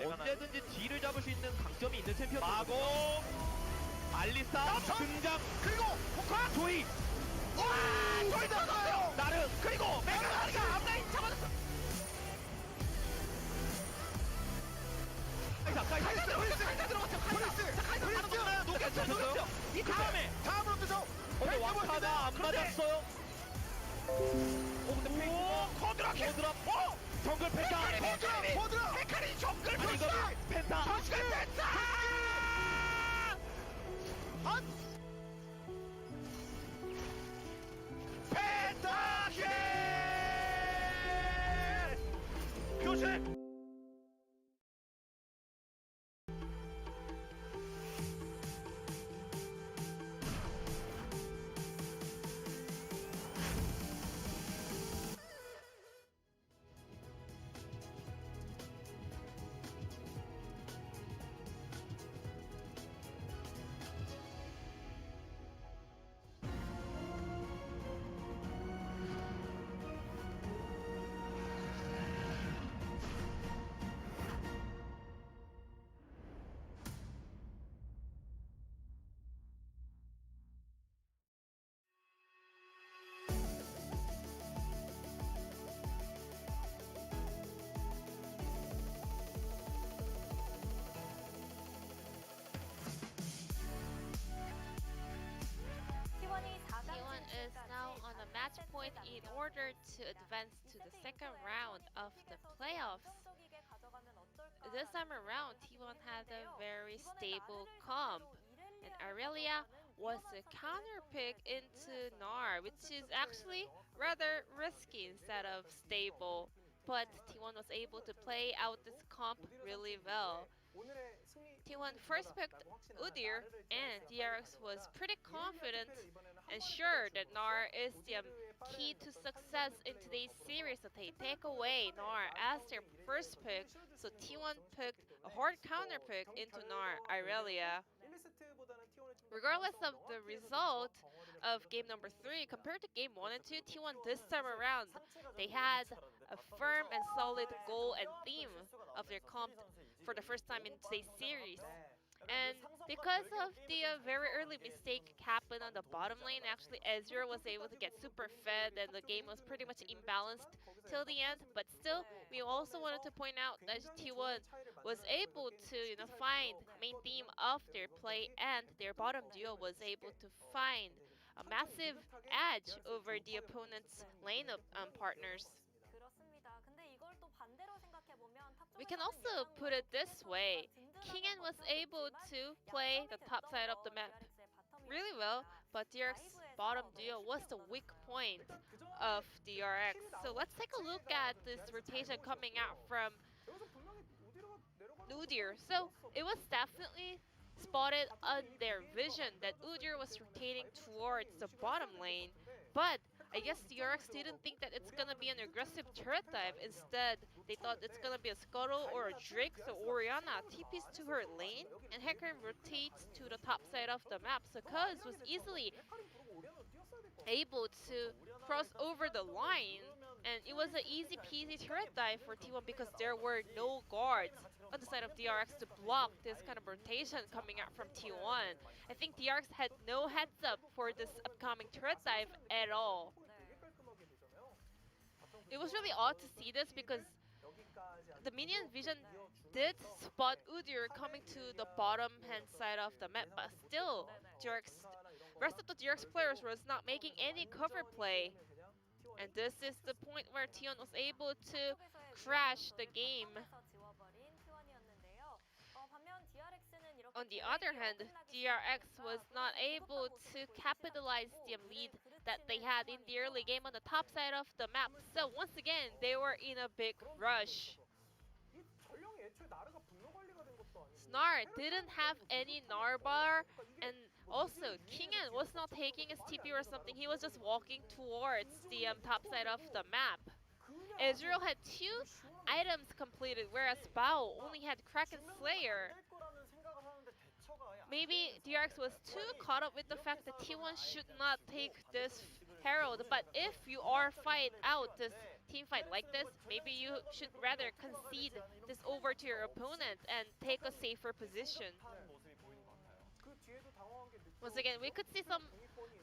H: 언제든지 뒤를 잡을 수 있는 강점이 있는 챔피언 마고 알리스타 등장 그리고 포카 조이 조이 들어갔어요 나르 그리고 메가나리가 앞라인 잡아줬어 카이사 들어갔죠 카이사 녹였죠 이
I: 다음으로 뜨죠.
H: 왕카가 안 맞았어요 근데 코드라 정글 펜타
I: 코드라.
H: 헤카리 정글 펜타 정글 펜타 펜타킬 교체
A: to advance to the second round of the playoffs. This time around, T1 had a very stable comp, and Aurelia was a counter pick into Gnar, which is actually rather risky instead of stable. But T1 was able to play out this comp really well. T1 first picked Udyr, and DRX was pretty confident and sure that Gnar is the key to success in today's series, so they take away Gnar as their first pick. So T1 picked a hard counter pick into Gnar, Irelia. Regardless of the result of game number 3, compared to game 1 and 2, T1 this time around, they had a firm and solid goal and theme of their comp for the first time in today's series. And because of the very early mistake happened on the bottom lane, actually Ezreal was able to get super fed and the game was pretty much imbalanced till the end. But still, we also wanted to point out that T1 was able to find main theme of their play, and their bottom duo was able to find a massive edge over the opponent's lineup partners. We can also put it this way. Kingen was able to play the top side of the map really well, but DRX bottom duo was the weak point of DRX. So let's take a look at this rotation coming out from Udyr. So it was definitely spotted on their vision that Udyr was rotating towards the bottom lane, but I guess DRX didn't think that it's gonna be an aggressive turret dive. Instead, they thought it's gonna be a Scuttle or a Drake, so Orianna TPs to her lane, and Hecarim rotates to the top side of the map. So Cuz was easily able to cross over the line, and it was an easy peasy turret dive for T1 because there were no guards on the side of DRX to block this kind of rotation coming out from T1. I think DRX had no heads up for this upcoming turret dive at all. It was really odd to see this because the minion vision did spot Udyr coming to the bottom hand side of the map, but still, rest of the DRX players was not making any cover play. And this is the point where T1 was able to crash the game. On the other hand, DRX was not able to capitalize the lead that they had in the early game on the top side of the map. So once again, they were in a big rush. Gnar didn't have any Gnar bar, and also Kingen was not taking his TP or something. He was just walking towards the top side of the map. Ezreal had 2 items completed, whereas Bao only had Kraken Slayer. Maybe DRX was too caught up with the fact that T1 should not take this Herald, but if you are fight out this team fight like this, maybe you should rather concede this over to your opponent and take a safer position. Once again, we could see some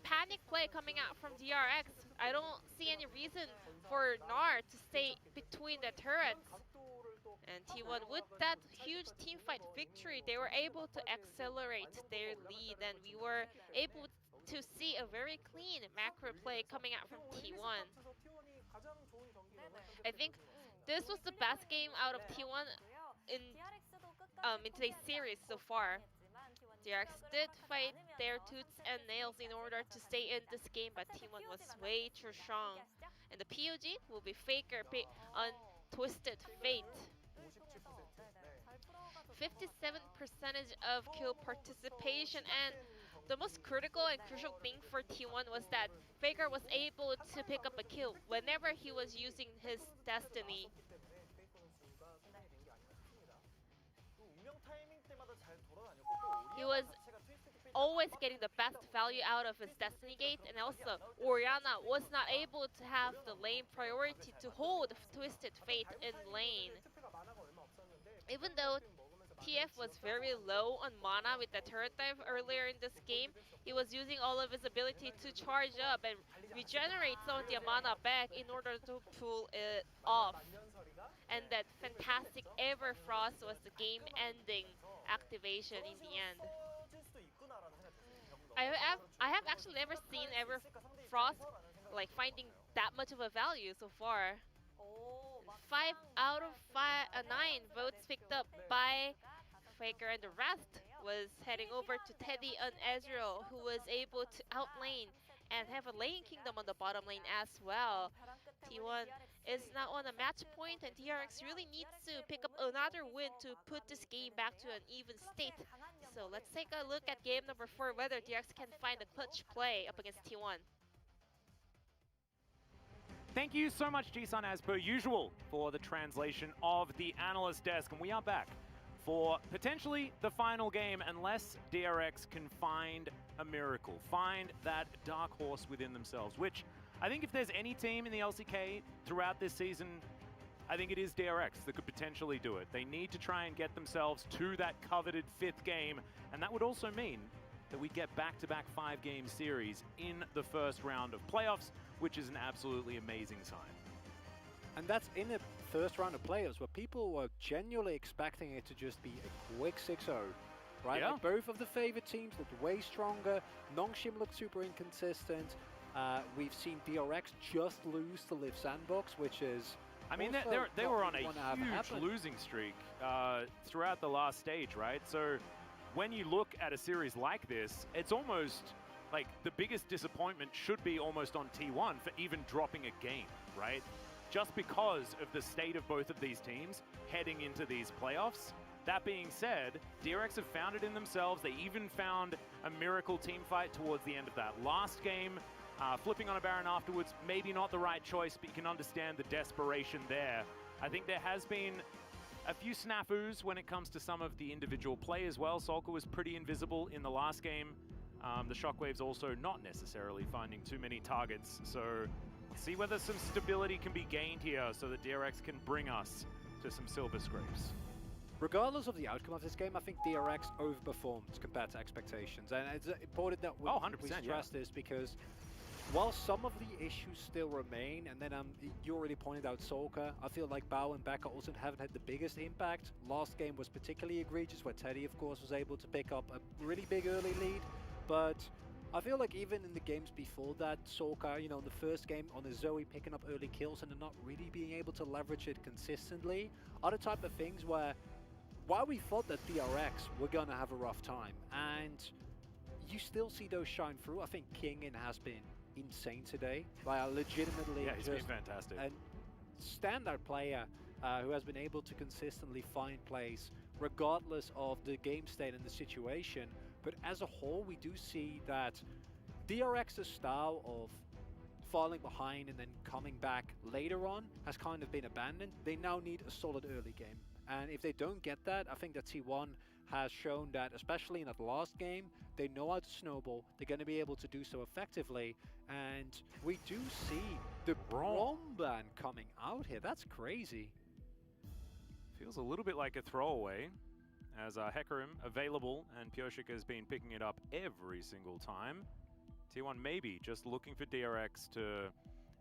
A: panic play coming out from DRX. I don't see any reason for Gnar to stay between the turrets. And T1, with that huge teamfight victory, they were able to accelerate their lead, and we were able to see a very clean macro play coming out from T1. I think this was the best game out of T1 in today's series so far. DRX did fight their tooth and nails in order to stay in this game, but T1 was way too strong. And the POG will be Faker on Twisted Fate. 57% of kill participation, and the most critical and crucial thing for T1 was that Faker was able to pick up a kill whenever he was using his Destiny. He was always getting the best value out of his Destiny Gate, and also Orianna was not able to have the lane priority to hold Twisted Fate in lane. Even though TF was very low on mana with the turret dive earlier in this game, he was using all of his ability to charge up and regenerate some of the mana back in order to pull it off. And that fantastic Everfrost was the game-ending activation in the end. I have actually never seen Everfrost like finding that much of a value so far. 5 out of 9 votes picked up by Faker, and the rest was heading over to Teddy and Ezreal, who was able to outlane and have a lane kingdom on the bottom lane as well. T1 is now on a match point, and DRX really needs to pick up another win to put this game back to an even state. So let's take a look at game number 4, whether DRX can find a clutch play up against T1.
B: Thank you so much, Jisun, as per usual, for the translation of the analyst desk. And we are back for potentially the final game, unless DRX can find a miracle, find that dark horse within themselves, which I think if there's any team in the LCK throughout this season, I think it is DRX that could potentially do it. They need to try and get themselves to that coveted 5th game, and that would also mean that we get back-to-back 5-game series in the first round of playoffs, which is an absolutely amazing sign.
C: And that's in the first round of playoffs, where people were genuinely expecting it to just be a quick 6-0, right?
B: Yeah.
C: Like both of the favorite teams looked way stronger. Nongshim looked super inconsistent. We've seen DRX just lose to Live Sandbox, which is...
B: I mean, they were on a huge losing streak throughout the last stage, right? So when you look at a series like this, it's almost like the biggest disappointment should be almost on T1 for even dropping a game, right? Just because of the state of both of these teams heading into these playoffs. That being said, DRX have found it in themselves. They even found a miracle team fight towards the end of that last game. Flipping on a Baron afterwards, maybe not the right choice, but you can understand the desperation there. I think there has been a few snafus when it comes to some of the individual play as well. Solka was pretty invisible in the last game. The Shockwave's also not necessarily finding too many targets. So see whether some stability can be gained here so that DRX can bring us to some silver scrapes.
C: Regardless of the outcome of this game, I think DRX overperformed compared to expectations. And it's important that we,
B: 100%,
C: we stress this, because while some of the issues still remain, and then you already pointed out Solka, I feel like Bao and Becca also haven't had the biggest impact. Last game was particularly egregious, where Teddy, of course, was able to pick up a really big early lead. But I feel like even in the games before that, Solka, you know, in the first game on the Zoe picking up early kills and then not really being able to leverage it consistently, are the type of things where, while we thought that DRX were going to have a rough time, and you still see those shine through. I think Kingin has been insane today. Like, legitimately,
B: yeah, he's been fantastic.
C: A standout player who has been able to consistently find plays regardless of the game state and the situation. But as a whole, we do see that DRX's style of falling behind and then coming back later on has kind of been abandoned. They now need a solid early game. And if they don't get that, I think that T1 has shown that, especially in that last game, they know how to snowball. They're going to be able to do so effectively. And we do see the Braum ban coming out here. That's crazy.
B: Feels a little bit like a throwaway, as Hecarim available, and Pioshik has been picking it up every single time. T1 maybe just looking for DRX to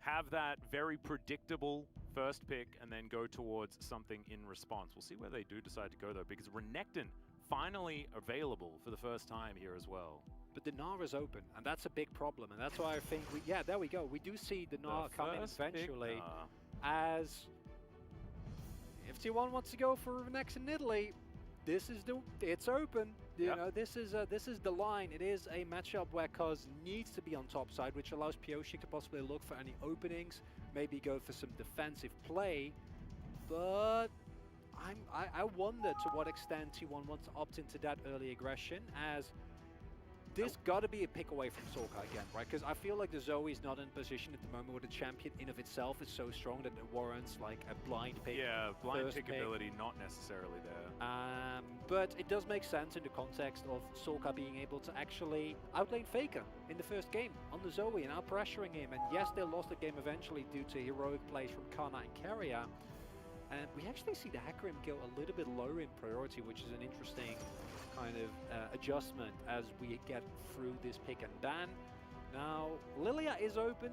B: have that very predictable first pick and then go towards something in response. We'll see where they do decide to go, though, because Renekton finally available for the first time here as well.
C: But the Gnar is open, and that's a big problem, and that's why I think yeah, there we go. We do see the Gnar come in eventually, as if T1 wants to go for next in Italy, it's open. You know, this is the line. It is a matchup where Cuz needs to be on top side, which allows Pioshik to possibly look for any openings, maybe go for some defensive play. But I wonder to what extent T1 wants to opt into that early aggression, as this got to be a pick away from Solka again, right? Because I feel like the Zoe is not in position at the moment where the champion in of itself is so strong that it warrants like a blind pick.
B: Yeah, blind pick ability not necessarily there.
C: But it does make sense in the context of Solka being able to actually outlane Faker in the first game on the Zoe and out pressuring him. And yes, they lost the game eventually due to heroic plays from Kana and Keria. And we actually see the Hecarim go a little bit lower in priority, which is an interesting kind of adjustment as we get through this pick and ban. Now, Lilia is open,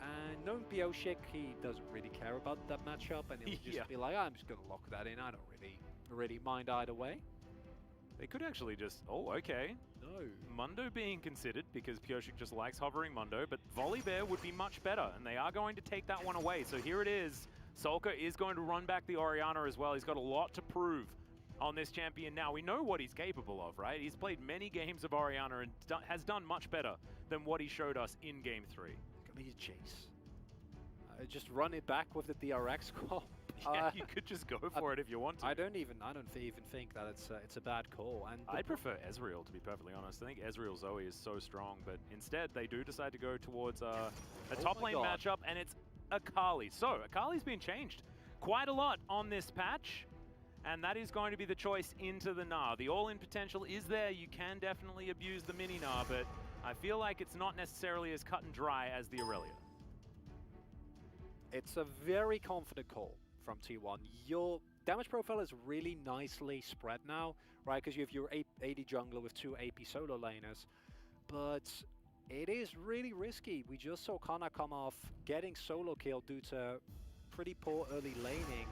C: and knowing Pioshik, he doesn't really care about that matchup, and he'll just be like, I'm just going to lock that in. I don't really mind either way.
B: They could actually just, oh, okay.
C: No.
B: Mundo being considered because Pyosik just likes hovering Mundo, but Volibear would be much better, and they are going to take that one away. So here it is. Solka is going to run back the Orianna as well. He's got a lot to prove on this champion now. We know what he's capable of, right? He's played many games of Orianna and has done much better than what he showed us in Game 3.
C: Got me to chase. Just run it back with the DRX call.
B: Yeah, you could just go for it if you want to.
C: I don't even think that it's a bad call. And
B: I'd prefer Ezreal, to be perfectly honest. I think Ezreal Zoe is so strong, but instead they do decide to go towards a top lane matchup, and it's Akali. So Akali's been changed quite a lot on this patch, and that is going to be the choice into the Gnar. The all-in potential is there. You can definitely abuse the mini Gnar, but I feel like it's not necessarily as cut and dry as the Aurelia.
C: It's a very confident call from T1. Your damage profile is really nicely spread now, right? Because you have your AD jungler with 2 AP solo laners, but it is really risky. We just saw Kana come off getting solo kill due to pretty poor early laning,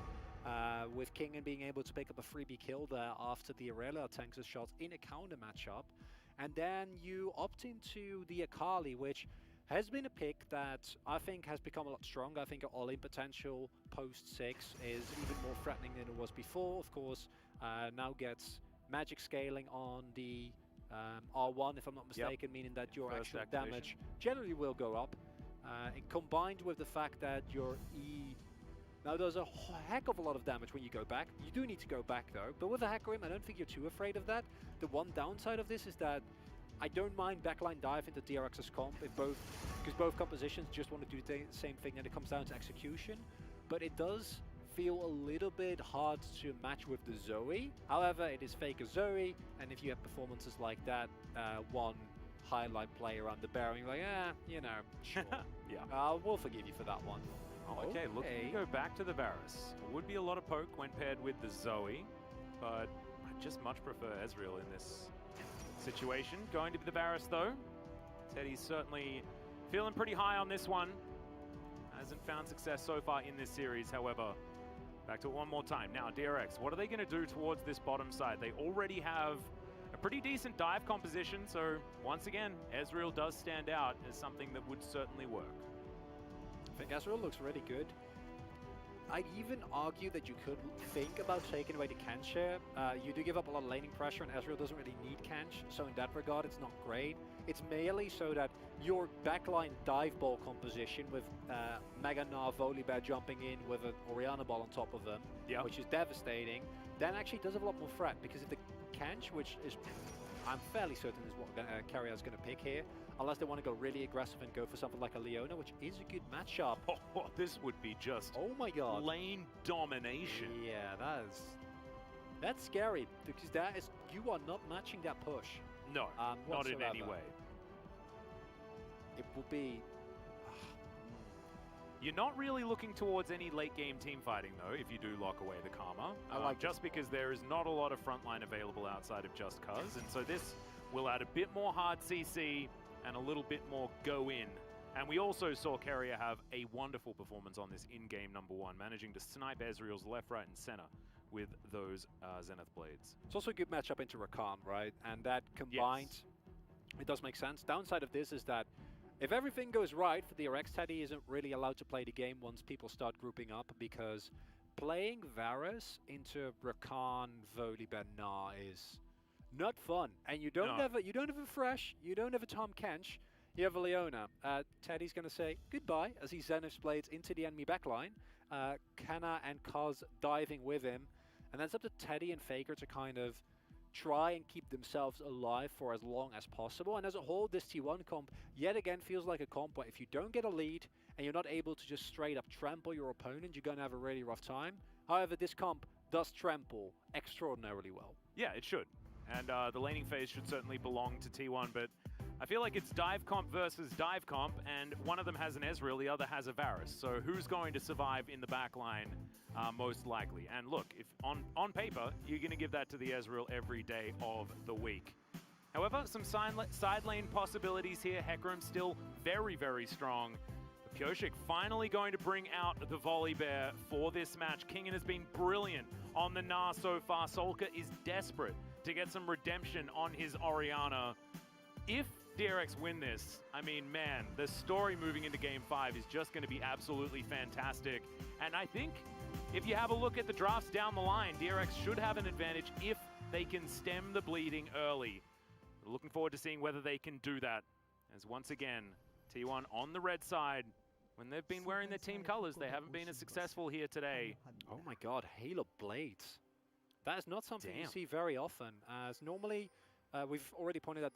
C: with Kingen being able to pick up a freebie kill there after the Aurelia tanks his shots in a counter matchup. And then you opt into the Akali, which has been a pick that I think has become a lot stronger. I think all-in potential post-6 is even more threatening than it was before. Of course, now gets magic scaling on the R1, if I'm not mistaken, meaning that your actual damage generally will go up. And combined with the fact that your E now does a heck of a lot of damage when you go back. You do need to go back though, but with a Hack Rim, I don't think you're too afraid of that. The one downside of this is that I don't mind backline dive into DRX's comp because both compositions just want to do the same thing, and it comes down to execution. But it does feel a little bit hard to match with the Zoe. However, it is Faker Zoe, and if you have performances like that, one highlight play around the bearing, like, you know, sure.
B: Yeah.
C: We'll forgive you for that one.
B: Okay, looking to go back to the Varus. It would be a lot of poke when paired with the Zoe, but I just much prefer Ezreal in this situation. Going to be the Varus though. Teddy's certainly feeling pretty high on this one. Hasn't found success so far in this series, however. Back to it one more time. Now, DRX, what are they going to do towards this bottom side? They already have a pretty decent dive composition, so once again, Ezreal does stand out as something that would certainly work.
C: I think Ezreal looks really good. I'd even argue that you could think about taking away the Kench share. You do give up a lot of laning pressure, and Ezreal doesn't really need Kench, so in that regard, it's not great. It's merely so that your backline dive ball composition with Mega Gnar Volibear jumping in with an Orianna ball on top of them, which is devastating, then actually does have a lot more threat, because if the Kench, which is, I'm fairly certain is what Carrier is going to pick here, unless they want to go really aggressive and go for something like a Leona, which is a good matchup.
B: Oh, this would be just lane domination.
C: Yeah, that's scary, because you are not matching that push.
B: No, not in any way.
C: It will be...
B: You're not really looking towards any late game team fighting though, if you do lock away the Karma. Just because there is not a lot of frontline available outside of Just Cuz, and so this will add a bit more hard CC and a little bit more go in. And we also saw Carrier have a wonderful performance on this in-game #1, managing to snipe Ezreal's left, right, and center with those Zenith Blades.
C: It's also a good matchup into Rakan, right? And that combined, it does make sense. Downside of this is that if everything goes right for the DRX, Teddy isn't really allowed to play the game once people start grouping up, because playing Varus into Rakan, Volibear, Gnar is not fun. And you don't have a Thresh, you don't have a Tahm Kench, you have a Leona. Teddy's going to say goodbye as he Zenith Blades into the enemy backline. Kana and Kaz diving with him. And then it's up to Teddy and Faker to kind of try and keep themselves alive for as long as possible. And as a whole, this T1 comp yet again feels like a comp where if you don't get a lead and you're not able to just straight up trample your opponent, you're going to have a really rough time. However, this comp does trample extraordinarily well.
B: Yeah, it should. And the laning phase should certainly belong to T1, but I feel like it's dive comp versus dive comp, and one of them has an Ezreal, the other has a Varus. So who's going to survive in the backline most likely? And look, if on paper, you're going to give that to the Ezreal every day of the week. However, some side lane possibilities here. Hecarim still very, very strong. Pyosik finally going to bring out the Volibear for this match. Kingen has been brilliant on the Gnar so far. Solka is desperate to get some redemption on his Orianna. If DRX win this, I mean, man, the story moving into Game 5 is just going to be absolutely fantastic. And I think if you have a look at the drafts down the line, DRX should have an advantage if they can stem the bleeding early. Looking forward to seeing whether they can do that. As once again, T1 on the red side. When they've been wearing their team colors, they haven't been as successful here today.
C: Oh my god, Halo Blades. That is not something you
B: Damn.
C: see very often, as normally we've already pointed out